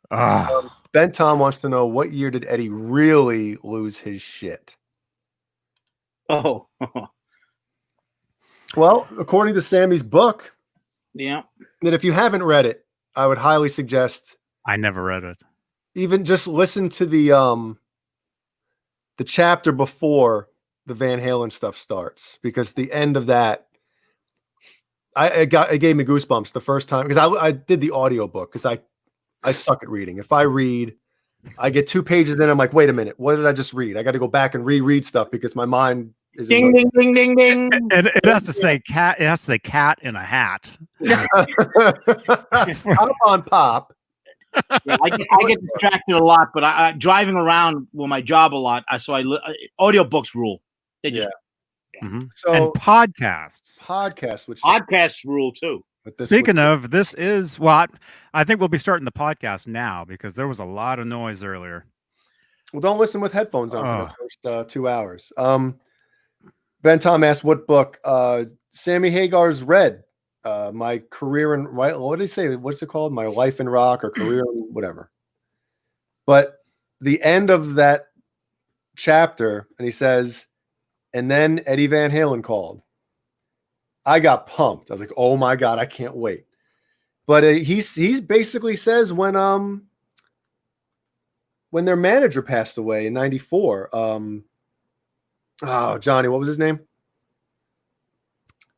Boy. Ben Tom wants to know, what year did Eddie really lose his shit? Oh. Well, according to Sammy's book, Yeah. that if you haven't read it, I would highly suggest I never read it. even just listen to the chapter before the Van Halen stuff starts, because the end of that, it gave me goosebumps the first time, because I did the audio book, because I suck at reading. If I read, I get 2 pages in, I'm like, wait a minute, what did I just read? I got to go back and reread stuff because my mind is Ding, ding, ding, ding, ding. It has to say cat. It has to say cat in a hat. Pop on pop. Yeah, I get distracted a lot, but I driving around with my job a lot. Audiobooks rule. They just So and podcasts, which podcasts rule too. Speaking of, this is I think we'll be starting the podcast now, because there was a lot of noise earlier. Well, don't listen with headphones on for the first 2 hours. Ben Tom asked what book. Sammy Hagar's read. My career in what did he say? What's it called? My life in rock, or career in whatever. But the end of that chapter, and he says, and then Eddie Van Halen called. I got pumped. I was like, oh my God, I can't wait. But he basically says when their manager passed away in '94. Oh, Johnny, what was his name?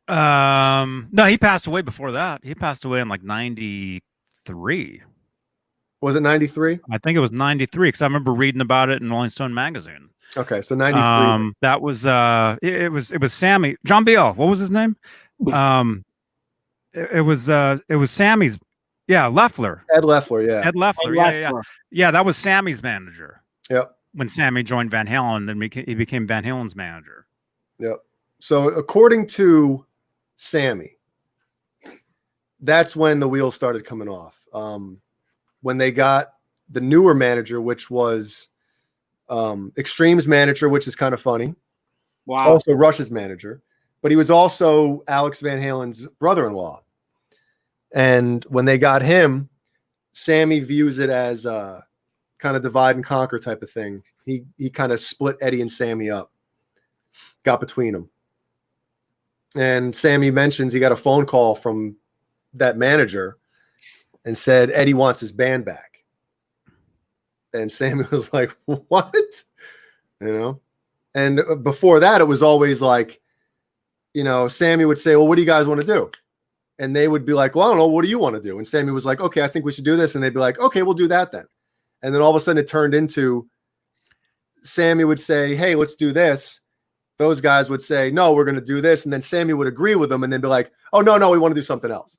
No, he passed away before that. He passed away in like 93. Was it '93? I think it was 93 because I remember reading about it in Rolling Stone magazine. Okay, so '93. That was it was Sammy John Biel. What was his name? It was Sammy's. Yeah, Leffler. Ed Leffler, yeah. Ed Leffler. Yeah. That was Sammy's manager. Yep. When Sammy joined Van Halen, then he became Van Halen's manager. Yep. So according to Sammy, that's when the wheels started coming off. When they got the newer manager, which was Extreme's manager, which is kind of funny. Wow. Also Rush's manager, but he was also Alex Van Halen's brother-in-law. And when they got him, Sammy views it as a kind of divide and conquer type of thing. He kind of split Eddie and Sammy up, got between them. And Sammy mentions he got a phone call from that manager and said Eddie wants his band back. And Sammy was like, what? You know? And before that, it was always like, you know, Sammy would say, well, what do you guys want to do? And they would be like, well, I don't know. What do you want to do? And Sammy was like, okay, I think we should do this. And they'd be like, okay, we'll do that then. And then all of a sudden it turned into Sammy would say, hey, let's do this. Those guys would say, no, we're going to do this. And then Sammy would agree with them and then be like, oh, no, we want to do something else.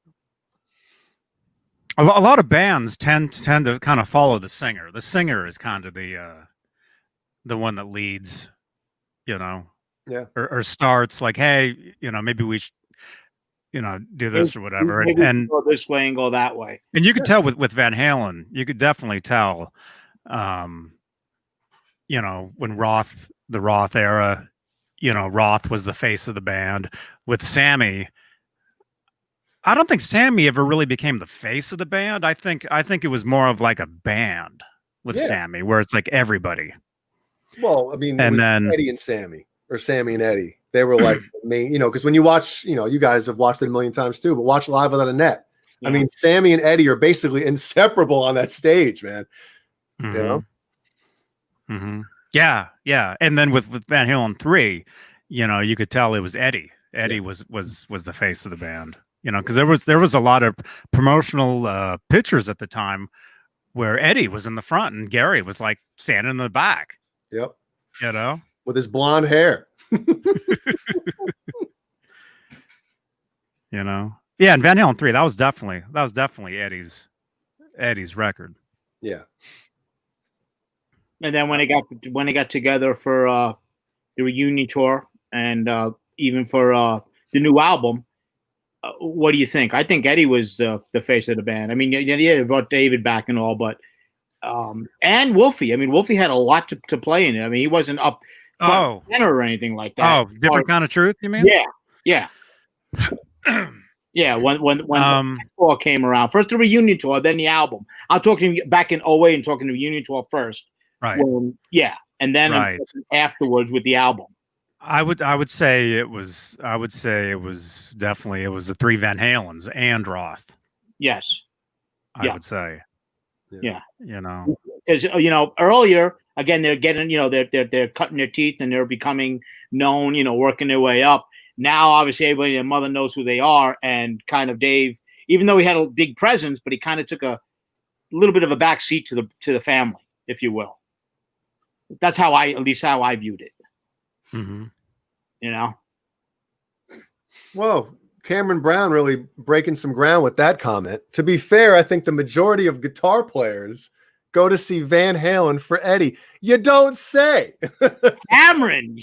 A lot of bands tend to kind of follow the singer. The singer is kind of the one that leads, you know, yeah, or starts like, hey, you know, maybe we should, you know, do this or whatever, Maybe and go this way and go that way. And you could tell with Van Halen, you could definitely tell, you know, when the Roth era, you know, Roth was the face of the band. With Sammy, I don't think Sammy ever really became the face of the band. I think it was more of like a band with Sammy, where it's like everybody. Well, I mean, and then Eddie and Sammy, or Sammy and Eddie, they were like the main, you know, because when you watch, you know, you guys have watched it a million times too, but watch Live Without a Net. Yeah. I mean, Sammy and Eddie are basically inseparable on that stage, man. Mm-hmm. You know? Mm-hmm. Yeah. And then with Van Halen 3, you know, you could tell it was Eddie. Eddie was the face of the band. You know, because there was a lot of promotional pictures at the time where Eddie was in the front and Gary was like standing in the back. Yep. You know, with his blonde hair. You know, yeah. And Van Halen 3, that was definitely Eddie's record. Yeah. And then when they got together for the reunion tour and even for the new album. What do you think? I think Eddie was the face of the band. I mean, yeah, they brought David back and all, but and Wolfie. I mean, Wolfie had a lot to play in it. I mean, he wasn't up front center or anything like that. Oh, different kind of truth, you mean? Yeah. Yeah. When the tour came around, first the reunion tour, then the album. I'm talking back in 2008 and talking the reunion tour first. Right. And then afterwards with the album. I would say it was definitely the three Van Halens and Roth. Yes. I would say. Yeah. You know. Because you know, earlier again they're getting, you know, they're cutting their teeth and they're becoming known, you know, working their way up. Now obviously everybody, their mother knows who they are, and kind of Dave, even though he had a big presence, but he kind of took a little bit of a back seat to the family, if you will. That's how I viewed it. Mm-hmm. You know. Well, Cameron Brown really breaking some ground with that comment. To be fair, I think the majority of guitar players go to see Van Halen for Eddie. You don't say. Cameron.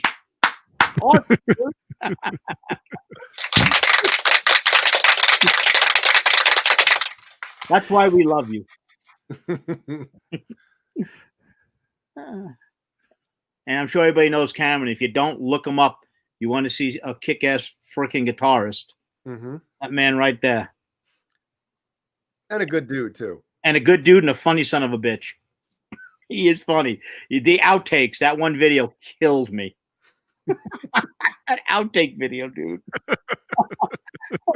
That's why we love you. And I'm sure everybody knows Cameron. If you don't look him up, you want to see a kick-ass freaking guitarist. Mm-hmm. That man right there. And a good dude, too. And a good dude and a funny son of a bitch. He is funny. The outtakes, that one video killed me. That outtake video, dude.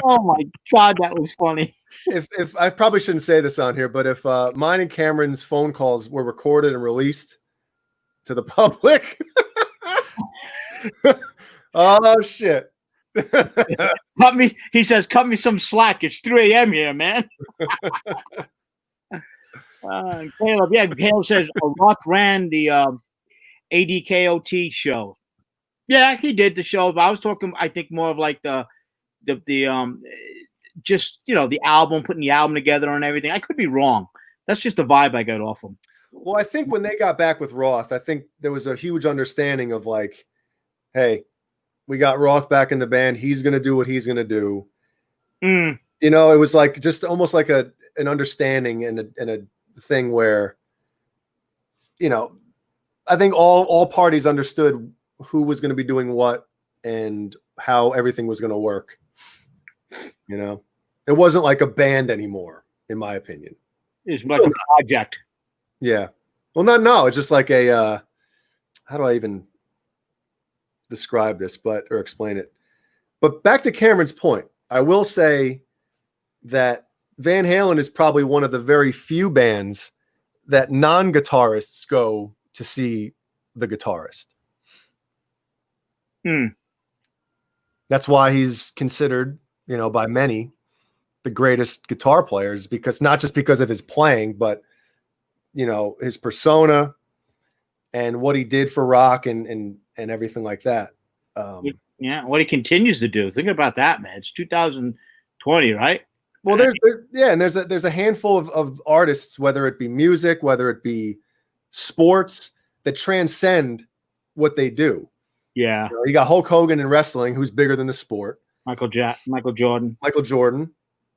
Oh my God, that was funny. If I probably shouldn't say this on here, but if mine and Cameron's phone calls were recorded and released to the public, oh shit. Cut me. He says, "Cut me some slack. It's 3 a.m. here, man." Caleb, yeah, Caleb says Roth ran the ADKOT show. Yeah, he did the show, but I was talking. I think more of like the just the album, putting the album together and everything. I could be wrong. That's just the vibe I got off him. Well, I think when they got back with Roth, I think there was a huge understanding of like, hey, we got Roth back in the band. He's going to do what he's going to do. Mm. It was like just almost like an understanding and a thing where, I think all parties understood who was going to be doing what and how everything was going to work. It wasn't like a band anymore, in my opinion. It's like a project. Yeah. Well, no. It's just like a, how do I even describe this, or explain it? But back to Cameron's point, I will say that Van Halen is probably one of the very few bands that non-guitarists go to see the guitarist. That's why he's considered, by many, the greatest guitar players, because not just because of his playing, but his persona and what he did for rock and everything like that. Yeah, what he continues to do. Think about that, man. It's 2020, right? Well, there's a handful of artists, whether it be music, whether it be sports, that transcend what they do. Yeah. You got Hulk Hogan in wrestling, who's bigger than the sport. Michael Jordan. Michael Jordan.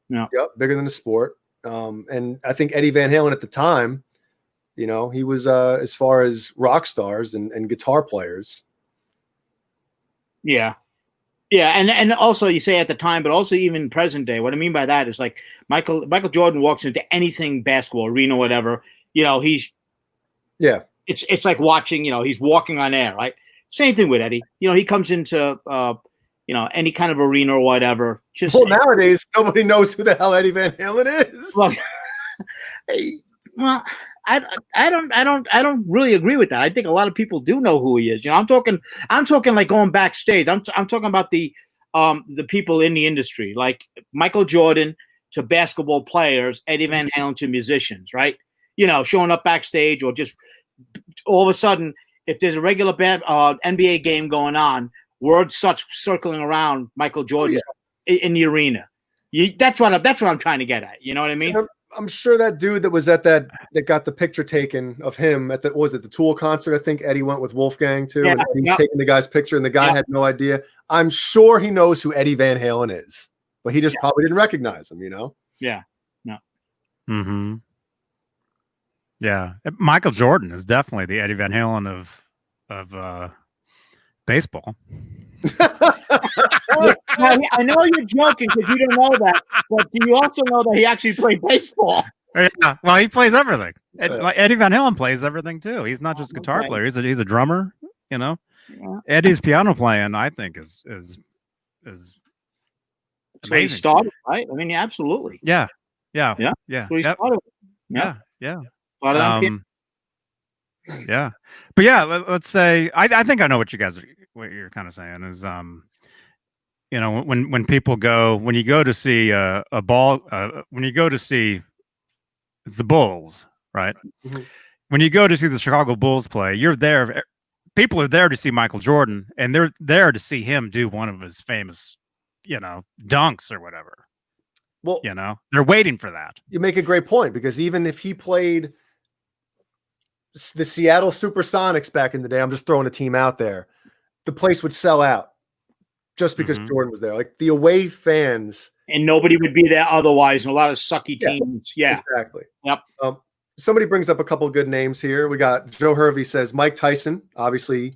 Yeah. Yep, bigger than the sport. And I think Eddie Van Halen at the time, he was as far as rock stars and guitar players. Yeah. Yeah, and also you say at the time, but also even present day. What I mean by that is like Michael Jordan walks into anything basketball arena, whatever. He's It's like watching. He's walking on air, right? Same thing with Eddie. He comes into any kind of arena or whatever. Nowadays nobody knows who the hell Eddie Van Halen is. Look, well, I don't really agree with that. I think a lot of people do know who he is. I'm talking like going backstage. I'm talking about the people in the industry, like Michael Jordan to basketball players, Eddie Van Halen to musicians, right? Showing up backstage, or just all of a sudden, if there's a regular NBA game going on, word starts circling around Michael Jordan in the arena. That's what I'm trying to get at. You know what I mean? I'm sure that dude that was at that got the picture taken of him at the Tool concert. I think Eddie went with Wolfgang too. Yeah, and he's taking the guy's picture, and the guy had no idea. I'm sure he knows who Eddie Van Halen is, but he just probably didn't recognize him. Yeah. No. Mm-hmm. Yeah, Michael Jordan is definitely the Eddie Van Halen of baseball. I know you're joking because you don't know that, but do you also know that he actually played baseball? Yeah, well, he plays everything. Eddie Van Halen plays everything too. He's not just a guitar player. He's a drummer. Yeah. Eddie's piano playing, I think, is That's amazing. where he started, right? I mean, absolutely. Yeah. That's where he started. Yeah. Started on piano. Yeah, but yeah, let's say I think I know what you're kind of saying is when people when you go to see a ball when you go to see the Bulls, right? Mm-hmm. When you go to see the Chicago Bulls play, you're there. People are there to see Michael Jordan, and they're there to see him do one of his famous, dunks or whatever. Well, they're waiting for that. You make a great point, because even if he played the Seattle Supersonics back in the day, I'm just throwing a team out there, the place would sell out just because Jordan was there. Like the away fans, and nobody would be there otherwise, and a lot of sucky teams. Yeah, exactly. Yep. Somebody brings up a couple of good names here. We got Joe Hervey says Mike Tyson, obviously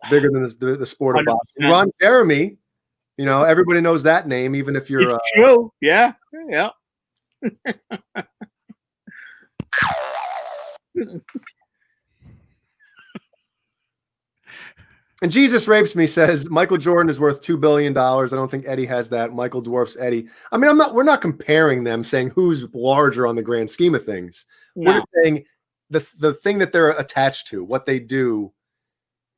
bigger than the sport of boxing. Ron Jeremy, everybody knows that name, even if you're. It's true. Yeah. And Jesus Rapes Me says Michael Jordan is worth $2 billion. I don't think Eddie has that. Michael dwarfs Eddie. I mean, we're not comparing them, saying who's larger on the grand scheme of things. No. We're just saying the thing that they're attached to, what they do,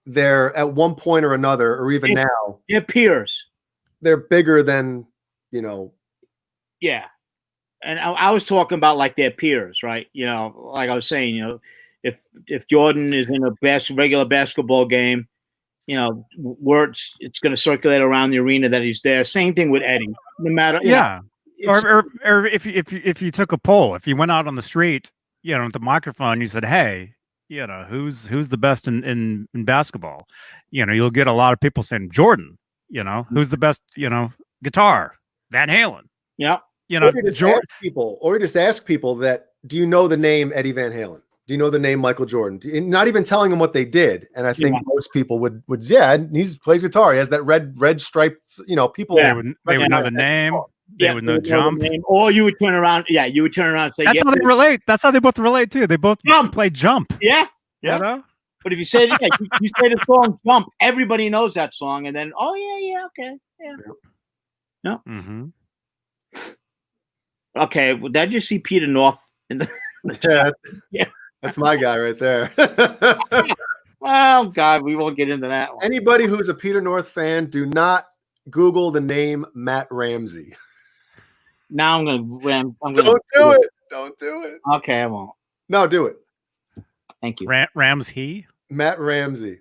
they're at one point or another, or even now, They're peers. they're bigger than, you know. Yeah. And I was talking about like their peers, right? You know, like I was saying, you know, if Jordan is in a regular basketball game, you know, words it's going to circulate around the arena that he's there. Same thing with Eddie. No matter, Yeah. Or if you took a poll, if you went out on the street, you know, with the microphone, you said, "Hey, you know, who's the best in basketball?" You know, you'll get a lot of people saying Jordan. You know, who's the best? You know, guitar, Van Halen. Yeah. You know, Or you just ask people that, do you know the name Eddie Van Halen? Do you know the name Michael Jordan? Not even telling them what they did. And I think most people would he plays guitar. He has that red striped, you know, people. They would know the name. They would know Jump. Or you would turn around. Yeah, you would turn around and say, That's how they relate. That's how they both relate too. They both play Jump. Yeah. You know? But if you say that, you say the song Jump, everybody knows that song. And then, oh, yeah, okay. Yeah. No. Mm-hmm. Okay. Well, did you see Peter North in the Yeah. That's my guy right there. Oh, God, we won't get into that one. Anybody who's a Peter North fan, do not Google the name Matt Ramsey. Now I'm going to. Don't do it. Don't do it. Okay, I won't. No, do it. Thank you. Ramsey. Matt Ramsey.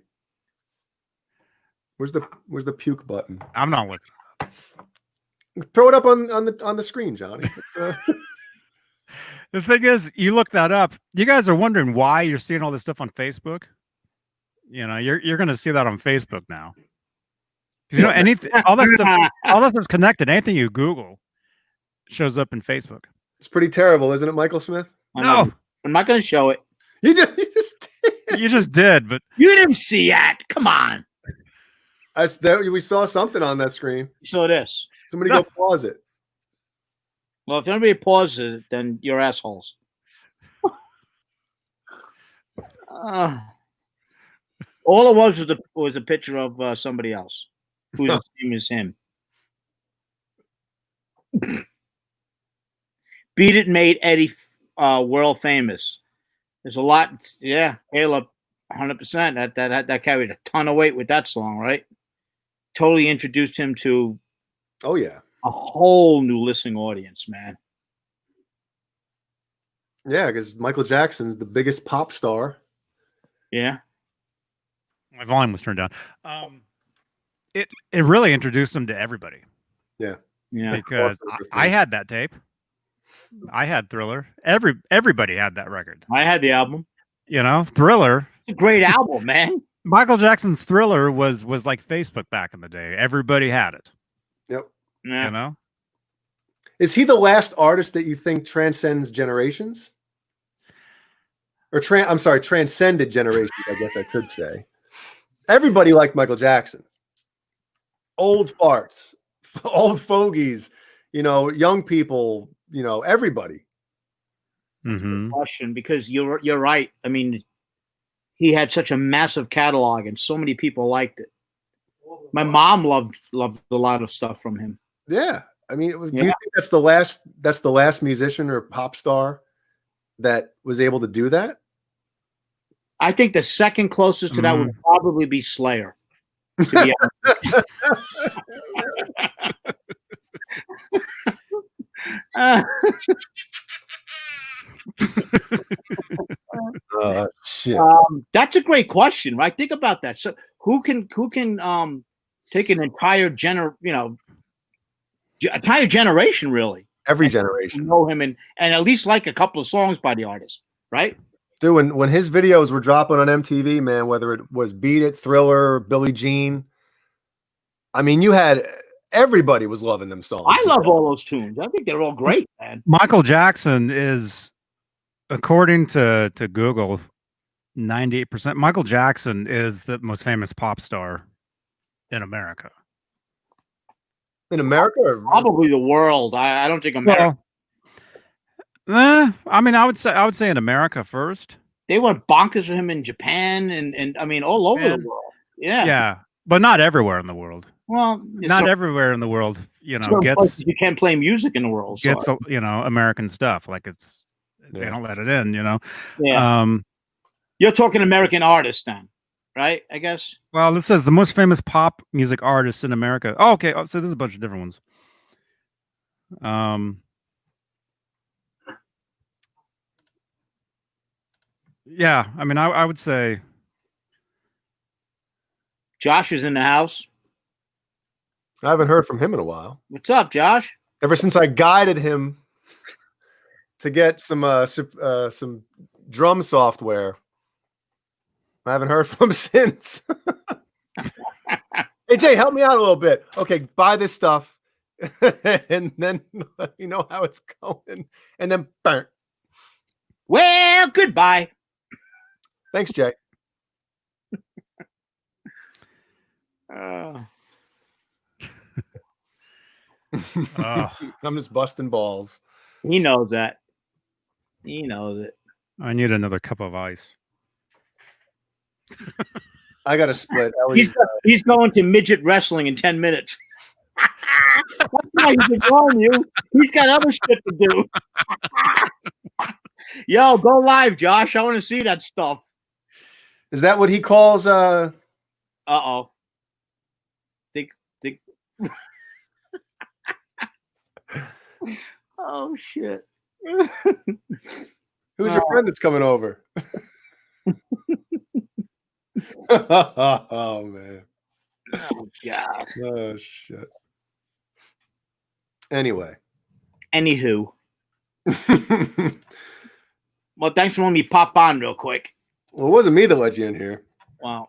Where's the puke button? I'm not looking. Throw it up on the screen, Johnny. The thing is, you look that up. You guys are wondering why you're seeing all this stuff on Facebook. You know, you're going to see that on Facebook now. Because you know anything, all that stuff's connected. Anything you Google shows up in Facebook. It's pretty terrible, isn't it, Michael Smith? No, I'm not going to show it. You just did. You just did, but You didn't see that. Come on. We saw something on that screen. You saw this. Somebody go pause it. Well, if anybody pauses it, then you're assholes. All it was a picture of somebody else who's the same as him. Beat It made Eddie world famous. There's a lot. Yeah, Caleb, 100%. That carried a ton of weight with that song, right? Totally introduced him to. Oh yeah. A whole new listening audience, man. Yeah, because Michael Jackson's the biggest pop star. Yeah. My volume was turned down. It really introduced him to everybody. Yeah. Yeah. Because I had that tape. I had Thriller. Everybody had that record. I had the album. You know, Thriller. It's a great album, man. Michael Jackson's Thriller was like Facebook back in the day. Everybody had it. Yep. Yeah. You know? Is he the last artist that you think transcends generations? Or transcended generations, I guess I could say. Everybody liked Michael Jackson. Old farts, old fogies, you know, young people, you know, everybody. Mm-hmm. Question, because you're right. I mean, he had such a massive catalog and so many people liked it. My mom loved a lot of stuff from him. Yeah. I mean, do you think that's the last musician or pop star that was able to do that? I think the second closest to that would probably be Slayer. To be honest. Shit. That's a great question, right? Think about that. So who can take an entire entire generation, really? Every generation know him and at least like a couple of songs by the artist, right? Dude, when his videos were dropping on MTV, man, whether it was Beat It, Thriller, Billie Jean, I mean, you had everybody was loving them songs. I love all those tunes. I think they're all great, man. Michael Jackson is, according to Google, 98%. Michael Jackson is the most famous pop star in America. In America, or probably the world. I don't think America. I mean, I would say in America first. They went bonkers for him in Japan and I mean all over the world. Yeah. Yeah, but not everywhere in the world. Well, Not everywhere in the world, some places you can't play music in the world. So. gets American stuff. Like they Yeah. don't let it in. Yeah. You're talking American artists then, right? I guess. Well, this says the most famous pop music artists in America. Oh, okay. Oh, so there's a bunch of different ones. Yeah, I mean, I would say Josh is in the house. I haven't heard from him in a while. What's up, Josh? Ever since I guided him to get some drum software, I haven't heard from him since. Hey Jay, help me out a little bit. Okay, buy this stuff, and then let me know how it's going, and then burn. Well, goodbye. Thanks, Jay. oh, I'm just busting balls. He knows that. He knows it. I need another cup of ice. I got to split. He's going to midget wrestling in 10 minutes. That's why he's ignoring you. He's got other shit to do. Yo, go live, Josh. I want to see that stuff. Is that what he calls? Uh-oh. Think. Oh, shit. Who's your friend that's coming over? Oh man. Oh, God. Oh shit. Anyway. Anywho. Well, thanks for letting me pop on real quick. Well, it wasn't me that let you in here. Wow.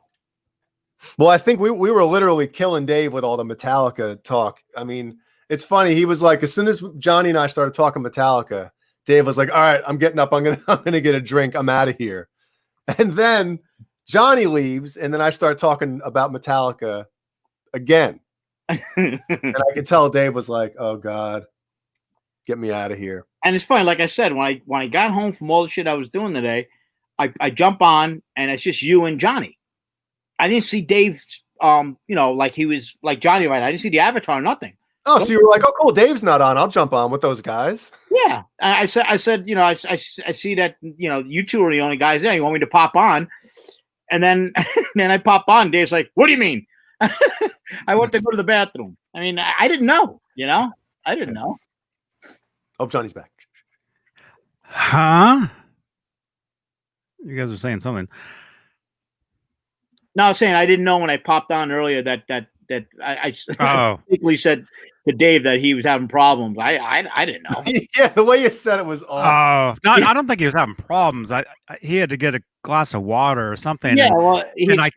Well, I think we were literally killing Dave with all the Metallica talk. I mean, it's funny. He was like, as soon as Johnny and I started talking Metallica, Dave was like, all right, I'm getting up. I'm gonna get a drink. I'm out of here. And then Johnny leaves, and then I start talking about Metallica again. And I could tell Dave was like, oh God, get me out of here. And it's funny, like I said, when I got home from all the shit I was doing today, I jump on and it's just you and Johnny. I didn't see Dave, like he was like Johnny right now. I didn't see the avatar, nothing. Oh, so you were like, oh, cool, Dave's not on. I'll jump on with those guys. Yeah. And I said, I see that, you two are the only guys there. You want me to pop on? And then I pop on. Dave's like, what do you mean? I went to go to the bathroom. I mean, I didn't know, I didn't know. Oh, Johnny's back. Huh? You guys are saying something. No, I was saying I didn't know when I popped on earlier that I Oh. basically said to Dave that he was having problems. I didn't know. Yeah, the way you said it was awful. Oh, no, I don't think he was having problems. He had to get a glass of water or something. Yeah, and, well, and I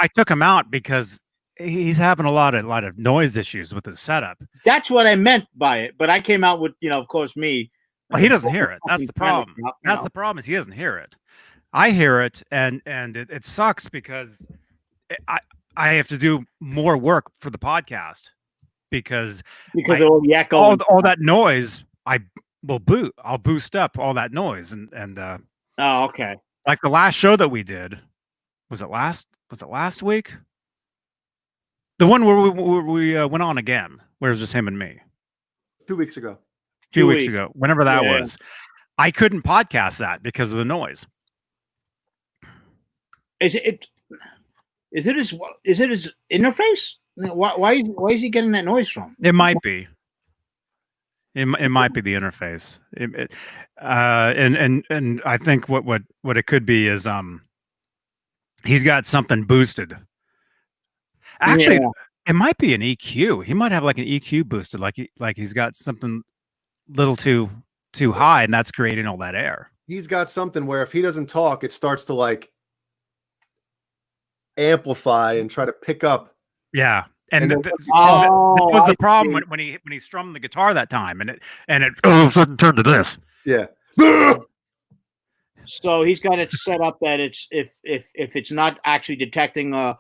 took him out because he's having a lot of noise issues with his setup. That's what I meant by it. But I came out with, of course, me. Well, he doesn't hear it. That's the problem. That's the problem, is he doesn't hear it. I hear it, and it sucks because I have to do more work for the podcast because of all the echo, all that noise. I'll boost up all that noise, and oh, okay. Like the last show that we did, was it last week? The one where we went on again, where it was just him and me. 2 weeks ago. 2 weeks ago, whenever that was. I couldn't podcast that because of the noise. Is it his interface? Why is he getting that noise from? It might be. It might be the interface. And I think what it could be is he's got something boosted. Actually, It might be an EQ. He might have like an EQ boosted, like he's got something little too high, and that's creating all that air. He's got something where if he doesn't talk, it starts to like amplify and try to pick up. Yeah. And that Oh, was the problem when he strummed the guitar that time, and it all of a sudden turned to this. Yeah. So he's got it set up that it's if it's not actually detecting a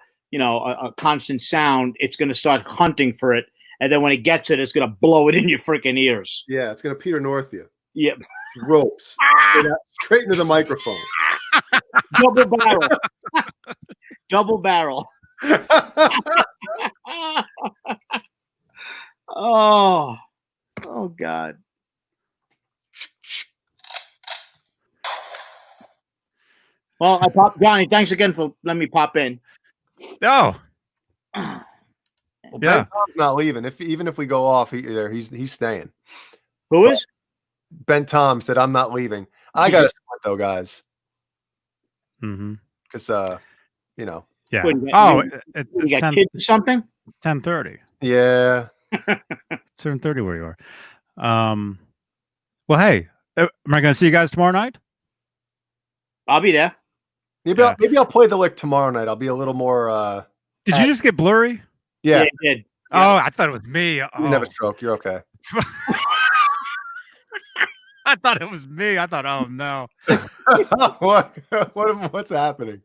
constant sound, it's going to start hunting for it, and then when it gets it, it's going to blow it in your freaking ears. Yeah, it's gonna Peter North you. Yep. Ropes straight into the microphone. Double barrel. Double barrel. Oh, God. Well, Johnny, thanks again for letting me pop in. Oh, Well, yeah. Ben Tom's not leaving. Even if we go off, he's staying. Who is? Ben Tom said, "I'm not leaving." I got to split though, guys, Mm-hmm. because you know. Yeah. What, It's you got 10, kids or something? 10:30. Yeah. 7:30 where you are. Well, hey, am I going to see you guys tomorrow night? I'll be there. Maybe Yeah. I'll play the lick tomorrow night. I'll be a little more. Did you just get blurry? Yeah. I did. Oh, I thought it was me. You didn't have a stroke. You're okay. I thought it was me. I thought, oh no. What's happening?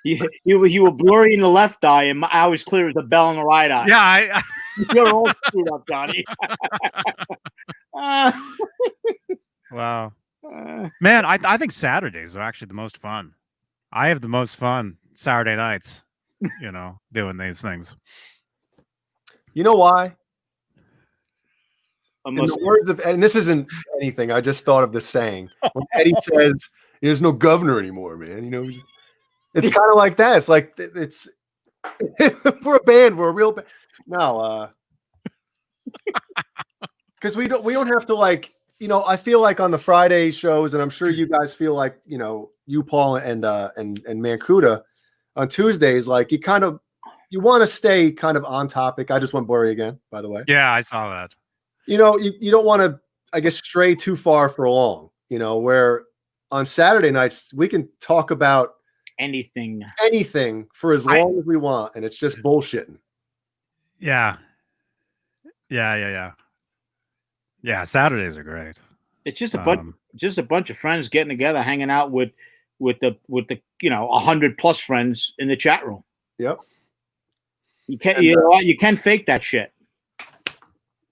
You were blurry in the left eye, and I was clear as a bell in the right eye. Yeah, You're all screwed up, Johnny. wow. Man, I think Saturdays are actually the most fun. I have the most fun Saturday nights, doing these things. You know why? In Unless, the words of, and this isn't anything, I just thought of this saying. When Eddie says, "There's no governor anymore, man," it's kind of like that. It's like it's we're a band, we're a real band. No, because we don't have to like. I feel like on the Friday shows, and I'm sure you guys feel like you Paul and Mancuda on Tuesdays, like you want to stay kind of on topic. I just went blurry again, by the way. Yeah, I saw that. You don't want to, I guess, stray too far for long, where on Saturday nights we can talk about anything for as long as we want, and it's just bullshitting. Yeah. Yeah, Saturdays are great. It's just a bunch of friends getting together, hanging out with the 100+ friends in the chat room. Yep. You can fake that shit.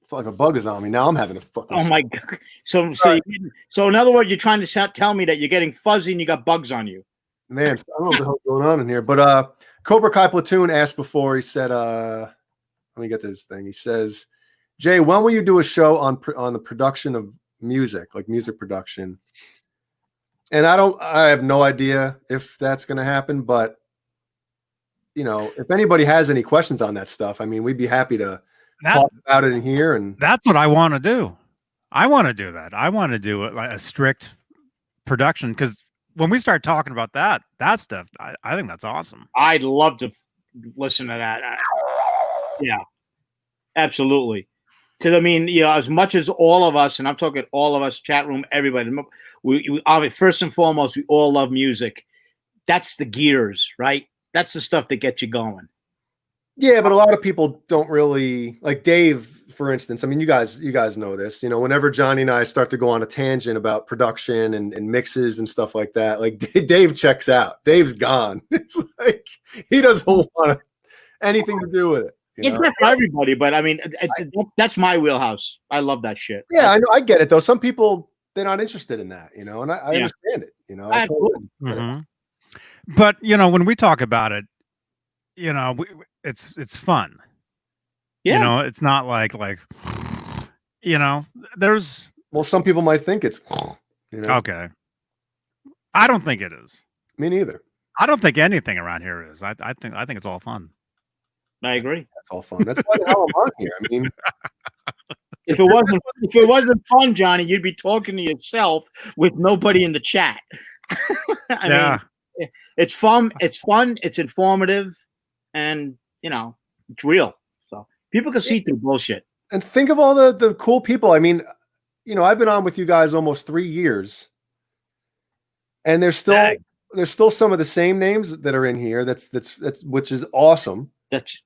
It's like a bug is on me now. I'm having a fucking. Oh my God! So in other words, you're trying to tell me that you're getting fuzzy and you got bugs on you. Man, I don't know what the hell's going on in here. But Cobra Kai Platoon asked before. He said, "Let me get to this thing." He says, "Jay, when will you do a show on the production of music, like music production?" And I have no idea if that's going to happen. But if anybody has any questions on that stuff, I mean, we'd be happy to talk about it in here. And that's what I want to do. I want to do that. I want to do a strict production, because when we start talking about that stuff, I think that's awesome. I'd love to listen to that. Yeah, absolutely. Because I mean, as much as all of us, and I'm talking all of us, chat room, everybody, I mean, first and foremost, we all love music. That's the gears, right? That's the stuff that gets you going. Yeah, but a lot of people don't really like Dave, for instance. I mean, you guys know this. Whenever Johnny and I start to go on a tangent about production and mixes and stuff like that, like Dave checks out. Dave's gone. It's like he doesn't want anything to do with it. It's not for everybody, but I mean, that's my wheelhouse. I love that shit. Yeah, I know. I get it though. Some people, they're not interested in that, and I understand it. I totally mm-hmm. But when we talk about it, it's fun. Yeah. It's not like there's. Well, some people might think it's. Okay. I don't think it is. Me neither. I don't think anything around here is. I think it's all fun. I agree. That's all fun. That's why the hell I'm on here. I mean, if it wasn't fun, Johnny, you'd be talking to yourself with nobody in the chat. I mean, it's fun. It's fun. It's informative, and it's real. So people can see through bullshit. And think of all the cool people. I mean, I've been on with you guys almost 3 years, and there's still some of the same names that are in here. That's which is awesome.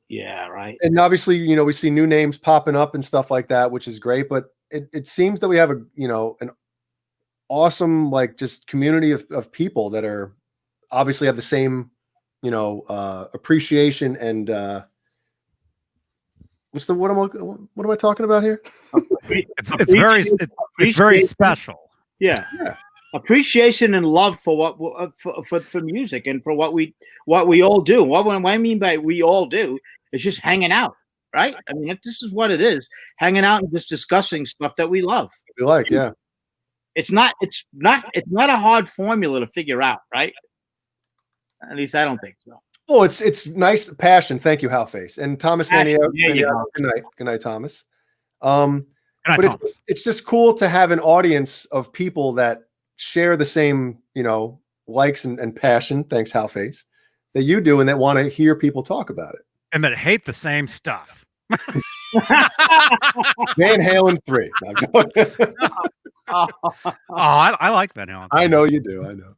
Right. And obviously, we see new names popping up and stuff like that, which is great. But it seems that we have an awesome, like, just community of people that are obviously have the same, appreciation and what am I talking about here? It's very special. Yeah. appreciation and love for for music and for what we all do. What I mean by we all do is just hanging out, right? I mean, this is what it is: hanging out and just discussing stuff that we love. You like, yeah. It's not a hard formula to figure out, right? At least I don't think so. Oh, it's nice passion. Thank you, Halface and Thomas Santiago. There you go. Good night, Thomas. Good night, But Thomas. it's just cool to have an audience of people that share the same, likes and passion. Thanks, Halface, that you do, and that want to hear people talk about it. And that hate the same stuff. Van Halen 3. No, I'm joking. I like Van Halen. I know you do. I know,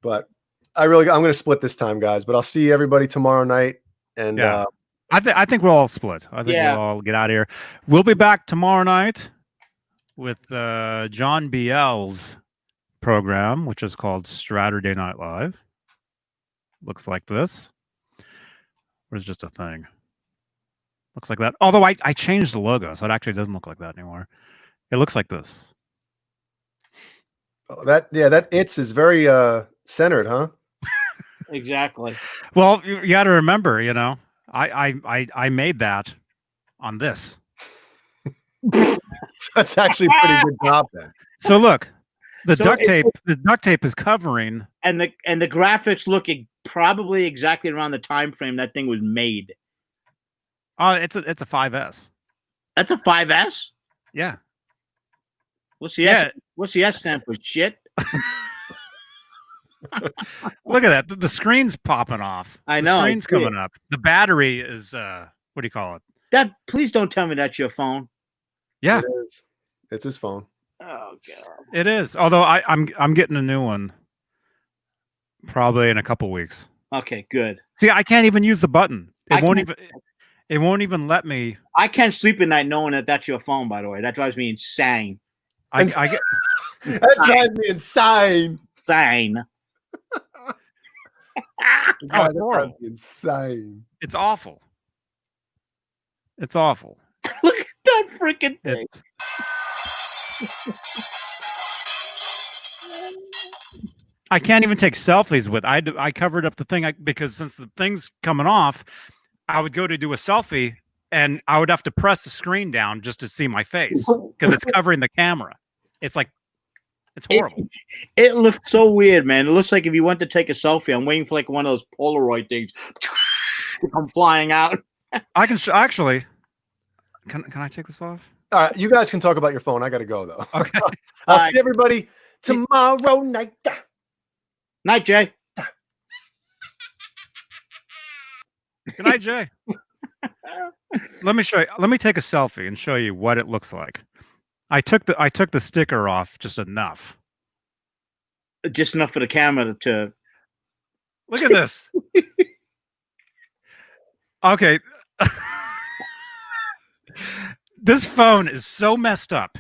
but I'm going to split this time, guys. But I'll see everybody tomorrow night. And Yeah. I think we'll all split. I think we'll all get out of here. We'll be back tomorrow night with John BL's program, which is called Saturday Night Live. Looks like this. Where's just a thing? Looks like that. Although I changed the logo, so it actually doesn't look like that anymore. It looks like this. that is very centered, huh? Exactly. Well, you got to remember, I made that on this. That's actually a pretty good job then. So look, the So duct tape is covering. And the graphics look probably exactly around the time frame that thing was made. It's a 5S. That's a 5S. Yeah. What's the S? What's the S stand for? Shit. Look at that. The screen's popping off. I know. The screen's coming up. The battery is what do you call it? Please don't tell me that's your phone. Yeah, It is. It's his phone. Oh god. it is. Although I'm getting a new one probably in a couple weeks. Okay, good. See, I can't even use the button. I It won't even let me. I can't sleep at night knowing that that's your phone. By the way, that drives me insane. I get. That drives me insane. Insane. God, that horrible. drives me insane. It's awful. It's awful. Look at that freaking thing. It's. I can't even take selfies with. I covered up the thing because since the thing's coming off, I would go to do a selfie and I would have to press the screen down just to see my face because it's covering the camera. It's horrible. It looks so weird, man. It looks like if you went to take a selfie, I'm waiting for like one of those Polaroid things to come flying out. I can actually. Can I take this off? All right, you guys can talk about your phone. I got to go though. Okay. I'll see everybody tomorrow night. Night, Jay. Good night, Jay. Let me show you. Let me take a selfie and show you what it looks like. I took the sticker off just enough. Just enough for the camera to. Look at this. Okay. This phone is so messed up.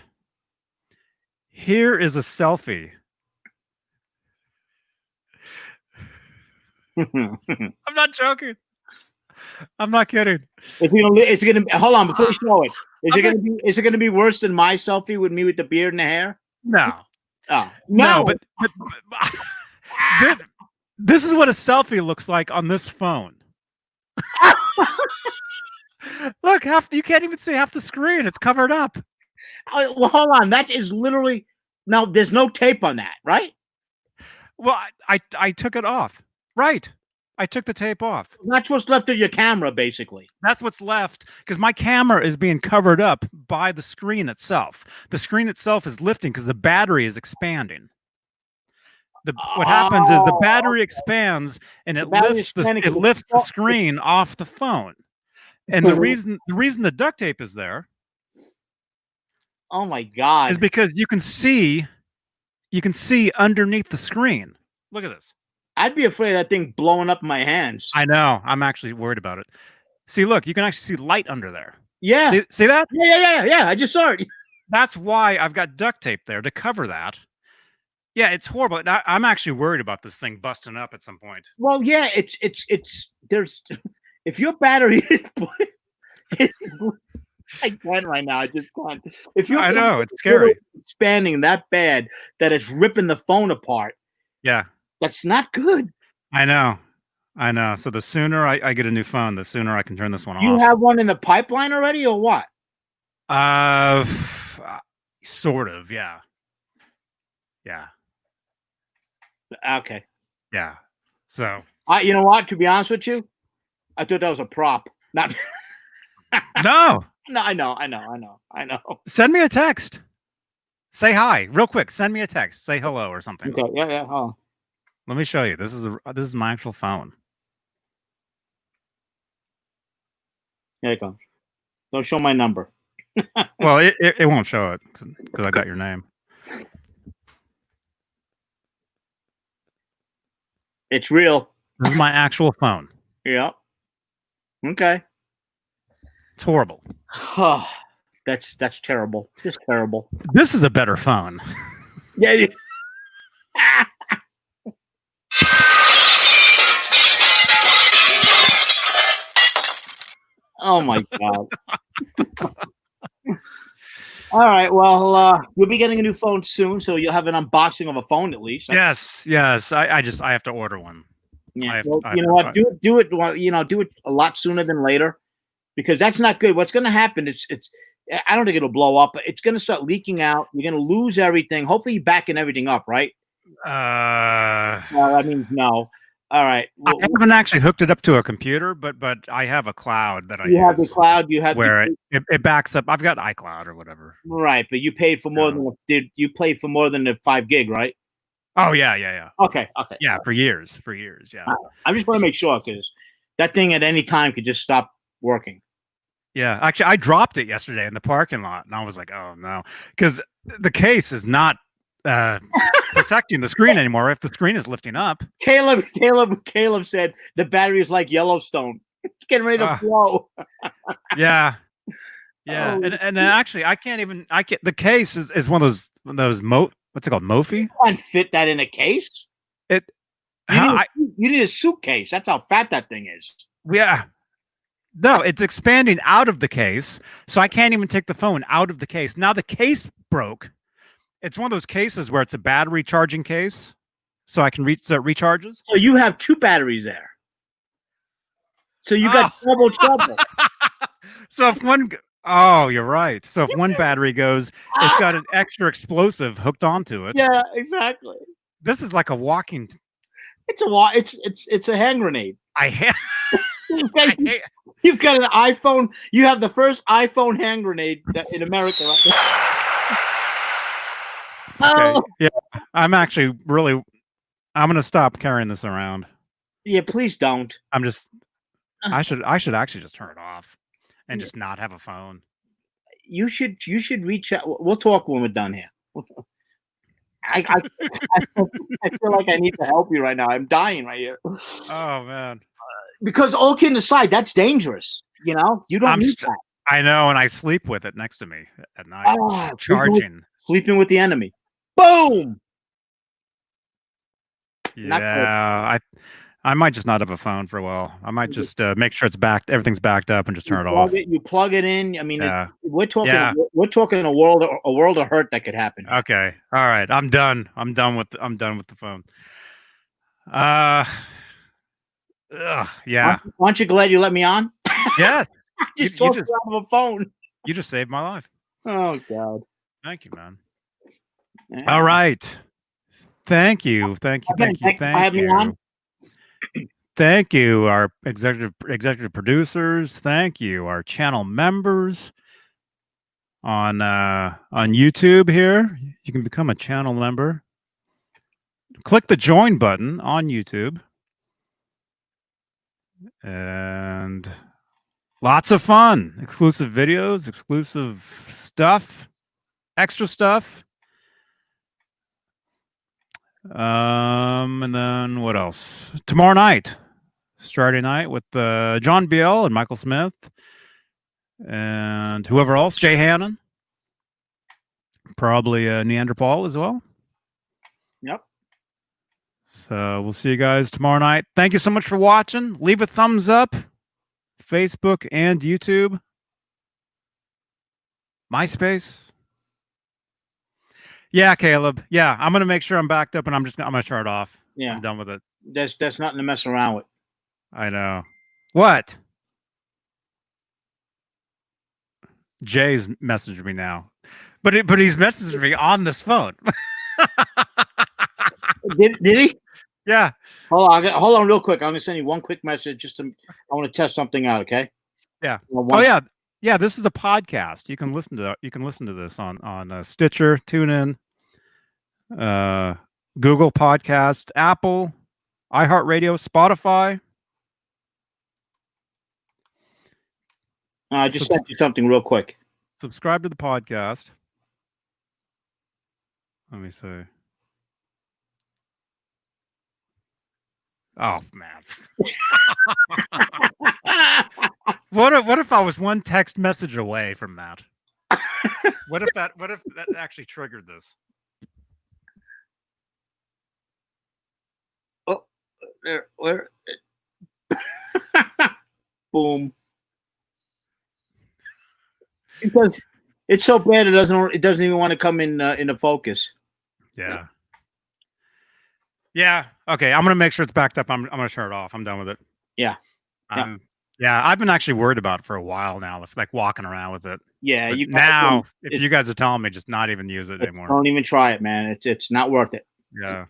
Here is a selfie. I'm not joking. I'm not kidding. It's gonna hold on before you show it. Is it gonna be worse than my selfie with me with the beard and the hair? No. Oh No, but this is what a selfie looks like on this phone. Look, you can't even see half the screen. It's covered up. Well, hold on. That is literally now. There's no tape on that, right? Well, I took it off. Right. I took the tape off. That's what's left of your camera, basically. That's what's left because my camera is being covered up by the screen itself. The screen itself is lifting because the battery is expanding. What happens is the battery expands and it lifts the screen off the phone. And the reason the duct tape is there, oh my god, is because you can see underneath the screen. Look at this. I'd be afraid of that thing blowing up in my hands. I know. I'm actually worried about it. See, look, you can actually see light under there. Yeah. See that? Yeah. I just saw it. That's why I've got duct tape there to cover that. Yeah, it's horrible. I'm actually worried about this thing busting up at some point. Well, yeah, it's there's if your battery is I can't right now. I just can't. If you're I know, it's scary. expanding that bad that it's ripping the phone apart, Yeah, that's not good. I know. I know. So the sooner I get a new phone, the sooner I can turn this one Do you off. have one in the pipeline already, or what? Uh, sort of. Yeah. Yeah. Okay. Yeah. So You know what? To be honest with you, I thought that was a prop. Not. no, No, I know. send me a text. Say hi, real quick. Send me a text. Say hello or something. Okay. Yeah. Oh, Let me show you. This is my actual phone. here it comes. Don't show my number. Well, it won't show it because I got your name. It's real. This is my actual phone. Yeah. Okay. It's horrible. Oh, that's terrible. Just terrible. This is a better phone. Yeah. Oh my god. All right. Well, you'll be getting a new phone soon, so you'll have an unboxing of a phone at least. Yes. I have to order one. Yeah. Well, you know what? Do it. Do it a lot sooner than later, because that's not good. What's going to happen? It's. I don't think it'll blow up, but it's going to start leaking out. You're going to lose everything. Hopefully, you're backing everything up, right? That means no. All right. I haven't actually hooked it up to a computer, but I have a cloud that I use. You have the cloud. You have where it backs up. I've got iCloud or whatever. Right, but you paid for more than you paid for more than the 5 gig, right? Oh yeah. Okay. Yeah, for years. Yeah. I just want to make sure because that thing at any time could just stop working. Yeah, actually, I dropped it yesterday in the parking lot, and I was like, "Oh no," because the case is not protecting the screen anymore. If the screen is lifting up, Caleb said the battery is like Yellowstone. It's getting ready to blow. Yeah. Oh. And actually, I can't. The case is one of those what's it called, Mophie? You can't fit that in a case. You need a suitcase. That's how fat that thing is. Yeah. No, it's expanding out of the case, so I can't even take the phone out of the case. Now the case broke. It's one of those cases where it's a battery charging case, so I can recharges. So you have 2 batteries there. So you got double trouble. So if one, you're right. So if one battery goes, it's got an extra explosive hooked onto it. Yeah, exactly. This is like a walking. It's a hand grenade. You've got an iPhone. You have the first iPhone hand grenade in America. Right? Okay. Oh. Yeah, I'm actually I'm going to stop carrying this around. Yeah, please don't. I should actually just turn it off and just not have a phone. You should reach out. We'll talk when we're done here. I feel like I need to help you right now. I'm dying right here. Oh man. Because all kidding aside, that's dangerous. You know, you don't need that. I know, and I sleep with it next to me at night, charging. Sleeping with the enemy. Boom. Yeah, I might just not have a phone for a while. I might just make sure everything's backed up, and just turn it off. You plug it in. I mean, we're talking a world of hurt that could happen. Okay, all right, I'm done. I'm done with the phone. Yeah. Aren't you glad you let me on? Yes. Just talking out of a phone. You just saved my life. Oh God. Thank you, man. Yeah. All right. Thank you. Thank you. Thank you, our executive producers. Thank you, our channel members on YouTube here. You can become a channel member. Click the join button on YouTube. And lots of fun, exclusive videos, exclusive stuff, extra stuff. And then what else? Tomorrow night, Saturday night with John Biel and Michael Smith and whoever else, Jay Hannon, probably Neanderthal as well. Yep. So we'll see you guys tomorrow night. Thank you so much for watching. Leave a thumbs up, Facebook and YouTube. MySpace. Yeah, Caleb. Yeah, I'm gonna make sure I'm backed up, and I'm gonna turn it off. Yeah. I'm done with it. That's nothing to mess around with. I know. What? Jay's messaged me now, but he's messaging me on this phone. Did he? Yeah. Hold on real quick. I'm gonna send you one quick message. I want to test something out. Okay. Yeah. Well, Oh yeah. Yeah. This is a podcast. You can listen to this on Stitcher, TuneIn, Google Podcast, Apple, iHeartRadio, Spotify. I just sent you something real quick. Subscribe to the podcast. Let me see. Oh man. What if I was one text message away from that? What if that actually triggered this? Oh, where? Boom. Because it's so bad it doesn't even want to come in the focus. Yeah. Yeah. Okay. I'm gonna make sure it's backed up. I'm gonna turn it off. I'm done with it. Yeah. Yeah. I've been actually worried about it for a while now, like walking around with it. Yeah. But You guys now, don't- if you guys are telling me, just not even use it anymore. Don't even try it, man. It's not worth it. Yeah.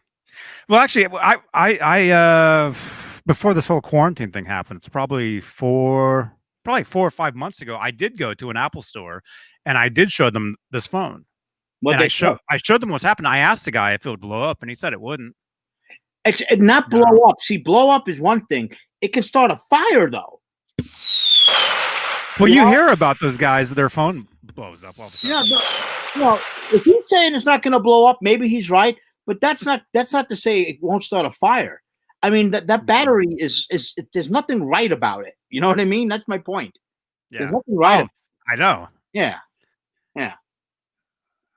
Well, actually, I before this whole quarantine thing happened, it's probably 4 or 5 months ago, I did go to an Apple store and I did show them this phone. What And they I showed them what's happened. I asked the guy if it would blow up, and he said it wouldn't. It's not blow up. See, blow up is one thing. It can start a fire though. Well, you hear about those guys, their phone blows up all of a sudden. Yeah, but well, if he's saying it's not going to blow up, maybe he's right. But that's not to say it won't start a fire. I mean that battery is there's nothing right about it. You know what I mean? That's my point. Yeah. There's nothing right. Oh, I know. Yeah.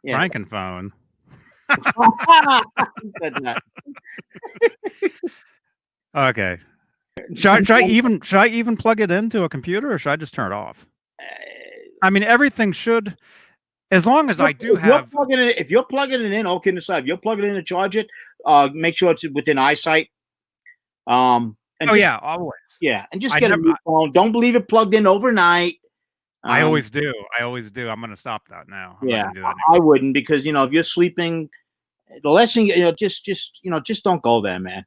Frankenphone. He said that. Okay. Should I even plug it into a computer, or should I just turn it off? I mean, everything should, as long as I do have. If you're plugging it in, okay, aside, if you're plugging it in to charge it, make sure it's within eyesight. And yeah, always. Yeah, and just get a new phone. Don't believe it plugged in overnight. I always do. I'm going to stop that now. I wouldn't, because if you're sleeping, the last thing just don't go there, man.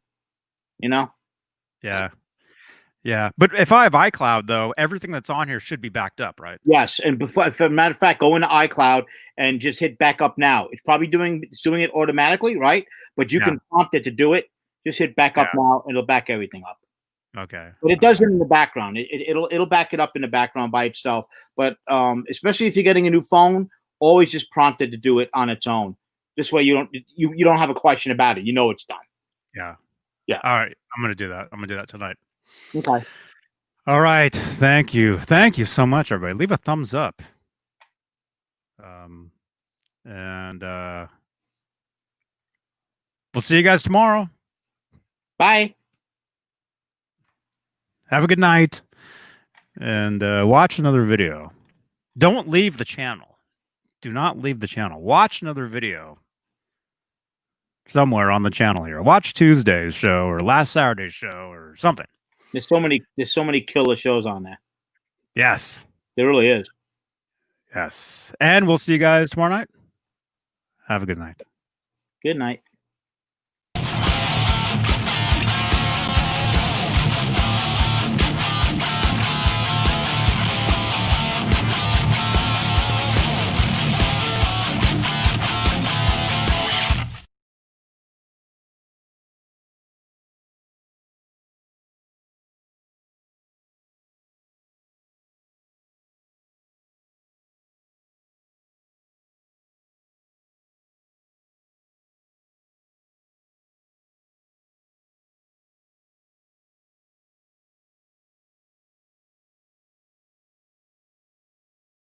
Yeah. Yeah, but if I have iCloud, though, everything that's on here should be backed up, right? Yes, and if a matter of fact, go into iCloud and just hit back up now. It's probably doing it automatically, right? But you can prompt it to do it. Just hit back up now, and it'll back everything up. Okay. But it does it in the background. It'll back it up in the background by itself. But especially if you're getting a new phone, always just prompt it to do it on its own. This way you don't have a question about it. You know it's done. Yeah. Yeah. All right. I'm going to do that. I'm going to do that tonight. Okay. All right. Thank you. Thank you so much, everybody. Leave a thumbs up. And we'll see you guys tomorrow. Bye. Have a good night. And watch another video. Don't leave the channel. Do not leave the channel. Watch another video somewhere on the channel here. Watch Tuesday's show or last Saturday's show or something. There's so many killer shows on there. Yes. There really is. Yes. And we'll see you guys tomorrow night. Have a good night. Good night.